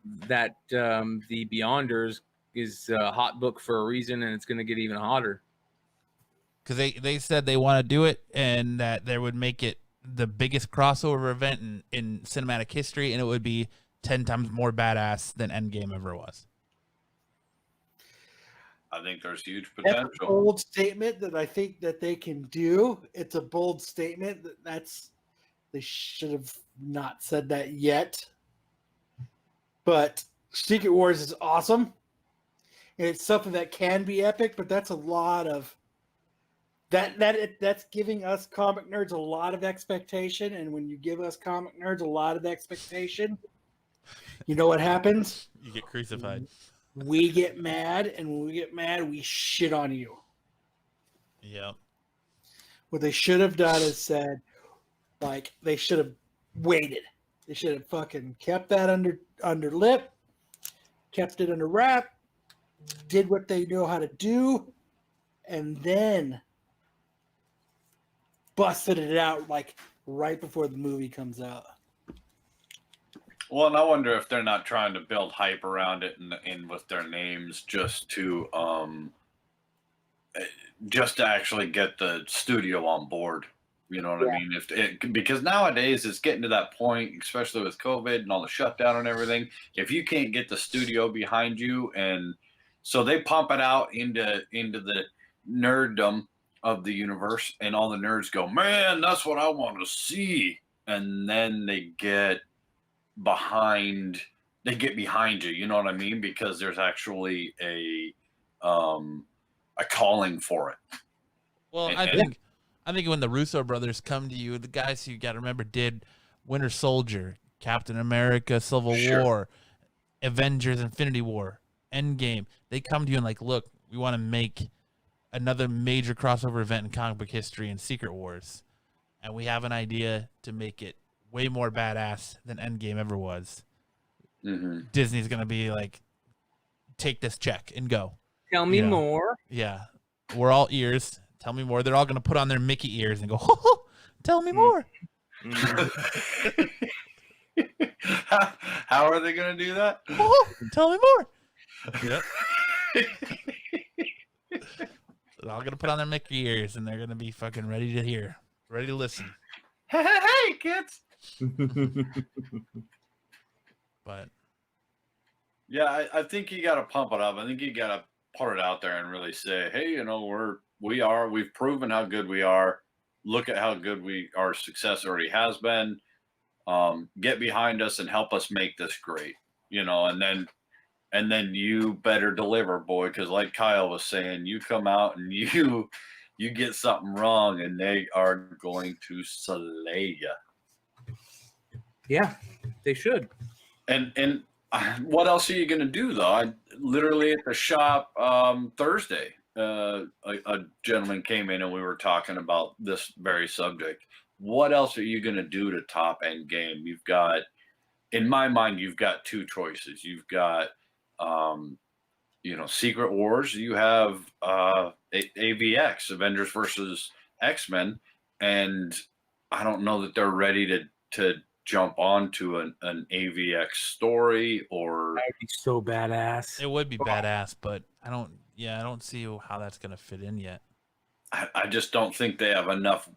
the Beyonders is a hot book for a reason, and it's going to get even hotter. Because they said they want to do it, and that they would make it the biggest crossover event in cinematic history, and it would be 10 times more badass than Endgame ever was. I think there's huge That's a potential. bold statement that I think that they can do. It's a bold statement they should have not said that yet. But Secret Wars is awesome. And it's something that can be epic, but that's a lot of that's giving us comic nerds a lot of expectation. And when you give us comic nerds a lot of expectation, you know what happens? You get crucified. We get mad, and when we get mad, we shit on you. Yep. What they should have done is said, like, they should have waited. They should have fucking kept that under lip, kept it under wrap, did what they know how to do, and then busted it out like right before the movie comes out. Well, and I wonder if they're not trying to build hype around it and with their names just to actually get the studio on board. You know what I mean? Because nowadays it's getting to that point, especially with COVID and all the shutdown and everything. If you can't get the studio behind you, and so they pump it out into the nerddom of the universe, and all the nerds go, "Man, that's what I want to see," and then they get behind you. You know what I mean? Because there's actually a calling for it. Well, I think when the Russo brothers come to you, the guys who you got to remember did Winter Soldier, Captain America, Civil War, Avengers, Infinity War, Endgame. They come to you and like, look, we want to make another major crossover event in comic book history in Secret Wars, and we have an idea to make it way more badass than Endgame ever was. Mm-hmm. Disney's gonna be like, take this check and go. Tell me Yeah. more. Yeah, we're all ears. Tell me more. They're all gonna put on their Mickey ears and go, oh, tell me more. How are they going to do that? Oh, tell me more. Yep. They're all gonna put on their Mickey ears and they're gonna be fucking ready to hear, ready to listen. Hey, kids. But Yeah, I think you got to pump it up. I think you got to put it out there and really say, hey, you know, we've proven how good we are. look at how good our success already has been. Get behind us and help us make this great, and then you better deliver, boy, because like Kyle was saying, you come out and you get something wrong and they are going to slay you. Yeah, they should. And what else are you going to do, though? I literally at the shop Thursday, a gentleman came in and we were talking about this very subject. What else are you going to do to top end game? You've got, in my mind, you've got two choices. You've got, Secret Wars. You have AVX, Avengers versus X-Men, and I don't know that they're ready to jump onto an AVX story or. That'd be so badass. It would be badass, but I don't see how that's gonna fit in yet. I just don't think they have enough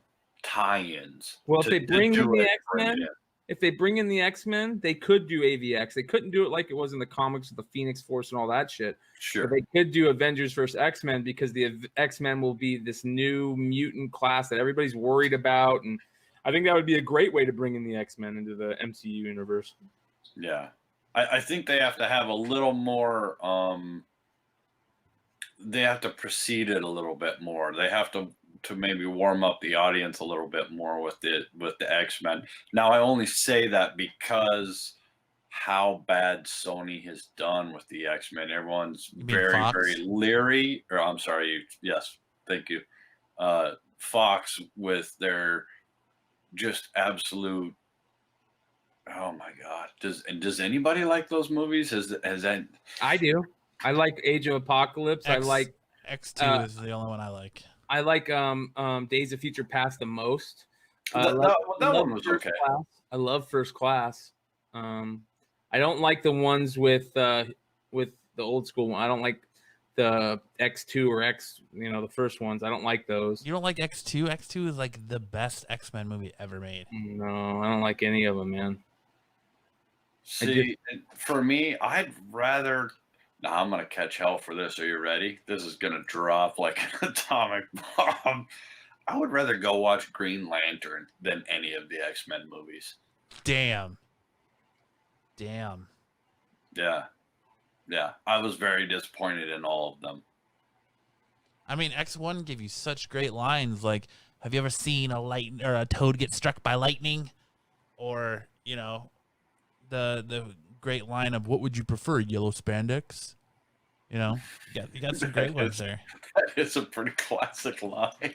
tie-ins. Well, if they bring in the X-Men, they could do AVX. They couldn't do it like it was in the comics with the Phoenix Force and all that shit. Sure. But they could do Avengers versus X-Men because the X-Men will be this new mutant class that everybody's worried about, and I think that would be a great way to bring in the X-Men into the MCU universe. Yeah. I think they have to have a little more they have to precede it a little bit more. They have to maybe warm up the audience a little bit more with the X-Men. Now, I only say that because how bad Sony has done with the X-Men. Everyone's very, very leery. Or I'm sorry. Yes, thank you. Fox with their just absolute. Oh my God! Does anybody like those movies? Has that? I do. I like Age of Apocalypse. I like X2 is the only one I like. I like Days of Future Past the most. That one was okay. I love First Class. I don't like the ones with the old school one. I don't like the X2 or X, the first ones. I don't like those. You don't like X2? X2 is like the best X-Men movie ever made. No, I don't like any of them, man. See, for me, I'd rather. Now I'm gonna catch hell for this. Are you ready? This is gonna drop like an atomic bomb. I would rather go watch Green Lantern than any of the X-Men movies. Damn. Yeah. I was very disappointed in all of them. I mean, X1 gave you such great lines. Like, have you ever seen a toad get struck by lightning? Or, the great line of, what would you prefer, yellow spandex? You got some great ones there. That is a pretty classic line.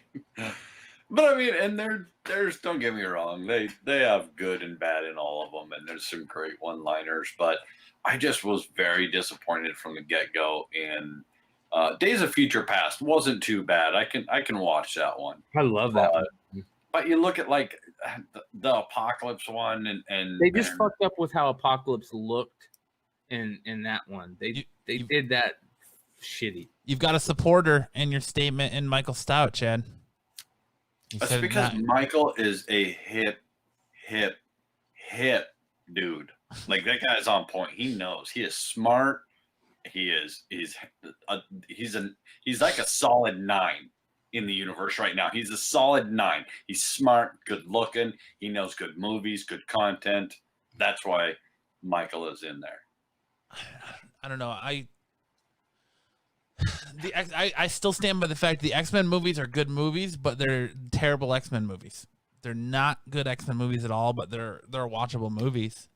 But I mean, and there's don't get me wrong, they have good and bad in all of them, and there's some great one-liners. But I just was very disappointed from the get-go. And Days of Future Past wasn't too bad. I can watch that one. I love that one. But you look at like the Apocalypse one, and they just fucked up with how Apocalypse looked in that one. They did that shitty. You've got a supporter in your statement in Michael Stout, Chad. That's because Michael is a hip dude. Like, that guy's on point. He knows. He is smart. He's like a solid 9 in the universe right now. He's a solid 9. He's smart, good looking. He knows good movies, good content. That's why Michael is in there. I don't know. I still stand by the fact the X-Men movies are good movies, but they're terrible X-Men movies. They're not good X-Men movies at all, but they're watchable movies.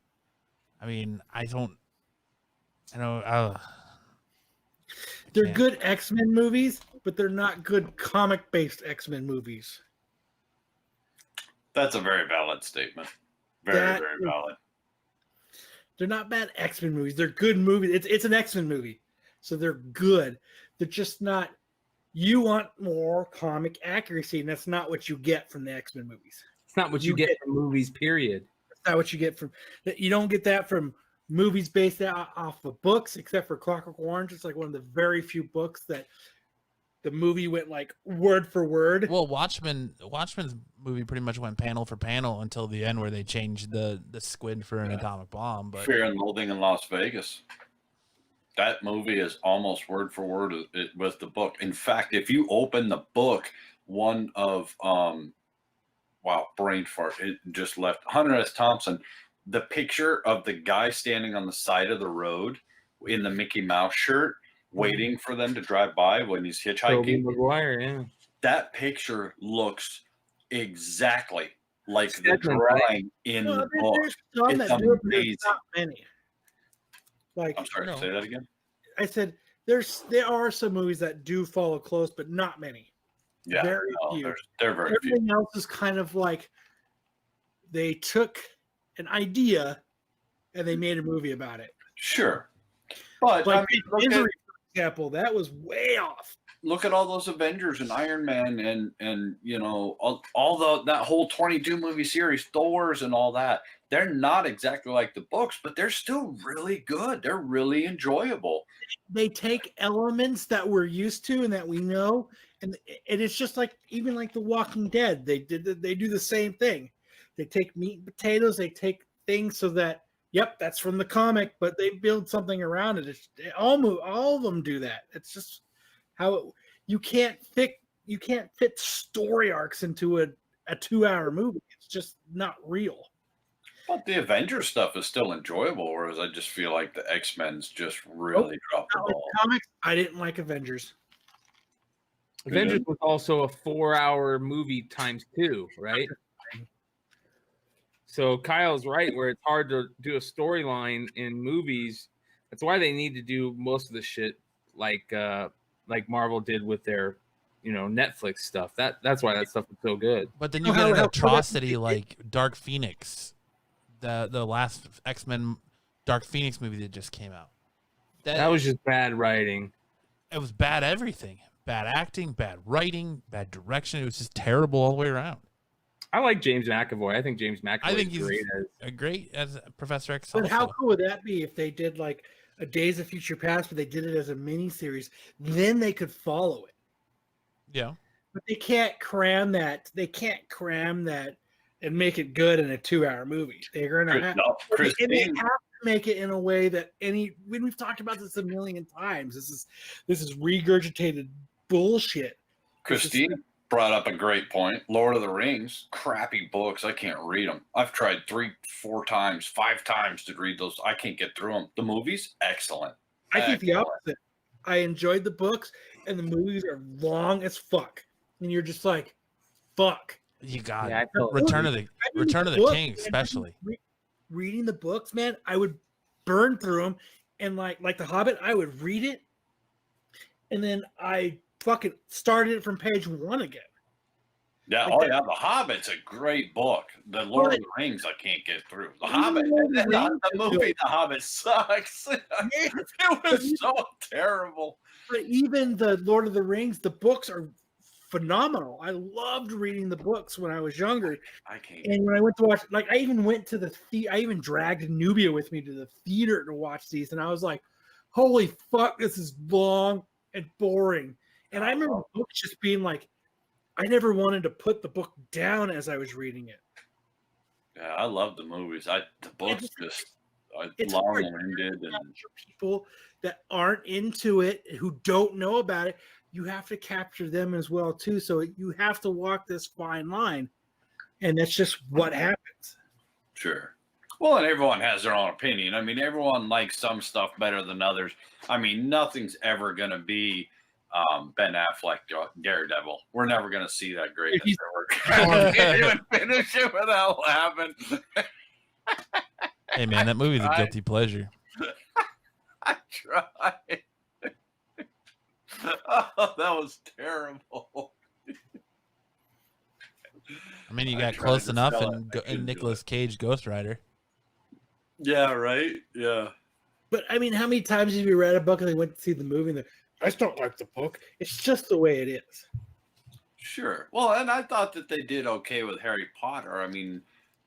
I mean, they're good X-Men movies, but they're not good comic-based X-Men movies. That's a very valid statement. Very valid. They're not bad X-Men movies. They're good movies. It's an X-Men movie, so they're good. They're just not. You want more comic accuracy, and that's not what you get from the X-Men movies. It's not what you get from movies, period. It's not what you get from. You don't get that from movies based off of books, except for Clockwork Orange. It's like one of the very few books that the movie went like word for word. Well, Watchmen's movie pretty much went panel for panel until the end, where they changed the squid for an atomic bomb. But Fear and Loathing in Las Vegas. That movie is almost word for word with the book. In fact, if you open the book, one of wow, brain fart. It just left. Hunter S. Thompson, the picture of the guy standing on the side of the road in the Mickey Mouse shirt, waiting for them to drive by when he's hitchhiking. Tobey Maguire, yeah. That picture looks exactly like the Statment, drawing in the book. There's some It's that do it, but there's amazing. not many. Like I'm sorry, No. say that again. I said, there are some movies that do follow close, but not many. Yeah, Very no, few. they're very few. Everything else is kind of like they took an idea and they made a movie about it. Sure, but Like I mean, Misery, for example, that was way off. look at all those Avengers and Iron Man and you know all that whole 22 movie series, Thor's and all that. They're not exactly like the books, but they're still really good. They're really enjoyable. They take elements that we're used to and that we know, and it's just like even like The Walking Dead. They do the same thing. They take meat and potatoes. They take things so that that's from the comic, but they build something around it. All of them do that. It's just how you can't fit story arcs into a 2-hour movie. It's just not real. But the Avengers stuff is still enjoyable, whereas I just feel like the X-Men's just really dropped the Not like ball. comics, I didn't like Avengers. Avengers was also a 4-hour movie times 2, right? So Kyle's right, where it's hard to do a storyline in movies. That's why they need to do most of the shit like Marvel did with their, Netflix stuff. That's why that stuff is so good. But then you get an atrocity like Dark Phoenix, the last X-Men Dark Phoenix movie that just came out. That was just bad writing. It was bad everything. Bad acting, bad writing, bad direction. It was just terrible all the way around. I like James McAvoy. I think James McAvoy I think is he's great as Professor X. But also. how cool would that be if they did like a Days of Future Past, but they did it as a mini series? Then they could follow it. Yeah. But they can't cram that. They can't cram that and make it good in a 2-hour movie. They're gonna have, and they have to make it in a way that we've talked about this a million times. This is regurgitated bullshit. Christine brought up a great point. Lord of the Rings, crappy books. I can't read them. I've tried 3, 4 times, 5 times to read those. I can't get through them. The movies, excellent. I think the opposite. I enjoyed the books, and the movies are long as fuck, and you're just like, fuck. You got Yeah, it. Return of the King, especially. Reading the books, man, I would burn through them, and like The Hobbit, I would read it, and then I fucking started it from page 1 again. Yeah, Like The Hobbit's a great book. The Lord of the Rings, I can't get through. The Hobbit, the movie The Hobbit sucks. It was so terrible. But even the Lord of the Rings, the books are phenomenal. I loved reading the books when I was younger. I can't. And when I went to watch, like, I even went to I even dragged Nubia with me to the theater to watch these, and I was like, holy fuck, this is long and boring. And I remember the books just being like, I never wanted to put the book down as I was reading it. Yeah, I love the movies. The books It's long-winded and people that aren't into it, who don't know about it, you have to capture them as well too. So you have to walk this fine line, and that's just what happens. sure. Well, and everyone has their own opinion. I mean, everyone likes some stuff better than others. I mean, nothing's ever going to be Ben Affleck Daredevil. We're never going to see that greatness. We can't even finish it without laughing. Hey, man, that movie's a guilty pleasure. I tried. Oh, that was terrible. I mean, you I got tried close to enough sell in, it. I couldn't in do Nicolas Cage Ghost Rider. Yeah, right? Yeah. But I mean, how many times have you read a book and they went to see the movie and I just don't like the book? It's just the way it is. Sure. Well, and I thought that they did okay with Harry Potter. I mean,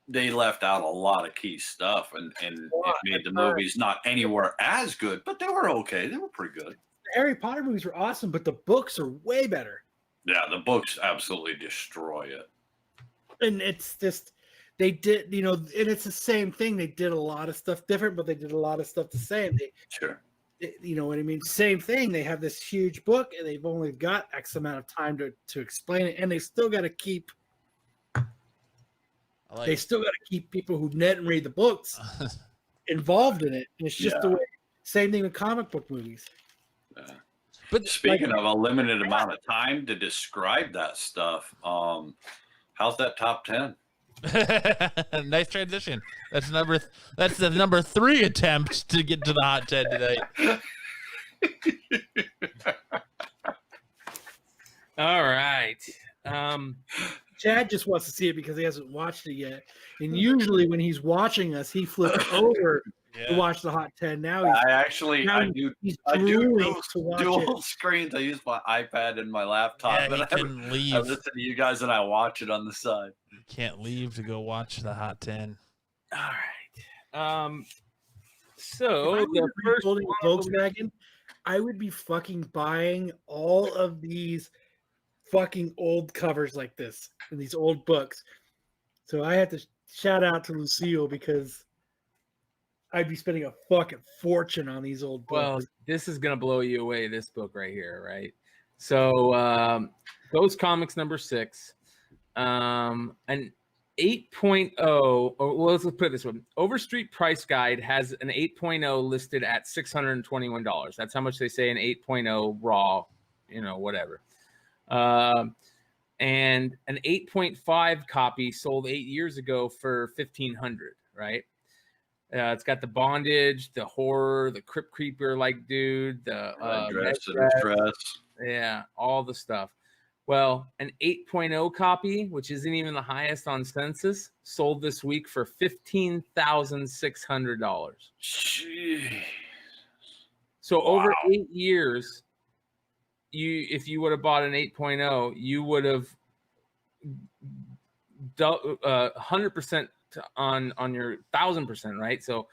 they left out a lot of key stuff and it made the movies not anywhere as good, but they were okay. They were pretty good. The Harry Potter movies were awesome, but the books are way better. Yeah, the books absolutely destroy it. And it's just, they did, and it's the same thing. They did a lot of stuff different, but they did a lot of stuff the same. Sure. You know what I mean? Same thing. They have this huge book and they've only got X amount of time to explain it. And they still got to keep They still got to keep people who didn't read the books involved in it. And it's just the way. Same thing with comic book movies. But speaking of a limited amount of time to describe that stuff, how's that top 10? Nice transition. That's the number 3 attempt to get to the hot 10 today. All right. Chad just wants to see it because he hasn't watched it yet. And usually when he's watching us, he flips over to watch the hot 10. Now he's I do dual it. screens. I use my iPad and my laptop. Yeah, and I listen to you guys and I watch it on the side. You can't leave to go watch the hot 10. All right. So the first holding Volkswagen, I would be fucking buying all of these fucking old covers like this in these old books. So I had to shout out to Lucille because I'd be spending a fucking fortune on these old books. Well, this is gonna blow you away. This book right here, right? So, Ghost Comics number 6, an 8.0. Or well, let's put it this way: Overstreet Price Guide has an 8.0 listed at $621. That's how much they say an 8.0 raw, whatever. And an 8.5 copy sold 8 years ago for $1,500, right? It's got the bondage, the horror, the crypt creeper like dude, the dress. Yeah, all the stuff. Well, an 8.0 copy, which isn't even the highest on census, sold this week for $15,600. Jeez. So over 8 years, if you would have bought an 8.0, you would have 100% on your 1,000%, right? So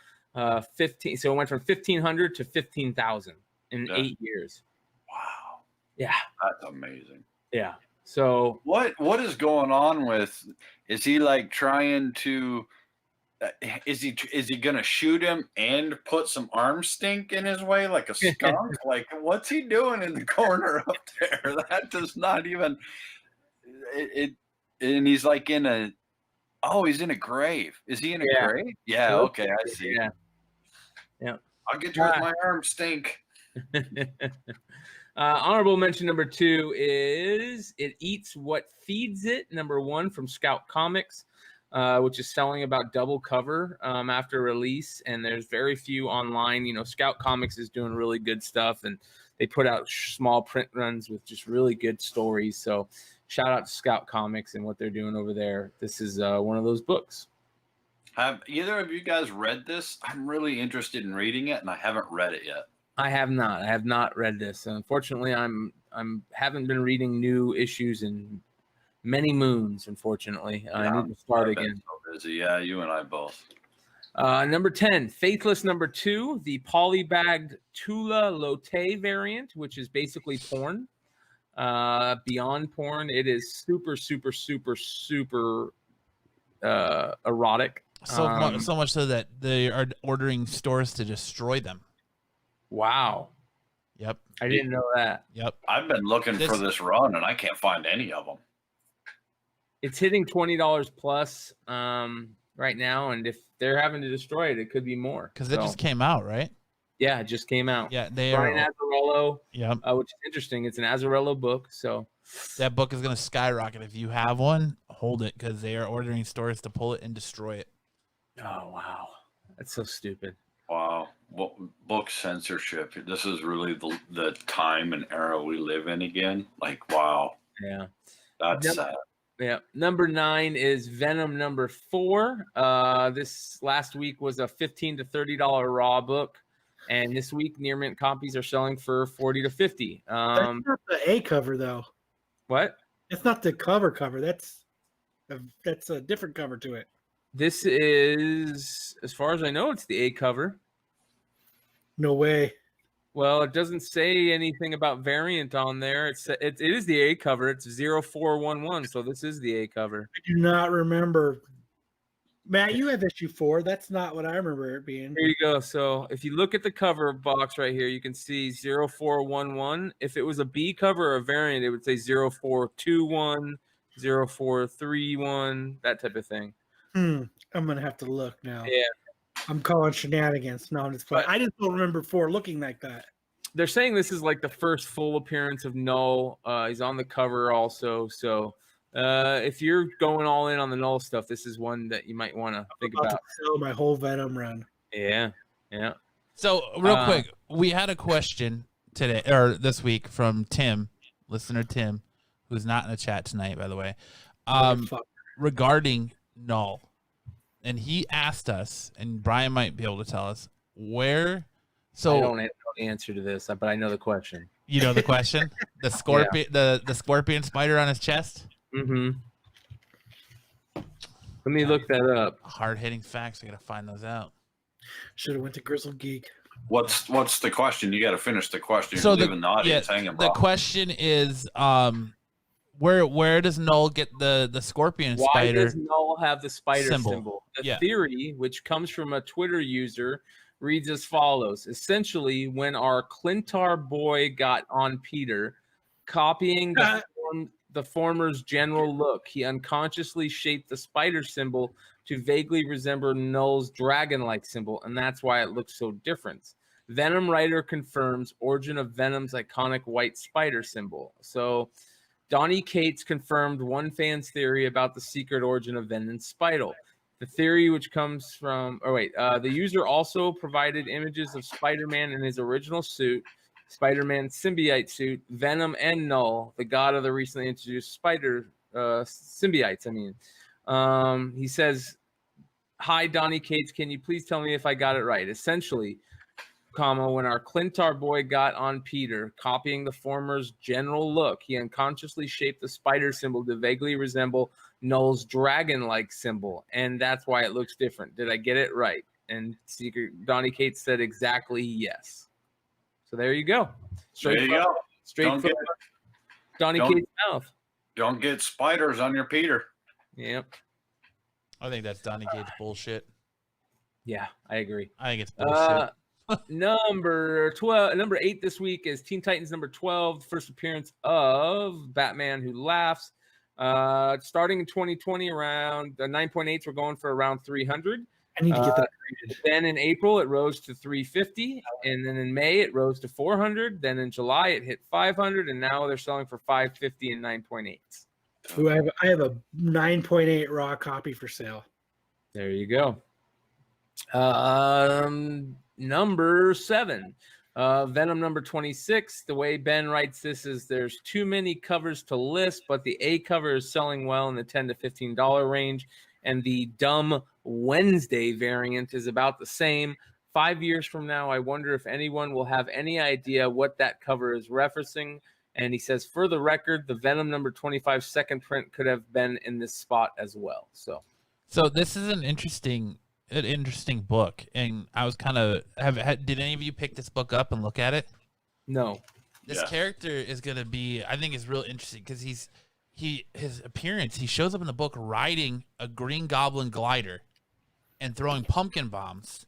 15. So it went from 1,500 to 15,000 in 8 years. Wow. Yeah, that's amazing. Yeah. So what is going on with? Is he like trying to? Is he gonna shoot him and put some arm stink in his way like a skunk? Like what's he doing in the corner up there? That does not even it. And he's like in a. Oh, he's in a grave. Is he in a grave? Yeah. Okay, I see. Yeah. I'll get you with my arm stink. Honorable mention number 2 is It Eats What Feeds It, number 1 from Scout Comics, which is selling about double cover after release. And there's very few online. Scout Comics is doing really good stuff, and they put out small print runs with just really good stories. So shout out to Scout Comics and what they're doing over there. This is one of those books. Have either of you guys read this? I'm really interested in reading it, and I haven't read it yet. I have not. I have not read this. Unfortunately, I'm haven't been reading new issues in many moons. Unfortunately, I need to start again. So busy. Yeah, you and I both. Number 10, Faithless number 2, the polybagged Tula Lotte variant, which is basically porn. Beyond porn, it is super, super, super, super erotic. So much so that they are ordering stores to destroy them. Wow. Yep. I didn't know that. Yep. I've been looking for this run, and I can't find any of them. It's hitting $20 plus right now, and if they're having to destroy it, it could be more. Because it just came out, right? Yeah, it just came out. Yeah, they Brian are. Azzarello. Yep. Which is interesting. It's an Azzarello book, so that book is going to skyrocket. If you have one, hold it, because they are ordering stores to pull it and destroy it. Oh wow, that's so stupid. Wow. Well, book censorship. This is really the time and era we live in again. Like, wow. Yeah. That's sad. Yeah. Number 9 is Venom number 4. This last week was a $15 to $30 raw book. And this week, near mint copies are selling for $40 to $50. That's not the A cover, though. What? It's not the cover. That's a different cover to it. This is, as far as I know, it's the A cover. No way. Well, it doesn't say anything about variant on there. It is the A cover. It's 0411. So this is the A cover. I do not remember. Matt, you have issue 4. That's not what I remember it being. Here you go. So if you look at the cover box right here, you can see 0411. If it was a B cover or a variant, it would say 0421, 0431, that type of thing. I'm gonna have to look now. Yeah. I'm calling shenanigans. No, I'm just playing. I just don't remember 4 looking like that. They're saying this is like the first full appearance of Null. He's on the cover also. So if you're going all in on the Null stuff, this is one that you might want to think I'm about. about to sell my whole Venom run. Yeah. So real quick, we had a question today or this week from Tim, listener Tim, who's not in the chat tonight, by the way, regarding Null. And he asked us, and Brian might be able to tell us, where. So I don't know the answer to this, but I know the question. You know the question? The scorpion, the scorpion spider on his chest? Mm-hmm. Let me look that up. Hard-hitting facts. I got to find those out. Should have went to Grizzle Geek. What's the question? You got to finish the question. So You're leaving the audience hanging, bro. The question is, where does Null get the scorpion Why spider? does Null have the spider symbol? The Yeah. theory, which comes from a Twitter user, reads as follows. Essentially, when our Clintar boy got on Peter, copying the former's general look, he unconsciously shaped the spider symbol to vaguely resemble Null's dragon-like symbol, and that's why it looks so different. Venom writer confirms origin of Venom's iconic white spider symbol. So Donnie Cates confirmed one fan's theory about the secret origin of Venom's Spider. The theory, which comes from, the user also provided images of Spider-Man in his original suit, Spider-Man's symbiote suit, Venom, and Null, the god of the recently introduced spider symbiotes. He says, "Hi, Donnie Cates, can you please tell me if I got it right? Essentially, when our Clintar boy got on Peter, copying the former's general look, he unconsciously shaped the spider symbol to vaguely resemble Null's dragon-like symbol, and that's why it looks different. Did I get it right?" And Donnie Cates said exactly yes. So there you go. Straight from Donnie Cates' mouth. Don't get spiders on your Peter. Yep. I think that's Donnie Cates bullshit. Yeah, I agree. I think it's bullshit. Number 8 this week is Teen Titans number 12, first appearance of Batman Who Laughs. Starting in 2020, around the 9.8s were going for around 300. I need to get that. Then in April, it rose to 350, and then in May, it rose to 400. Then in July, it hit 500, and now they're selling for 550 and 9.8s. Ooh, I have a 9.8 raw copy for sale. There you go. Number 7, Venom number 26. The way Ben writes this is there's too many covers to list, but the A cover is selling well in the $10 to $15 range, and the Dumb Wednesday variant is about the same. 5 years from now, I wonder if anyone will have any idea what that cover is referencing. And he says, for the record, the Venom number 25 second print could have been in this spot as well. So this is an interesting book, and I was kind of did any of you pick this book up and look at it? No. This character is going to be, I think, is real interesting because his appearance. He shows up in the book riding a Green Goblin glider and throwing pumpkin bombs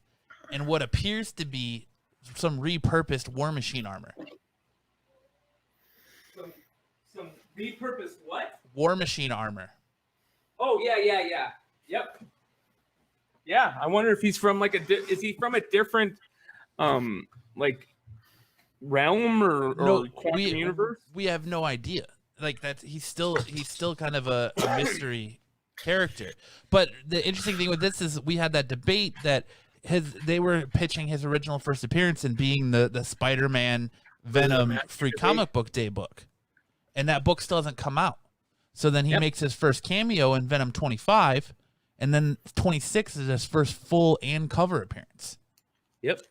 and what appears to be some repurposed War Machine armor. Some repurposed what? War Machine armor. Oh yeah. Yep. Yeah, I wonder if he's from is he from a different realm or quantum universe? We have no idea. He's still kind of a mystery character. But the interesting thing with this is we had that debate that they were pitching his original first appearance and being the Spider-Man Venom free comic book day book. And that book still hasn't come out. So then he makes his first cameo in Venom 25, and then 26 is his first full and cover appearance. Yep.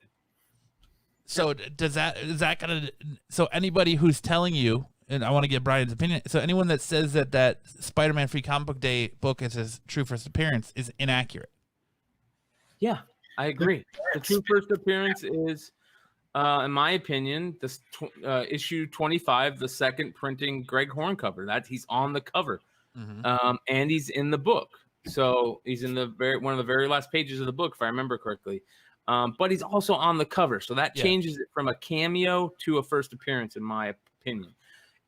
So is that gonna? So anybody who's telling you, and I want to get Brian's opinion. So anyone that says that Spider-Man free comic book day book is his true first appearance is inaccurate. Yeah, I agree. The true first appearance is, in my opinion, this issue 25, the second printing Greg Horn cover. That he's on the cover, and he's in the book. So he's in one of the very last pages of the book, if I remember correctly. But he's also on the cover, so that changes it from a cameo to a first appearance, in my opinion.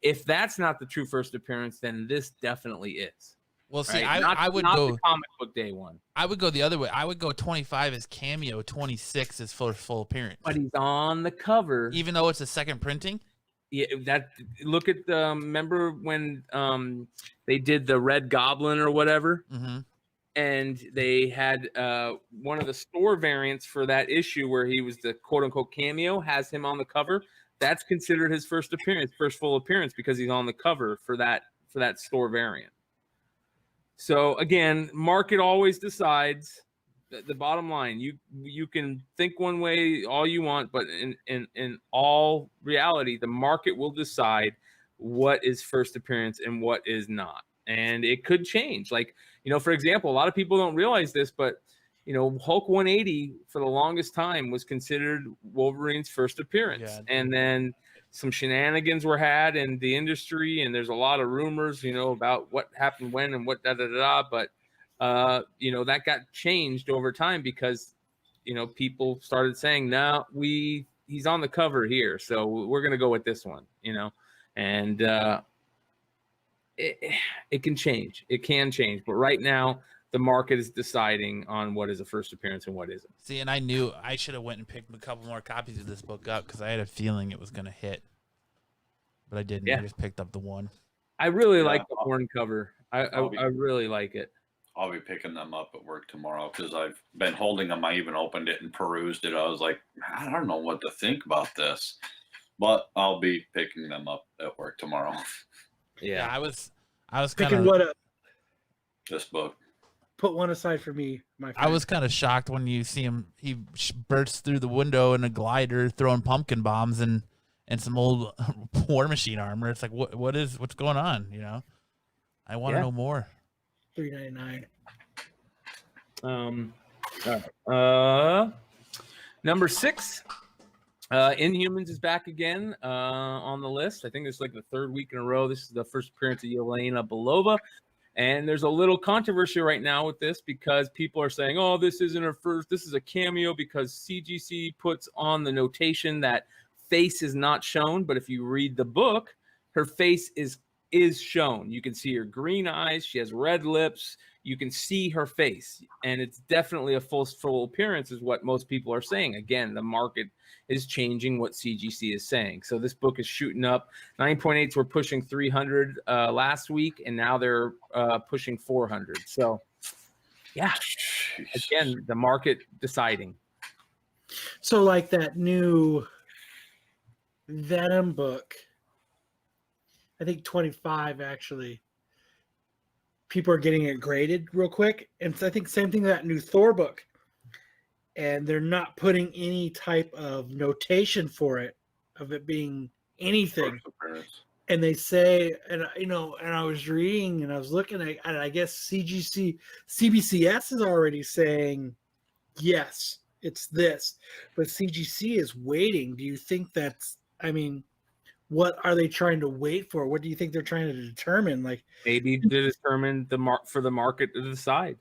If that's not the true first appearance, then this definitely is. Well, see, right? I would not go the comic book day one. I would go the other way. I would go 25 as cameo, 26 as full appearance. But he's on the cover. Even though it's a second printing? Yeah, look at the remember when they did the Red Goblin or whatever, and they had one of the store variants for that issue where he was the quote unquote cameo has him on the cover. That's considered his first full appearance because he's on the cover for that store variant. So again, market always decides. The bottom line, you can think one way all you want, but in all reality, the market will decide what is first appearance and what is not. And it could change. Like, for example, a lot of people don't realize this, but Hulk 180 for the longest time was considered Wolverine's first appearance. Yeah. And then some shenanigans were had in the industry, and there's a lot of rumors, about what happened when and what but that got changed over time because people started saying, no, he's on the cover here, so we're gonna go with this one, and it can change. It can change, but right now the market is deciding on what is a first appearance and what isn't. See, and I knew I should have went and picked a couple more copies of this book up because I had a feeling it was gonna hit, but I didn't. Yeah. I just picked up the one. I really like the horn cover. I really like it. I'll be picking them up at work tomorrow because I've been holding them. I even opened it and perused it. I was like, I don't know what to think about this, but I'll be picking them up at work tomorrow. Yeah, I was picking what up? This book. Put one aside for me, my friend. I was kind of shocked when you see him. He bursts through the window in a glider, throwing pumpkin bombs and some old War Machine armor. It's like, what's going on? I want to know more. $3.99. Number 6, Inhumans is back again on the list. I think it's like the third week in a row. This is the first appearance of Yelena Belova, and there's a little controversy right now with this because people are saying, "Oh, this isn't her first. This is a cameo because CGC puts on the notation that face is not shown." But if you read the book, her face is shown. You can see her green eyes. She has red lips. You can see her face, and it's definitely a full appearance is what most people are saying. Again, the market is changing what CGC is saying. So this book is shooting up. 9.8s were pushing 300 last week, and now they're pushing 400. So, yeah, again, the market deciding. So like that new Venom book, I think 25 actually. People are getting it graded real quick. And so I think same thing with that new Thor book. And they're not putting any type of notation for it, of it being anything. And they say, and I was reading and I was looking at, and I guess CBCS is already saying, yes, it's this. But CGC is waiting. Do you think that's, what are they trying to wait for? What do you think they're trying to determine? Like maybe to determine for the market to decide.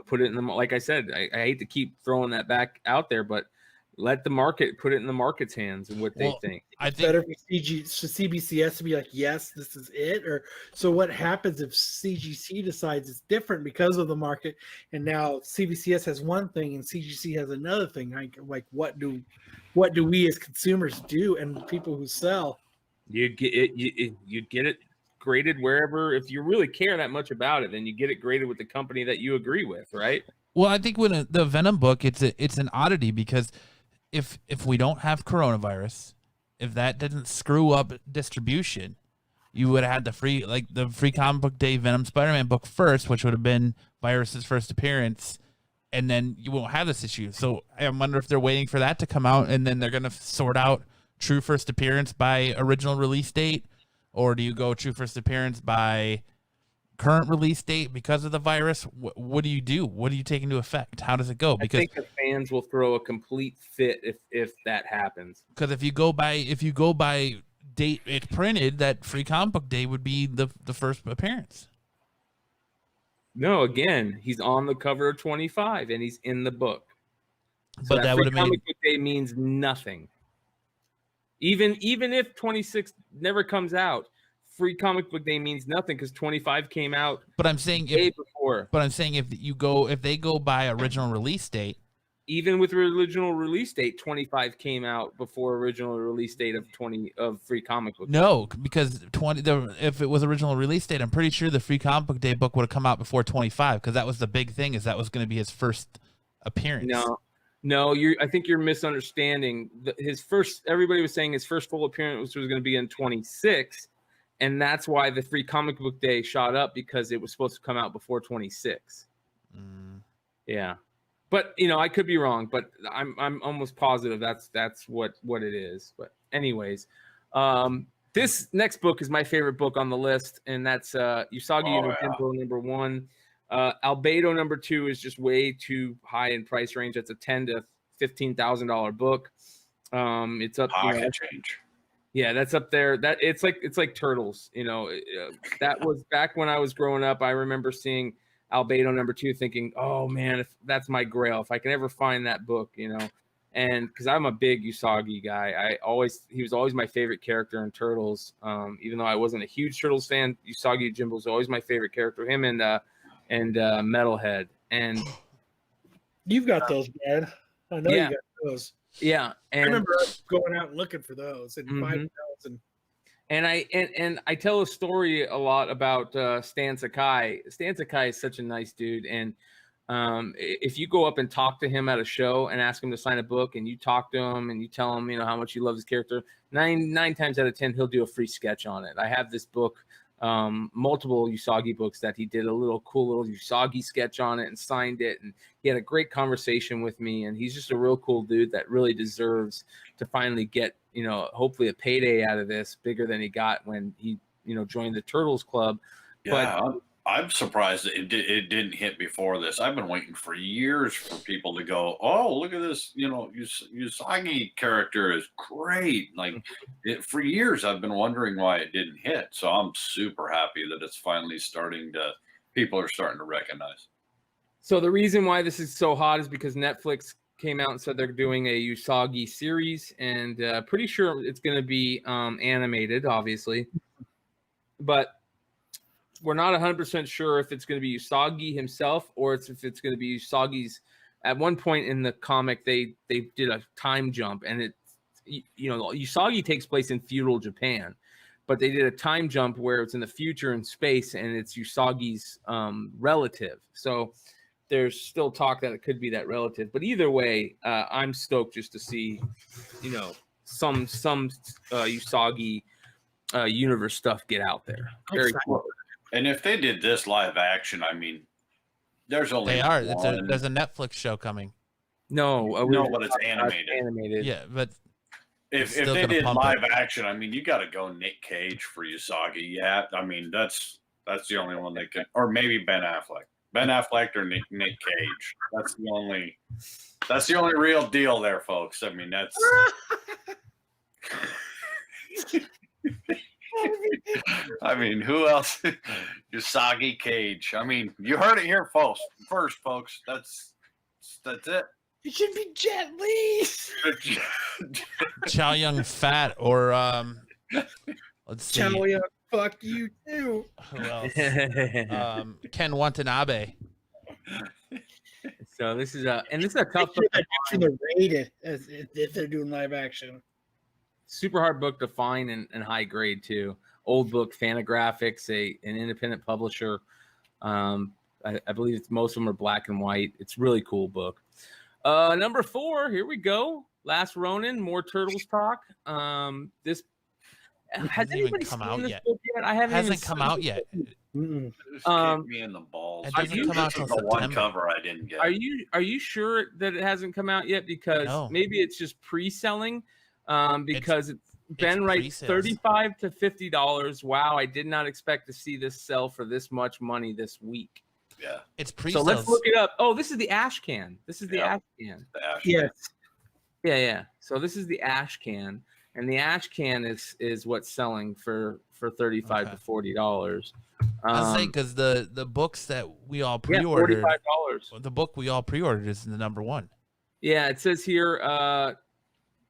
Put it in the, like I said, I hate to keep throwing that back out there, but let the market put it in the market's hands and what they think. I think better for CBCS to be like, yes, this is it. Or so what happens if CGC decides it's different because of the market, and now CBCS has one thing and CGC has another thing? Like what do we as consumers do, and people who sell? You get it graded wherever. If you really care that much about it, then you get it graded with the company that you agree with, right? Well, I think when the Venom book, it's an oddity because if we don't have coronavirus, if that didn't screw up distribution, you would have had the free comic book day Venom Spider-Man book first, which would have been Virus's first appearance, and then you won't have this issue. So I wonder if they're waiting for that to come out, and then they're going to sort out true first appearance by original release date, or do you go true first appearance by current release date because of the virus? What do you do? What do you take into effect? How does it go? Because I think the fans will throw a complete fit if that happens. Because if you go by date it's printed, that free comic book day would be the first appearance. No, again, he's on the cover of 25 and he's in the book. So but that would have made comic book day means nothing. Even if 26 never comes out, free comic book day means nothing because 25 came out. But I'm saying day before. But I'm saying if they go by original release date. Even with original release date, 25 came out before original release date of free comic book. No, because if it was original release date, I'm pretty sure the free comic book day book would have come out before 25 because that was the big thing. Is that was going to be his first appearance. No, I think you're misunderstanding. Everybody was saying his first full appearance was going to be in 26, and that's why the free comic book day shot up because it was supposed to come out before 26. Yeah. But I could be wrong, but I'm almost positive that's what it is. But anyways, this next book is my favorite book on the list, and that's Usagi no Tempo #1. Albedo #2 is just way too high in price range. That's a $10,000 to $15,000 book. It's up pocket change. Yeah, that's up there. That it's like Turtles. That was back when I was growing up. I remember seeing Albedo #2 thinking, oh man, if that's my grail, if I can ever find that book, and because I'm a big Usagi guy, he was always my favorite character in Turtles. Even though I wasn't a huge Turtles fan, Usagi Yojimbo was always my favorite character. Him and Metalhead. And you've got those, man. I know you got those. Yeah, and I remember going out and looking for those and 5,000. And I tell a story a lot about Stan Sakai. Stan Sakai is such a nice dude, and if you go up and talk to him at a show and ask him to sign a book, and you talk to him and you tell him how much you love his character, nine times out of 10 he'll do a free sketch on it. I have this book, multiple Usagi books that he did a cool little Usagi sketch on it and signed it, and he had a great conversation with me, and he's just a real cool dude that really deserves to finally get hopefully a payday out of this, bigger than he got when he joined the Turtles Club. Yeah, but I'm surprised that it didn't hit before this. I've been waiting for years for people to go, oh, look at this, Usagi character is great. For years I've been wondering why it didn't hit. So I'm super happy that it's finally people are starting to recognize. So the reason why this is so hot is because Netflix came out and said they're doing a Usagi series, and pretty sure it's going to be animated, obviously. But we're not 100% sure if it's going to be Usagi himself or if it's going to be Usagi's. At one point in the comic, they did a time jump, and Usagi takes place in feudal Japan, but they did a time jump where it's in the future in space, and it's Usagi's relative. So there's still talk that it could be that relative, but either way, I'm stoked just to see, some Usagi universe stuff get out there. Very cool. And if they did this live action, there's only there's a Netflix show coming. No, but it's animated. Yeah, but if they did live action, you got to go Nick Cage for Usagi. Yeah, that's the only one that can, or maybe Ben Affleck. Ben Affleck or Nick Cage. That's the only real deal there, folks. That's. Who else? Usagi Cage. You heard it here, first, folks. That's it. It should be Jet Li. Chow Yun Fat or let's see. Chow Yun, fuck you too. Who else? Ken Watanabe. So this is a tough book for the rated if they're doing live action. Super hard book to find and high grade too. Old book, Fantagraphics, an independent publisher. I believe most of them are black and white. It's a really cool book. Number 4, here we go. Last Ronin, more Turtles talk. This has anybody come seen out this yet? book yet? I haven't. Hasn't come out yet. Kicked me in the balls. It doesn't come out till the one September. cover I didn't get. Are you sure that it hasn't come out yet? Because maybe it's just pre-selling. Because Ben writes $35 to $50. Wow, I did not expect to see this sell for this much money this week. Yeah, it's pre-sales. So let's look it up. Oh, this is the ash can. This is the ash can. The ash yes. Can. Yeah. So this is the ash can, and the ash can is what's selling for $35 to $40. I say because the books that we all pre-ordered, $45. The book we all pre-ordered is the number 1. Yeah, it says here.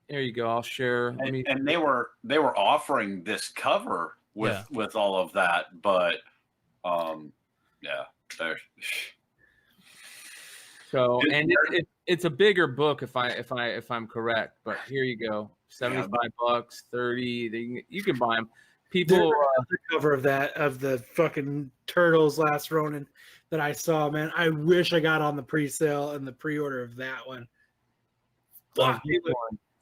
There you go. I'll share. And they were offering this cover with all of that. But yeah, there. So, and it's a bigger book if I'm correct. But here you go, $75, $30. You can buy them. People, the cover of the fucking Turtles Last Ronin that I saw, man. I wish I got on the pre-sale and the pre-order of that one. Fuck,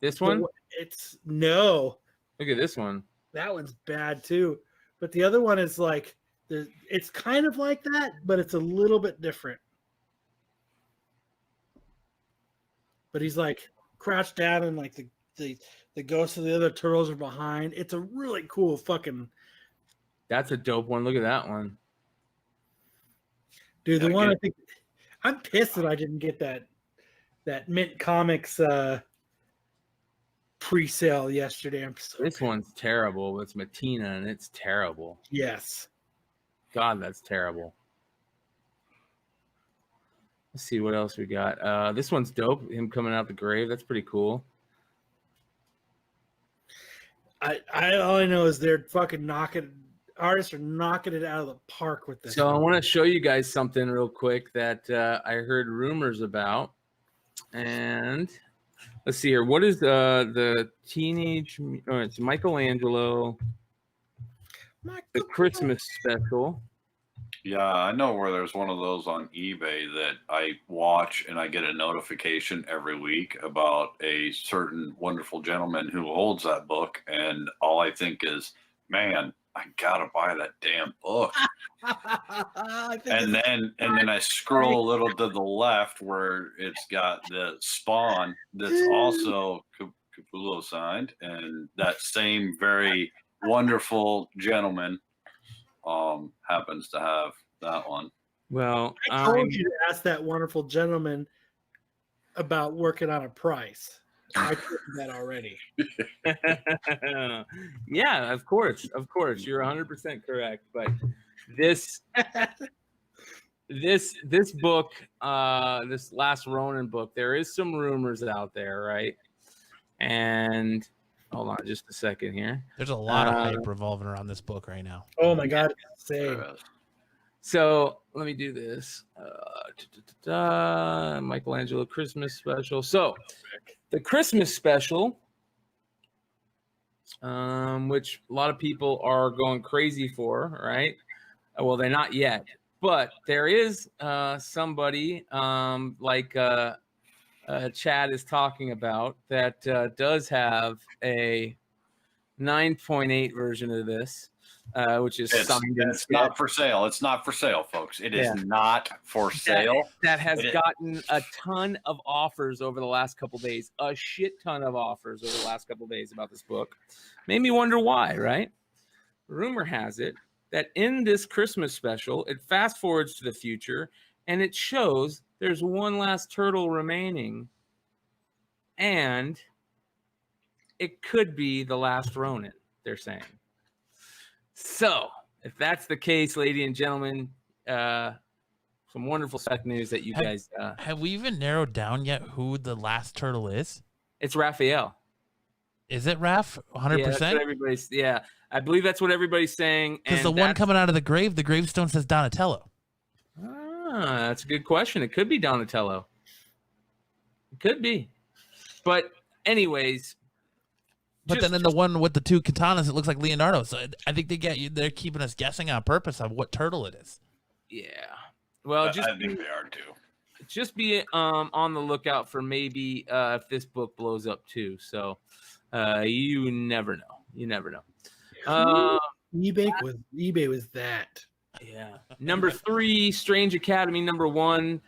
this one? It's no. Look at this one. That one's bad too. But the other one is like, it's kind of like that, but it's a little bit different. But he's like crouched down and like the ghosts of the other turtles are behind. It's a really cool fucking. That's a dope one. Look at that one. Dude, the one I think I'm pissed that I didn't get that Mint Comics pre-sale yesterday. This one's terrible. It's Matina and it's terrible. Yes. God, that's terrible. Let's see what else we got. This one's dope. Him coming out the grave. That's pretty cool. All I know is they're fucking artists are knocking it out of the park with this. So I want to show you guys something real quick that I heard rumors about. And let's see here. What is the teenage? Oh, it's Michelangelo. The Christmas special. Yeah, I know where there's one of those on eBay that I watch, and I get a notification every week about a certain wonderful gentleman who holds that book, and all I think is, man, I gotta buy that damn book. and then I scroll a little to the left where it's got the Spawn that's also Capullo signed, and that same very wonderful gentleman happens to have that one. Well, I told you to ask that wonderful gentleman about working on a price. I told you that already. Yeah, of course. You're 100% correct. But this book, this Last Ronin book, there is some rumors out there, right? And hold on just a second here. There's a lot of hype revolving around this book right now. Oh my God. Insane. So let me do this. Michelangelo Christmas special. So the Christmas special, which a lot of people are going crazy for, right? Well, they're not yet, but there is somebody like Chad is talking about that does have a 9.8 version of this, which is signed. It's not for sale. It's not for sale, folks. It is not for sale. That has gotten a ton of offers over the last couple of days. A shit ton of offers over the last couple of days about this book. Made me wonder why, right? Rumor has it that in this Christmas special, it fast forwards to the future and it shows there's one last turtle remaining, and it could be the last Ronin, they're saying. So, if that's the case, ladies and gentlemen, some wonderful spec news that you guys... have we even narrowed down yet who the last turtle is? It's Raphael. Is it Raph? 100%? Yeah, that's what everybody's, I believe that's what everybody's saying. Because the one coming out of the grave, the gravestone says Donatello. That's a good question. It could be Donatello. It could be. But anyways... But then in the one with the two katanas, it looks like Leonardo. So I think they're keeping us guessing on purpose of what turtle it is. Yeah. Well, I think they are too. Just be on the lookout for maybe if this book blows up too. So you never know. You never know. eBay was that. Yeah. Number 3, Strange Academy. Number 1.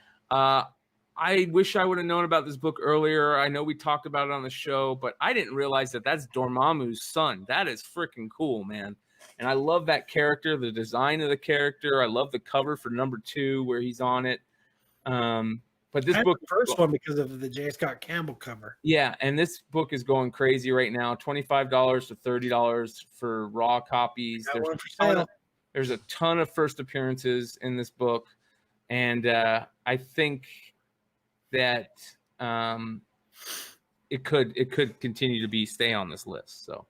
I wish I would have known about this book earlier. I know we talked about it on the show, but I didn't realize that that's Dormammu's son. That is freaking cool, man. And I love that character, the design of the character. I love the cover for number 2 where he's on it. But this book, the first one, because of the J. Scott Campbell cover. Yeah, and this book is going crazy right now. $25 to $30 for raw copies. There's a ton of first appearances in this book, and I think that it could continue to stay on this list. So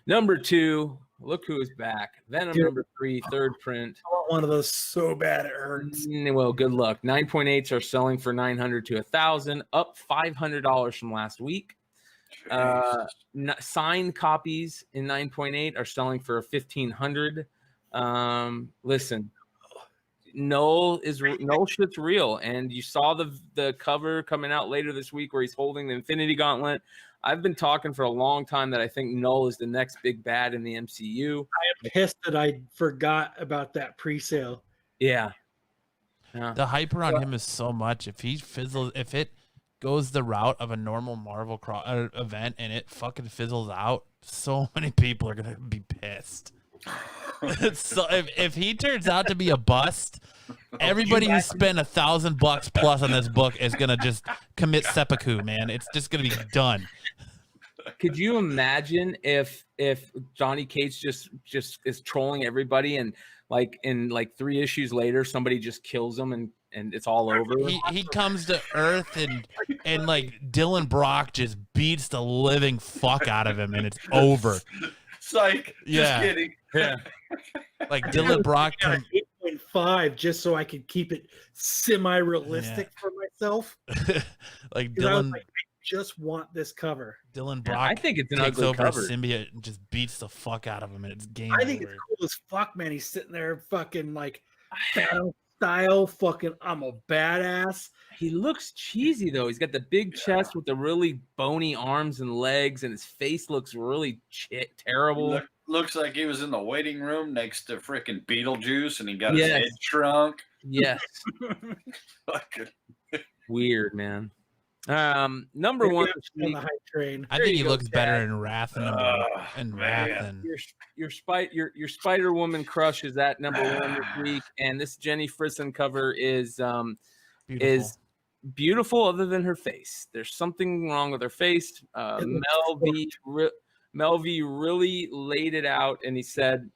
number 2, Look who is back. Venom Dude. number 3, third print. I want one of those so bad it hurts. Well, good luck. 9.8s are selling for $900 to $1,000, up $500 from last week. Signed copies in 9.8 are selling for $1,500. Listen, Null shit's real, and you saw the cover coming out later this week where he's holding the Infinity Gauntlet. I've been talking for a long time that I think Null is the next big bad in the MCU. I am pissed that I forgot about that pre-sale. Yeah. The hype around him is so much. If it goes the route of a normal Marvel event and it fucking fizzles out, so many people are gonna be pissed. So if he turns out to be a bust, everybody who spent $1,000 plus on this book is gonna just commit seppuku, man. It's just gonna be done. Could you imagine if Johnny Cage just is trolling everybody and in 3 issues later somebody just kills him and it's all over? He comes to Earth and like Dylan Brock just beats the living fuck out of him and it's over. Psych. Yeah. Just kidding. Yeah. Like Dylan Brock. 8.5 just so I could keep it semi-realistic for myself. Like I was Dylan. like, I just want this cover. Dylan Brock. I think it's an takes ugly over cover. a symbiote and just beats the fuck out of him, and it's game I think over. it's cool as fuck, man. He's sitting there fucking like battle style, fucking I'm a badass. He looks cheesy though. He's got the big chest with the really bony arms and legs, and his face looks really terrible. Looks like he was in the waiting room next to freaking Beetlejuice, and he got his Yes. head shrunk. Yes. Weird, man. Number one this on week, the hype train. I There think you he go, looks better Dad. in Wrath than Wrath than your Spider Woman crush is at number 1 this week, and this Jenny Frison cover is beautiful other than her face. There's something wrong with her face. Mel V really laid it out, and he said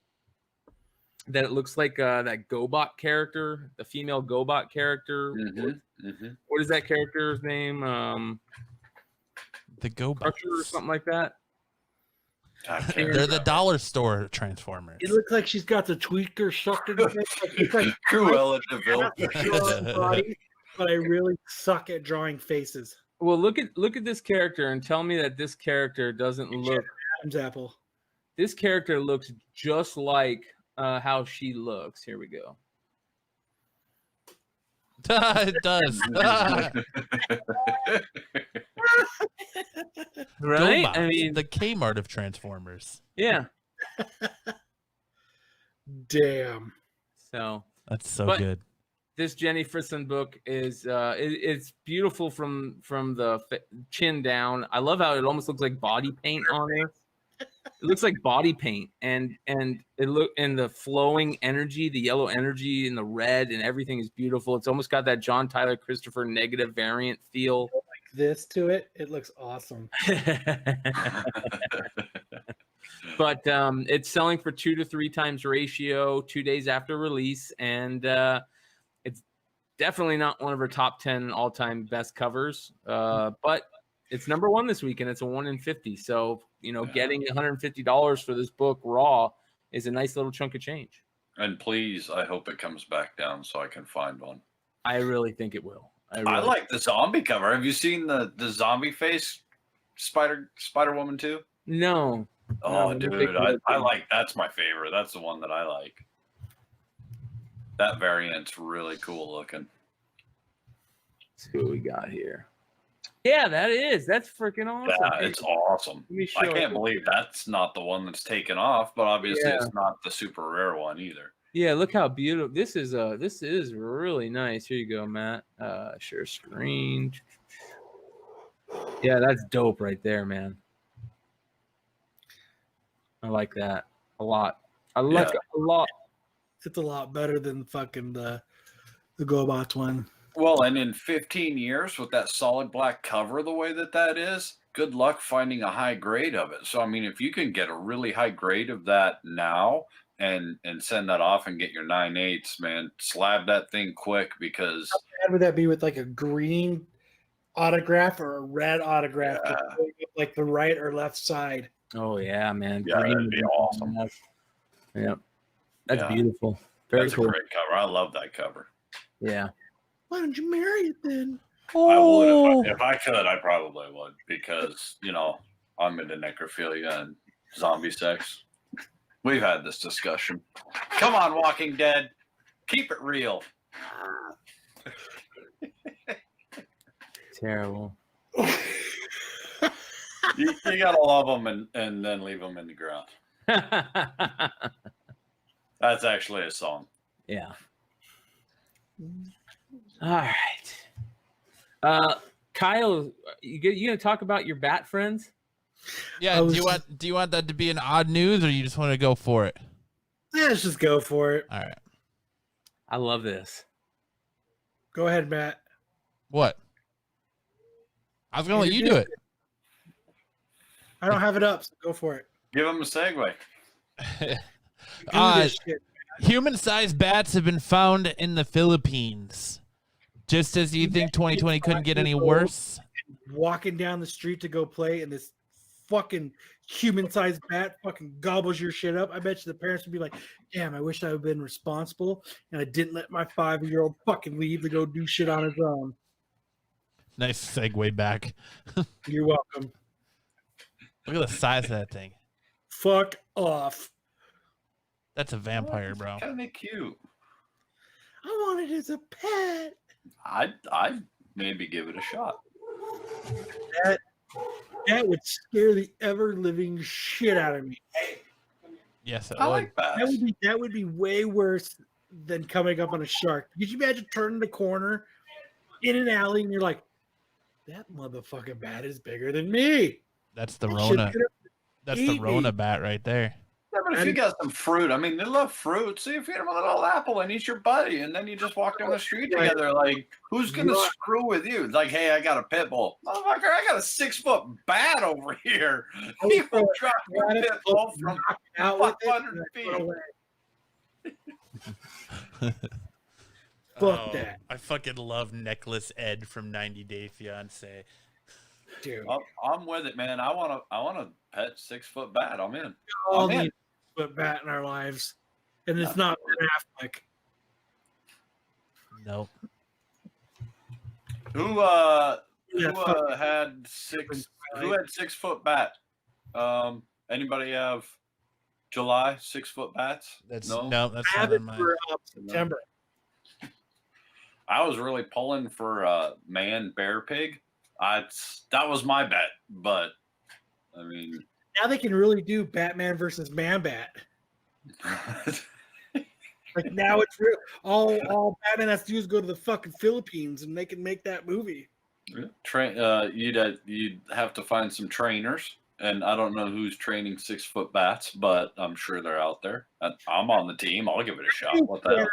that it looks like that GoBot character, the female GoBot character. What is that character's name? the GoBots. Crusher or something like that. They're the dollar store Transformers. It looks like she's got the tweaker sucked in her face. It's like Cruella DeVille. body, but I really suck at drawing faces. Well, look at this character and tell me that this character doesn't look. Adam's apple. This character looks just like how she looks. Here we go. It does. Right? GoBots, I mean, the Kmart of Transformers. yeah. Damn. So That's so But- good. this Jenny Frison book is it's beautiful from the chin down. I love how it almost looks like body paint on her. It looks like body paint, and the flowing energy, the yellow energy, and the red, and everything is beautiful. It's almost got that John Tyler Christopher negative variant feel. This to it, it looks awesome. But it's selling for 2 to 3 times ratio 2 days after release, and it's definitely not one of her top 10 all-time best covers. But it's number 1 this week, and it's a 1 in 50. So getting $150 for this book raw is a nice little chunk of change. And please, I hope it comes back down so I can find one. I really think it will. I like the zombie cover. Have you seen the zombie face Spider Woman too? No. Oh, No, dude, I like. That's my favorite. That's the one that I like. That variant's really cool looking. Let's see what we got here. Yeah, that's freaking awesome. Yeah, it's awesome. Let me I show can't you. believe that's not the one that's taken off, but obviously Yeah. it's not the super rare one either. Yeah, look how beautiful this is really nice. Here you go, Matt. Share screen. Yeah, that's dope right there, man. I like that a lot. I like it a lot. It's a lot better than fucking the GoBots one. Well, and in 15 years with that solid black cover the way that is, good luck finding a high grade of it. So, I mean, if you can get a really high grade of that now and send that off and get your 9/8, man, slab that thing quick because How would that be with like a green autograph or a red autograph? Yeah. Like the right or left side. Oh yeah, man. yeah, Green that'd be awesome. Yeah, that's Yeah. beautiful. Very That's cool. a great cover. I love that cover. Yeah. Why don't you marry it then? I would if I could. I probably would because I'm into necrophilia and zombie sex. We've had this discussion. Come on, Walking Dead, keep it real. Terrible. You gotta love them and then leave them in the ground. That's actually a song. Yeah. All right. Kyle, you gonna talk about your bat friends? Yeah. Do you want that to be an odd news, or you just want to go for it? Yeah, let's just go for it. All right. I love this. Go ahead, Matt. What? I was gonna let you do it. I don't have it up, so go for it. Give them a segue. Do this shit. Human-sized bats have been found in the Philippines. Just as you think 2020 couldn't get any worse. Walking down the street to go play, and this fucking human-sized bat fucking gobbles your shit up. I bet you the parents would be like, damn, I wish I had been responsible, and I didn't let my 5-year-old fucking leave to go do shit on his own. Nice segue back. You're welcome. Look at the size of that thing. Fuck off. That's a vampire, bro. Kind of cute. I want it as a pet. I'd maybe give it a shot. That would scare the ever-living shit out of me. Yes, it I would. like bats. That would be way worse than coming up on a shark. Could you imagine turning the corner in an alley and you're like, that motherfucking bat is bigger than me. That's the That Rona. shit's gonna That's eat the me. Rona bat right there. Yeah, but if you got some fruit, I mean, they love fruit. So you feed them a little apple and he's your buddy, and then you just walk down the street together. Like, who's gonna screw with you? It's like, hey, I got a pit bull, motherfucker. I got a 6-foot bat over here. He will drop your pit bull from out with it, 500 and throw feet. away. Fuck that, I fucking love Necklace Ed from 90 Day Fiance. dude. I'm with it, man. I want a pet 6-foot bat. I'm in. All I'm in. need to put bat in our lives, and it's not Ben Affleck. Nope. Who had 6-foot bat? Anybody have July 6-foot bats? That's no. that's I not have it in mine. for September. I was really pulling for man bear pig. That was my bet, but I mean, Now they can really do Batman versus Man Bat. Like now it's real. All Batman has to do is go to the fucking Philippines, and they can make that movie. you'd have to find some trainers, and I don't know who's training 6-foot bats, but I'm sure they're out there. I'm on the team. I'll give it a shot. What the hell?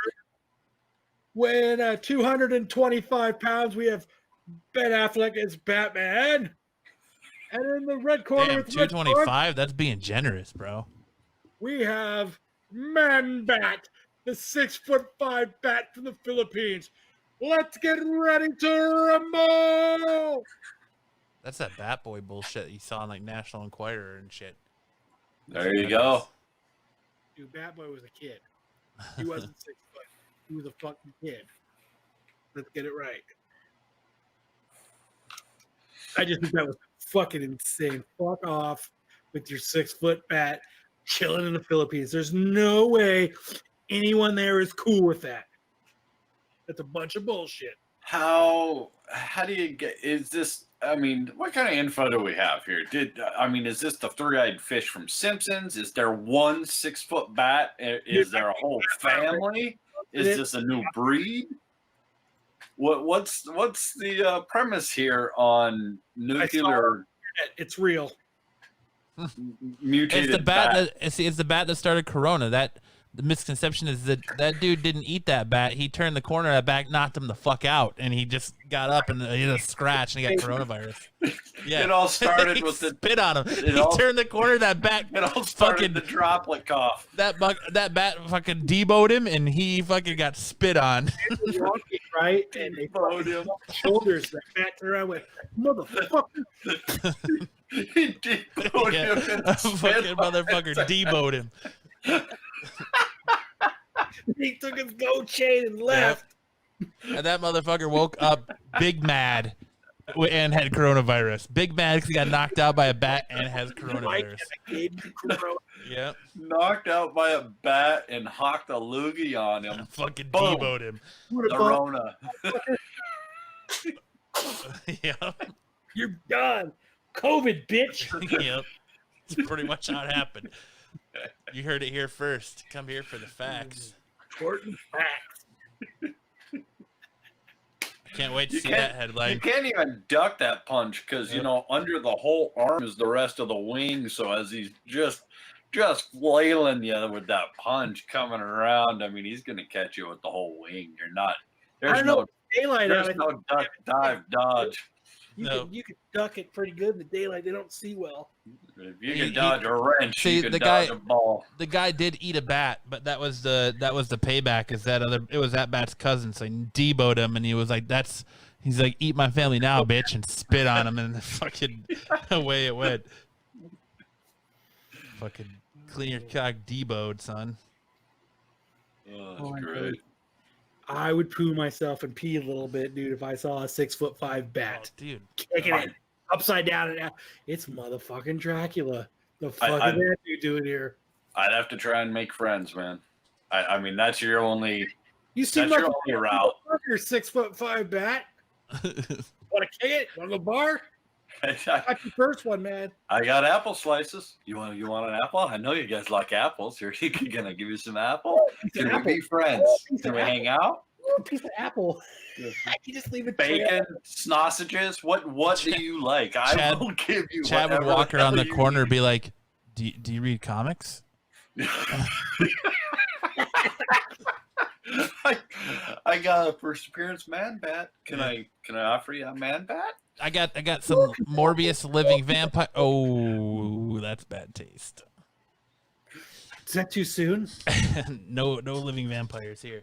Weighing 225 pounds, we have Ben Affleck as Batman. And in the red corner, Damn, with red corner, 225. That's being generous, bro. we have Man Bat, the 6'5" bat from the Philippines. Let's get ready to rumble! That's that Bat Boy bullshit you saw in like National Enquirer and shit. There you go. Dude, Bat Boy was a kid. He wasn't 6 foot. He was a fucking kid. Let's get it right. I just think that was fucking insane. Fuck off with your 6-foot bat chilling in the Philippines. There's no way anyone there is cool with that. That's a bunch of bullshit. How do you get? Is this? I mean, what kind of info do we have here? Is this the three-eyed fish from Simpsons? Is there one 6-foot bat? Is there a whole family? Is this a new breed? What's the premise here on nuclear? It's real. Mutated It's the bat. It's the bat that started Corona. The misconception is that dude didn't eat that bat. He turned the corner of that bat, knocked him the fuck out, and he just got up and he had a scratch and he got coronavirus. Yeah, It all started with the spit on him. He turned the corner of that bat. It all started the droplet cough. That bat fucking deboed him, and he fucking got spit on. Walking, right? And they Demoed him. shoulders. That bat turned around with motherfucker. He demoed Yeah, him a and fucking spit on motherfucker his deboed him. He took his gold chain and left. And that motherfucker woke up big mad and had coronavirus. Big mad because he got knocked out by a bat and has coronavirus. Yep. Knocked out by a bat and hocked a loogie on him. Fucking Boom. Deboed him. The Rona. Yep. You're done. COVID, bitch. Yep. That's pretty much how it happened. You heard it here first. Come here for the facts. Important facts. Can't wait to see that headline. You can't even duck that punch because, you know, under the whole arm is the rest of the wing. So as he's just flailing you with that punch coming around, I mean, he's going to catch you with the whole wing. You're not. There's no duck, dive, dodge. You can duck it pretty good in the daylight. They don't see well. If you can dodge a wrench, see, you can the dodge guy, a ball. The guy did eat a bat, but that was the payback. It was that bat's cousin, so he deboed him, and he was like, he's like, eat my family now, bitch, and spit on him, and fucking away it went. Fucking clean your cock, deboed, son. Oh, that's great. I would poo myself and pee a little bit, dude, if I saw a 6'5" bat. Oh, dude. Kicking it upside down and out. It's motherfucking Dracula. The fuck is that dude doing here? I'd have to try and make friends, man. I mean, that's your only. You see that's your only route. Your 6'5" bat. Want to kick it? Want to go bar? That's your first one, man. I got apple slices. You want an apple? I know you guys like apples. Here, can I give you some apple? Can we be friends? Can we hang out? A piece of apple. You just leave it. Bacon, sausages. What do you like? I will give you. Chad would walk around the corner and be like, "Do you read comics?" I got a first appearance man bat. Can I offer you a man bat? I got some Morbius living vampire. Oh, that's bad taste. Is that too soon? No living vampires here.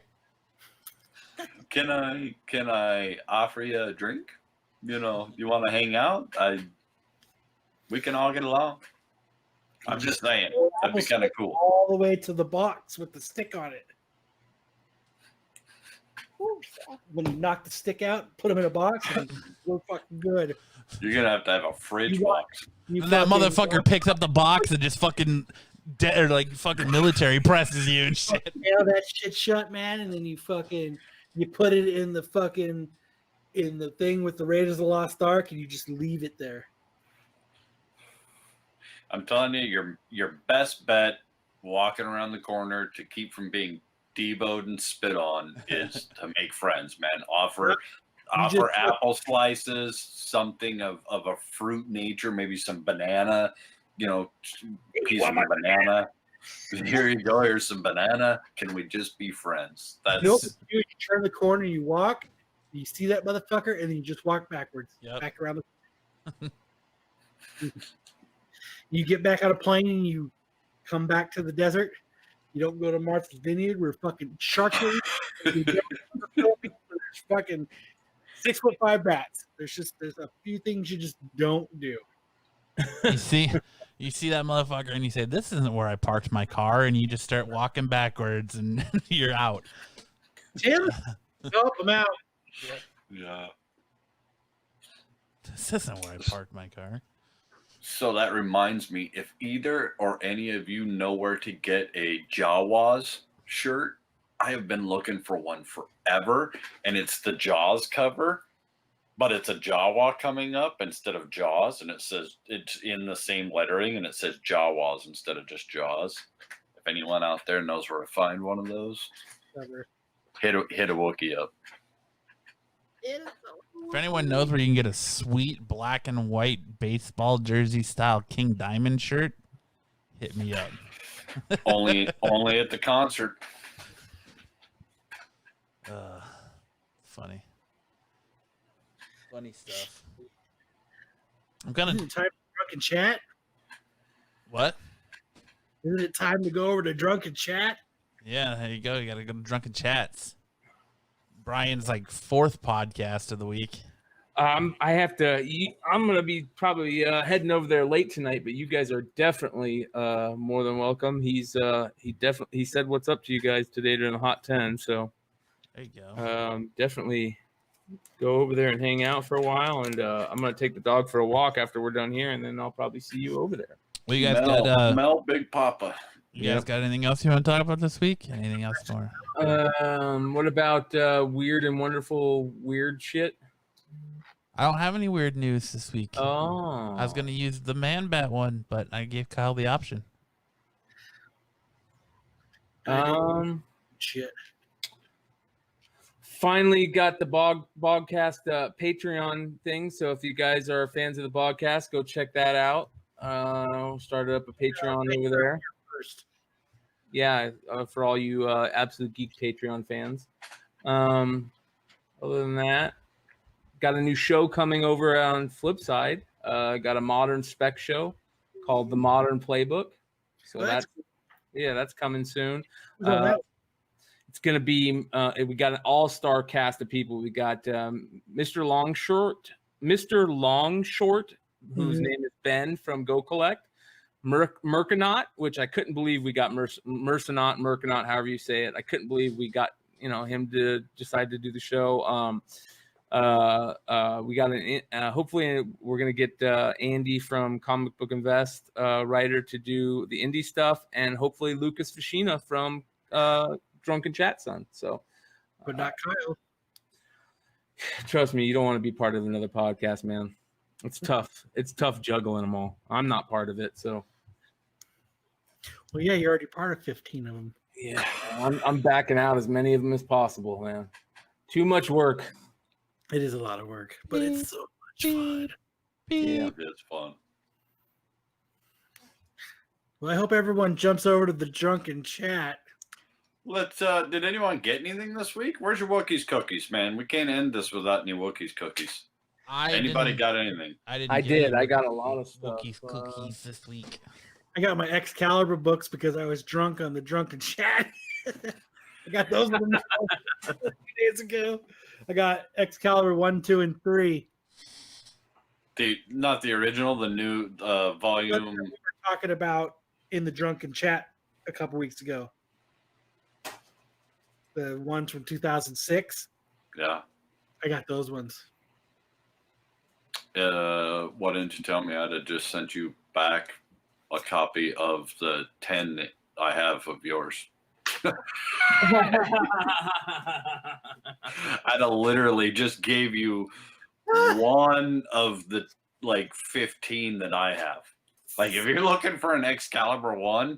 Can I offer you a drink? You know, you want to hang out? We can all get along. I'm just saying, that'd be kind of cool. All the way to the box with the stick on it. When you knock the stick out, put them in a box, and we're fucking good. You're gonna have to have a fridge box. That motherfucker picks up the box and just fucking or like fucking military presses you and shit. Nail that shit shut, man, and then you put it in the thing with the Raiders of the Lost Ark, and you just leave it there. I'm telling you, your best bet walking around the corner to keep from being deboed and spit on is to make friends, man. Offer apple slices, something of a fruit nature, maybe some banana, piece of banana. Here you go. Here's some banana. Can we just be friends? Nope. You turn the corner, you walk, you see that motherfucker, and then you just walk backwards, back around the. You get back on a plane and you come back to the desert. You don't go to Martha's Vineyard where fucking sharks are. There's fucking 6'5" bats. There's a few things you just don't do. You see that motherfucker and you say, "This isn't where I parked my car," and you just start walking backwards and you're out. Tim, nope, I'm out. Yeah. This isn't where I parked my car. So that reminds me, if either or any of you know where to get a Jawas shirt, I have been looking for one forever, and it's the Jaws cover, but it's a Jawa coming up instead of Jaws, and it's in the same lettering, and it says Jawas instead of just Jaws. If anyone out there knows where to find one of those, hit a Wookiee up. If anyone knows where you can get a sweet black and white baseball jersey style King Diamond shirt, hit me up. only at the concert. Funny stuff. I'm gonna Isn't it time for drunken chat? What? Isn't it time to go over to drunken chat? Yeah, there you go. You gotta go to Drunken Chats. Brian's like fourth podcast of the week. I have to. I'm gonna be probably heading over there late tonight, but you guys are definitely more than welcome. He said what's up to you guys today during the Hot 10. So There you go. definitely go over there and hang out for a while. And I'm gonna take the dog for a walk after we're done here, and then I'll probably see you over there. Well, you guys Mel, got Mel Big Papa. you guys got anything else you want to talk about this week? Anything else more? What about weird and wonderful weird shit? I don't have any weird news this week. Oh, I was gonna use the Man Bat one, but I gave Kyle the option. Shit. Finally got the Bogcast Patreon thing. So if you guys are fans of the Bogcast, go check that out. Started up a Patreon over there. First. Yeah, for all you Absolute Geek Patreon fans. Other than that, got a new show coming over on Flipside. Got a modern spec show called The Modern Playbook. So that's coming soon. It's going to be we got an all-star cast of people. We got Mr. Longshort, whose name is Ben from Go Collect. Mercanaut, which I couldn't believe we got Mercanaut, however you say it. I couldn't believe we got him to decide to do the show. We got hopefully we're gonna get Andy from Comic Book Invest, writer, to do the indie stuff, and hopefully Lucas Fashina from Drunken Chat Son. So, But not Kyle. Trust me, you don't want to be part of another podcast, man. It's tough. It's tough juggling them all. I'm not part of it, so. Well, yeah, you're already part of 15 of them. Yeah, I'm backing out as many of them as possible, man. Too much work. It is a lot of work, but it's so much fun. Yeah. It's fun. Well, I hope everyone jumps over to the Drunken Chat. Let's. Did anyone get anything this week? Where's your Wookiees cookies, man? We can't end this without any Wookiees cookies. Anybody got anything? I did. I got a lot of stuff. Wookiees cookies this week. I got my Excalibur books because I was drunk on the Drunken Chat. I got those a few days ago. I got Excalibur 1, 2, and 3. Not the original, the new volume. We were talking about in the Drunken Chat a couple weeks ago. The ones from 2006. Yeah. I got those ones. Why didn't you tell me? I'd have just sent you back a copy of the 10 that I have of yours. I'd have literally just gave you one of the 15 that I have. Like, if you're looking for an Excalibur 1,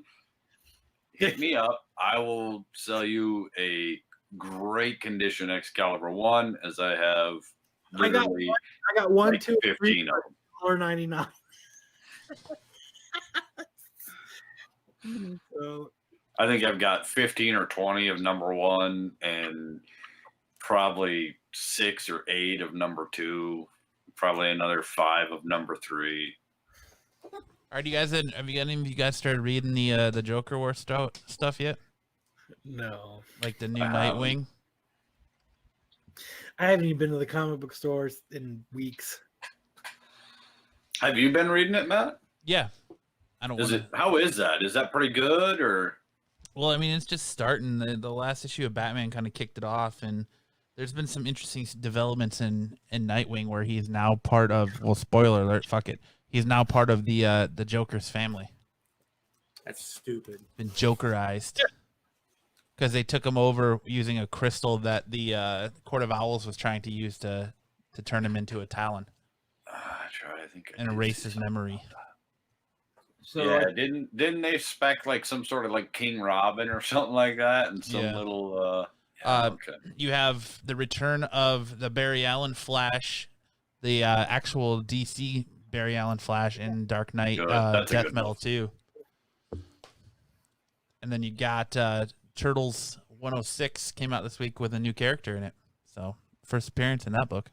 hit me up. I will sell you a great condition Excalibur 1, as I have literally I got 1, 2, 15 3 of them. $4.99. So I think I've got 15 or 20 of number 1 and probably 6 or 8 of number 2, probably another 5 of number 3. Have you guys started reading the Joker War stuff yet? no, Like the new Nightwing? I haven't even been to the comic book stores in weeks. Have you been reading it, Matt? Yeah. I don't Is want it? How is that? Is that pretty good or? Well, I mean, it's just starting. The last issue of Batman kind of kicked it off, and there's been some interesting developments in Nightwing where he's now part of. Well, spoiler alert! Fuck it. He's now part of the Joker's family. That's stupid. Been Jokerized because they took him over using a crystal that the Court of Owls was trying to use to turn him into a Talon and erase his memory. So yeah, didn't they spec some sort of King Robin or something like that, and some little okay. You have the return of the Barry Allen Flash, the actual DC Barry Allen Flash in Dark Knight Death Metal 2. And then you got Turtles 106 came out this week with a new character in it. So first appearance in that book.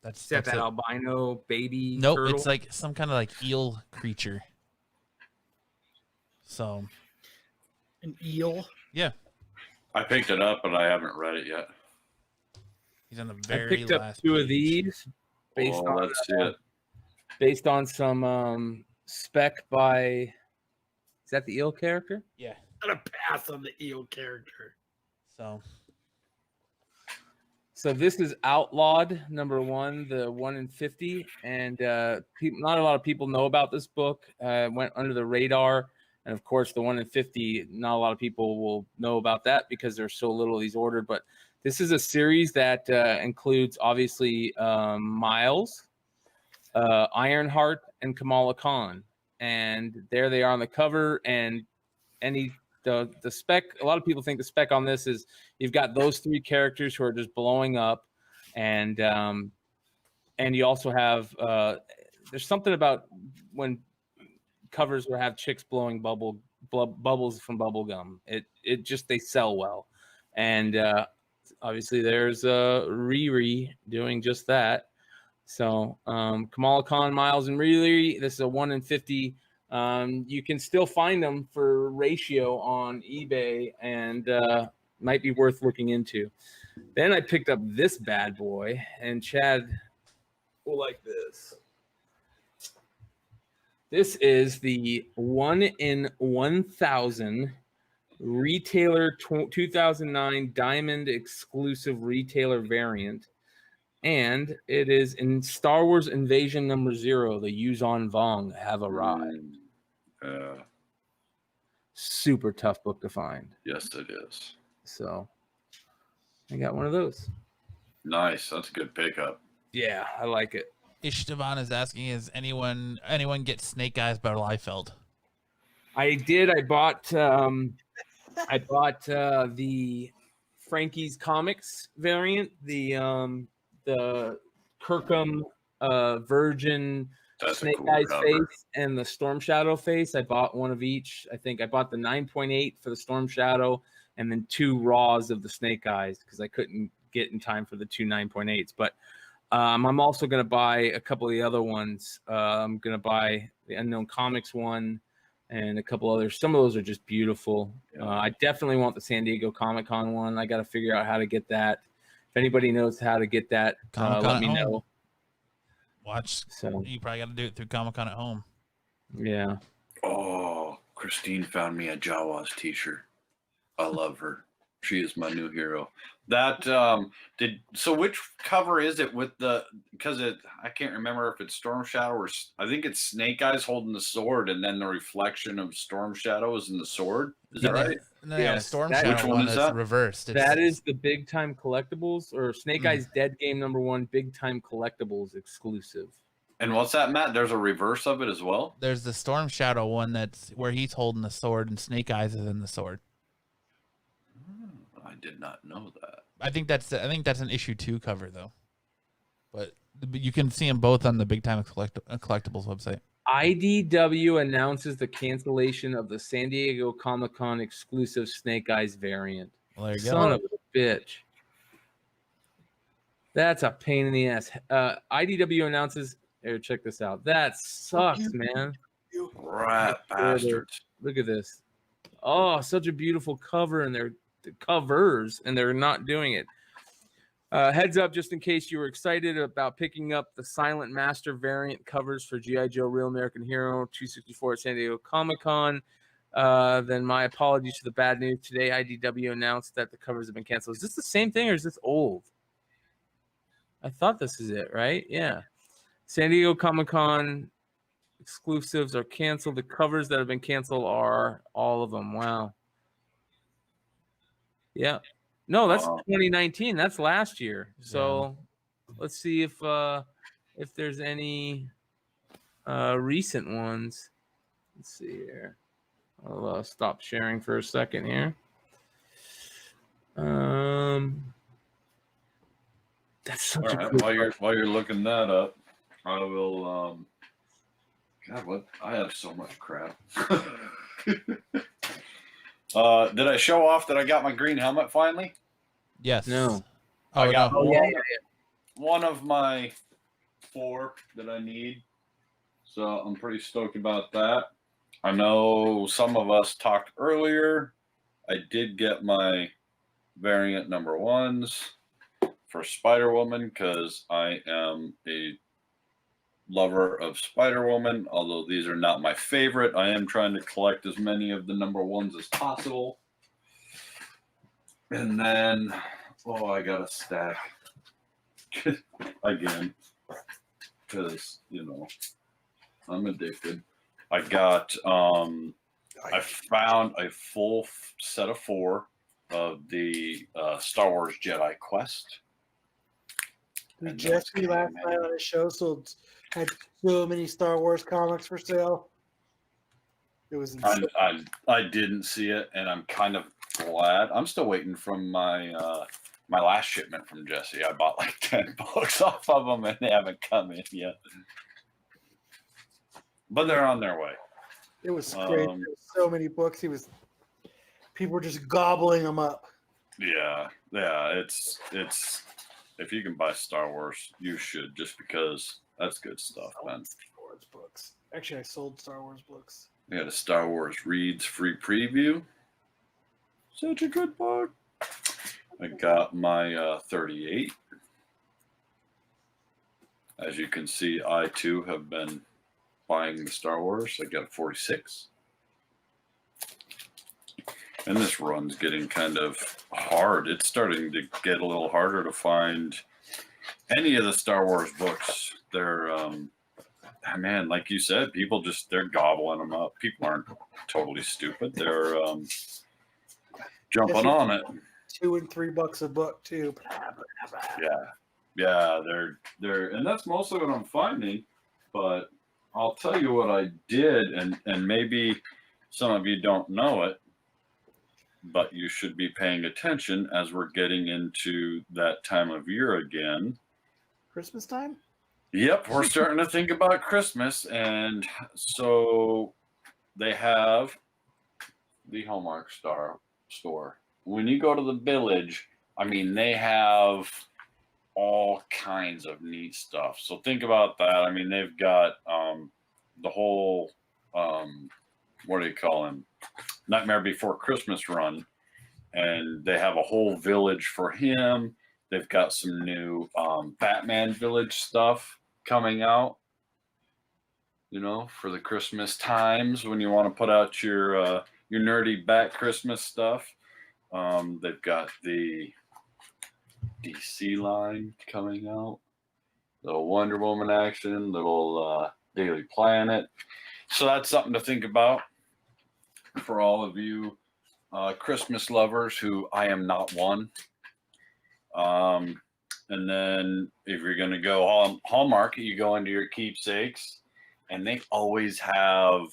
That's that albino baby. Nope, turtle? it's like some kind of eel creature. So An eel. Yeah. I picked it up, but I haven't read it yet. He's on the I very picked up last two page. of these based on some spec by. Is that the eel character? Yeah. I'm gonna pass on the eel character. So this is Outlawed #1, the 1 in 50, and not a lot of people know about this book. Went under the radar, and of course, the 1 in 50, not a lot of people will know about that because there's so little of these ordered. But this is a series that includes obviously Miles, Ironheart, and Kamala Khan, and there they are on the cover. And the spec, a lot of people think the spec on this is you've got those three characters who are just blowing up, and you also have there's something about when covers will have chicks blowing bubbles from bubble gum. It just, they sell well, and obviously there's Riri doing just that. So Kamala Khan, Miles, and Riri. This is a 1 in 50. You can still find them for ratio on eBay, and might be worth looking into. Then I picked up this bad boy, and Chad will like this. This is the 1 in 1,000 retailer 2009 diamond exclusive retailer variant. And it is in Star Wars Invasion #0. The Yuzon Vong have arrived. Super tough book to find. Yes, it is. So I got one of those. Nice. That's a good pickup. Yeah, I like it. Ishtavan is asking, is anyone get Snake Eyes by Liefeld? I did. I bought the Frankie's Comics variant, the Kirkham Virgin That's Snake cool Eyes cover. face and the Storm Shadow face. I bought one of each. I think I bought the 9.8 for the Storm Shadow and then 2 raws of the Snake Eyes because I couldn't get in time for the 2 9.8s. But I'm also going to buy a couple of the other ones. I'm going to buy the Unknown Comics one and a couple others. Some of those are just beautiful. I definitely want the San Diego Comic-Con one. I got to figure out how to get that. If anybody knows how to get that, let me know. So you probably got to do it through Comic-Con at home. Yeah. Oh, Christine found me a Jawas t-shirt. I love her. She is my new hero. That so which cover is it with because I can't remember if it's Storm Shadow or I think it's Snake Eyes holding the sword and then the reflection of Storm Shadow is in the sword. Is that right? No, Storm Shadow which one is that? Reversed. That is the Big Time Collectibles or Snake Eyes Dead Game #1 Big Time Collectibles exclusive. And what's that, Matt? There's a reverse of it as well? There's the Storm Shadow one that's where he's holding the sword and Snake Eyes is in the sword. I did not know that. I think that's an issue 2 cover though, but you can see them both on the Big Time Collectibles website. IDW announces the cancellation of the San Diego Comic-Con exclusive Snake Eyes variant. Well, there you go. Son of a bitch. That's a pain in the ass. IDW announces. Here, check this out. That sucks, man. Rat bastards. Look at this. Oh, such a beautiful cover, and they're covers, and they're not doing it. Heads up, just in case you were excited about picking up the Silent Master variant covers for G.I. Joe Real American Hero 264 at San Diego Comic-Con, then my apologies for the bad news. Today, IDW announced that the covers have been canceled. Is this the same thing, or is this old? I thought this is it, right? Yeah. San Diego Comic-Con exclusives are canceled. The covers that have been canceled are all of them. Wow. Yeah. No, that's 2019. That's last year. So let's see if there's any recent ones. Let's see here. I'll stop sharing for a second here. That's such a cool while you're looking that up, I will God, what I have so much crap. Did I show off that I got my green helmet finally? Yes. No. I got no. one of my 4 that I need. So I'm pretty stoked about that. I know some of us talked earlier. I did get my variant #1s for Spider-Woman because I am a lover of Spider-Woman, although these are not my favorite. I am trying to collect as many of the number ones as possible. And then, I got a stack again because, I'm addicted. I got, I found a full set of 4 of the Star Wars Jedi Quest. Jesse last night on his show had so many Star Wars comics for sale. It was insane. I didn't see it, and I'm kind of glad. I'm still waiting from my my last shipment from Jesse. I bought like 10 books off of them, and they haven't come in yet. But they're on their way. It was great. There was so many books. People were just gobbling them up. Yeah. It's if you can buy Star Wars, you should, just because that's good stuff, man. Star Wars books. Actually, I sold Star Wars books. We had a Star Wars Reads free preview. Such a good book. I got my 38. As you can see, I too have been buying the Star Wars. I got a 46. And this run's getting kind of hard. It's starting to get a little harder to find any of the Star Wars books. They're, man, like you said, people they're gobbling them up. People aren't totally stupid. They're jumping on it. $2 and $3 a book too. Yeah, they're, and that's mostly what I'm finding. But I'll tell you what I did, and maybe some of you don't know it, but you should be paying attention as we're getting into that time of year again. Christmas time? Yep, we're starting to think about Christmas, and so they have the Hallmark store. When you go to the Village, I mean, they have all kinds of neat stuff. So think about that. I mean, they've got the whole, what do you call him? Nightmare Before Christmas run. And they have a whole village for him. They've got some new Batman Village stuff coming out, for the Christmas times when you want to put out your nerdy Bat Christmas stuff. They've got the DC line coming out, little Wonder Woman action, little Daily Planet. So that's something to think about for all of you Christmas lovers, who I am not one. And then if you're going to go Hallmark, you go into your keepsakes, and they always have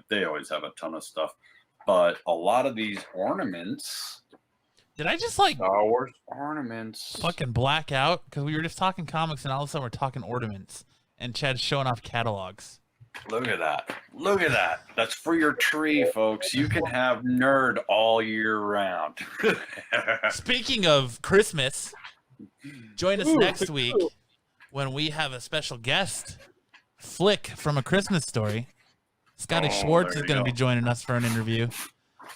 they always have a ton of stuff, but a lot of these ornaments. Did I just Star Wars ornaments fucking black out? Because we were just talking comics, and all of a sudden we're talking ornaments, and Chad's showing off catalogs. Look at that. Look at that. That's for your tree, folks. You can have nerd all year round. Speaking of Christmas, join us next week when we have a special guest, Flick from A Christmas Story. Scotty Schwartz is going to be joining us for an interview.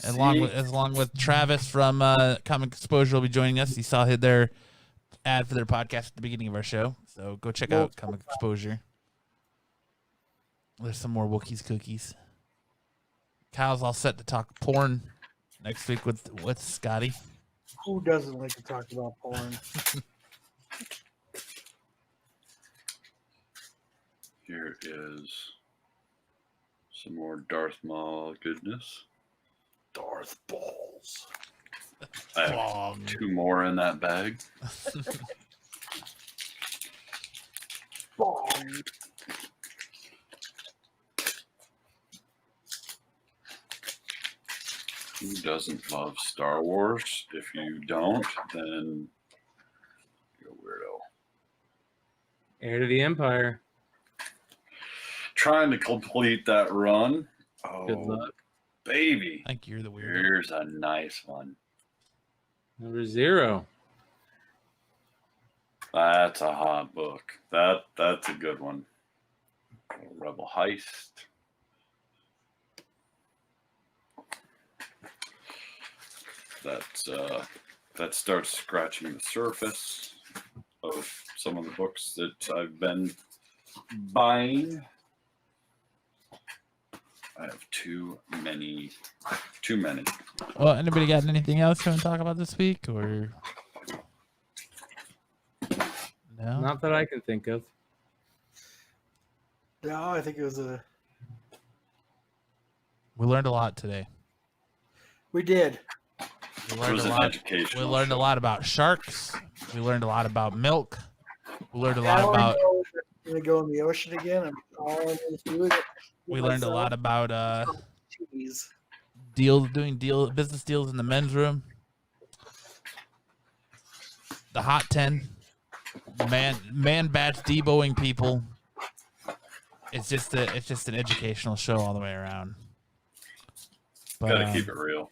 Along with Travis from Comic Exposure will be joining us. You saw their ad for their podcast at the beginning of our show. So go check out Comic Exposure. There's some more Wookiees cookies. Kyle's all set to talk porn next week with Scotty. Who doesn't like to talk about porn? Here is some more Darth Maul goodness. Darth balls. I have 2 more in that bag. Bong. Who doesn't love Star Wars? If you don't, then you're a weirdo. Heir to the Empire. Trying to complete that run. Good luck. Baby. I think you're the weirdo. Here's a nice one. Number 0. That's a hot book. That's a good one. Rebel Heist. That's that starts scratching the surface of some of the books that I've been buying. I have too many. Well, anybody got anything else you want to talk about this week, or no? Not that I can think of. No, I think it was We learned a lot today. We did. We It learned was a an lot. educational We learned a show. lot about sharks. We learned a lot about milk. We learned a Now lot I about. know that I'm gonna go in the ocean again. All I'm gonna do is We learned a lot about cheese. doing business deals in the men's room. The hot 10. Man bats deboing people. It's just an educational show all the way around. But, Gotta keep it real.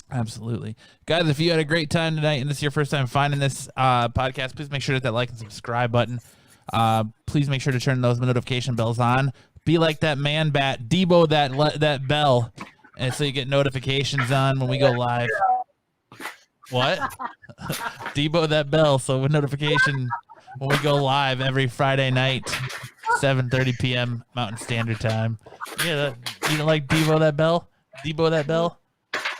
Absolutely. Guys, if you had a great time tonight and this is your first time finding this podcast, please make sure to hit that like and subscribe button. Please make sure to turn those notification bells on. Be like that man bat, debo that bell, and so you get notifications on when we go live. What? Debo that bell so with notification when we go live every Friday night, 7:30 p.m. Mountain Standard Time. Yeah, you don't like Debo that bell? Debo that bell?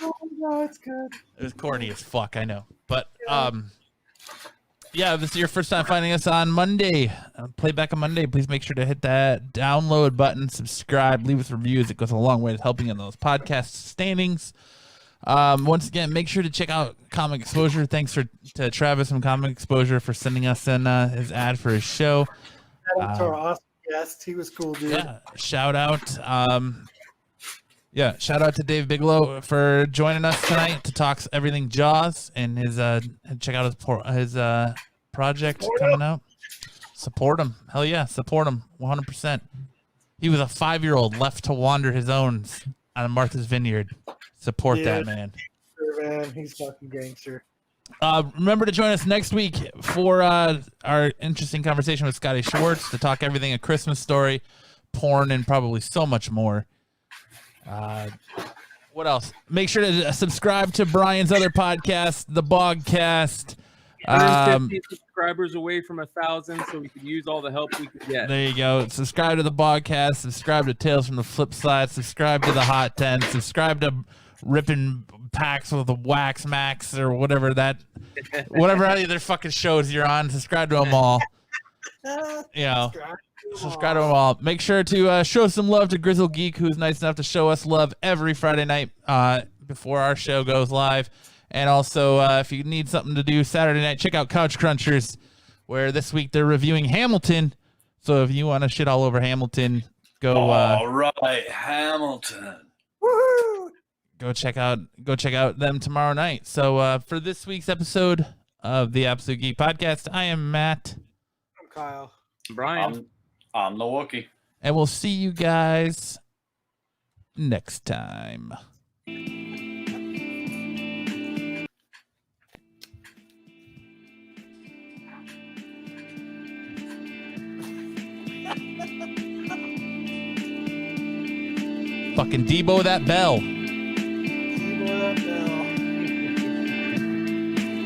Oh no, it's good. It was corny as fuck, I know. But yeah, if this is your first time finding us on Monday, playback on Monday, please make sure to hit that download button, subscribe, leave us reviews. It goes a long way to helping in those podcast standings. Once again, make sure to check out Comic Exposure. Thanks to Travis from Comic Exposure for sending us in his ad for his show. Shout out to our awesome guest. He was cool, dude. Yeah, shout out. Shout out to Dave Bigelow for joining us tonight to talk everything Jaws and his check out his project coming out. Support him. Hell yeah, support him 100%. He was a 5-year-old left to wander his own on Martha's Vineyard. Support that man. Sure, man. He's fucking gangster. Remember to join us next week for our interesting conversation with Scotty Schwartz to talk everything A Christmas Story, porn, and probably so much more. What else? Make sure to subscribe to Brian's other podcast, The Bogcast. 150 subscribers away from 1,000, so we could use all the help we could get. There you go. Subscribe to The Bogcast. Subscribe to Tales from the Flip Side. Subscribe to The Hot 10. Subscribe to Ripping Packs with the Wax Max or whatever other fucking shows you're on. Subscribe to them all. Subscribe to them all. Make sure to show some love to Grizzle Geek, who's nice enough to show us love every Friday night before our show goes live. And also, if you need something to do Saturday night, check out Couch Crunchers, where this week they're reviewing Hamilton. So if you want to shit all over Hamilton, go. All right, Hamilton. Woohoo! Go check out them tomorrow night. So for this week's episode of the Absolute Geek Podcast, I am Matt. I'm Kyle. Brian. I'm the Wookiee. And we'll see you guys next time. Fucking Debo that bell.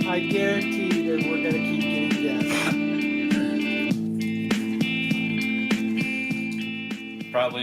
I guarantee that we're gonna keep getting guests. Probably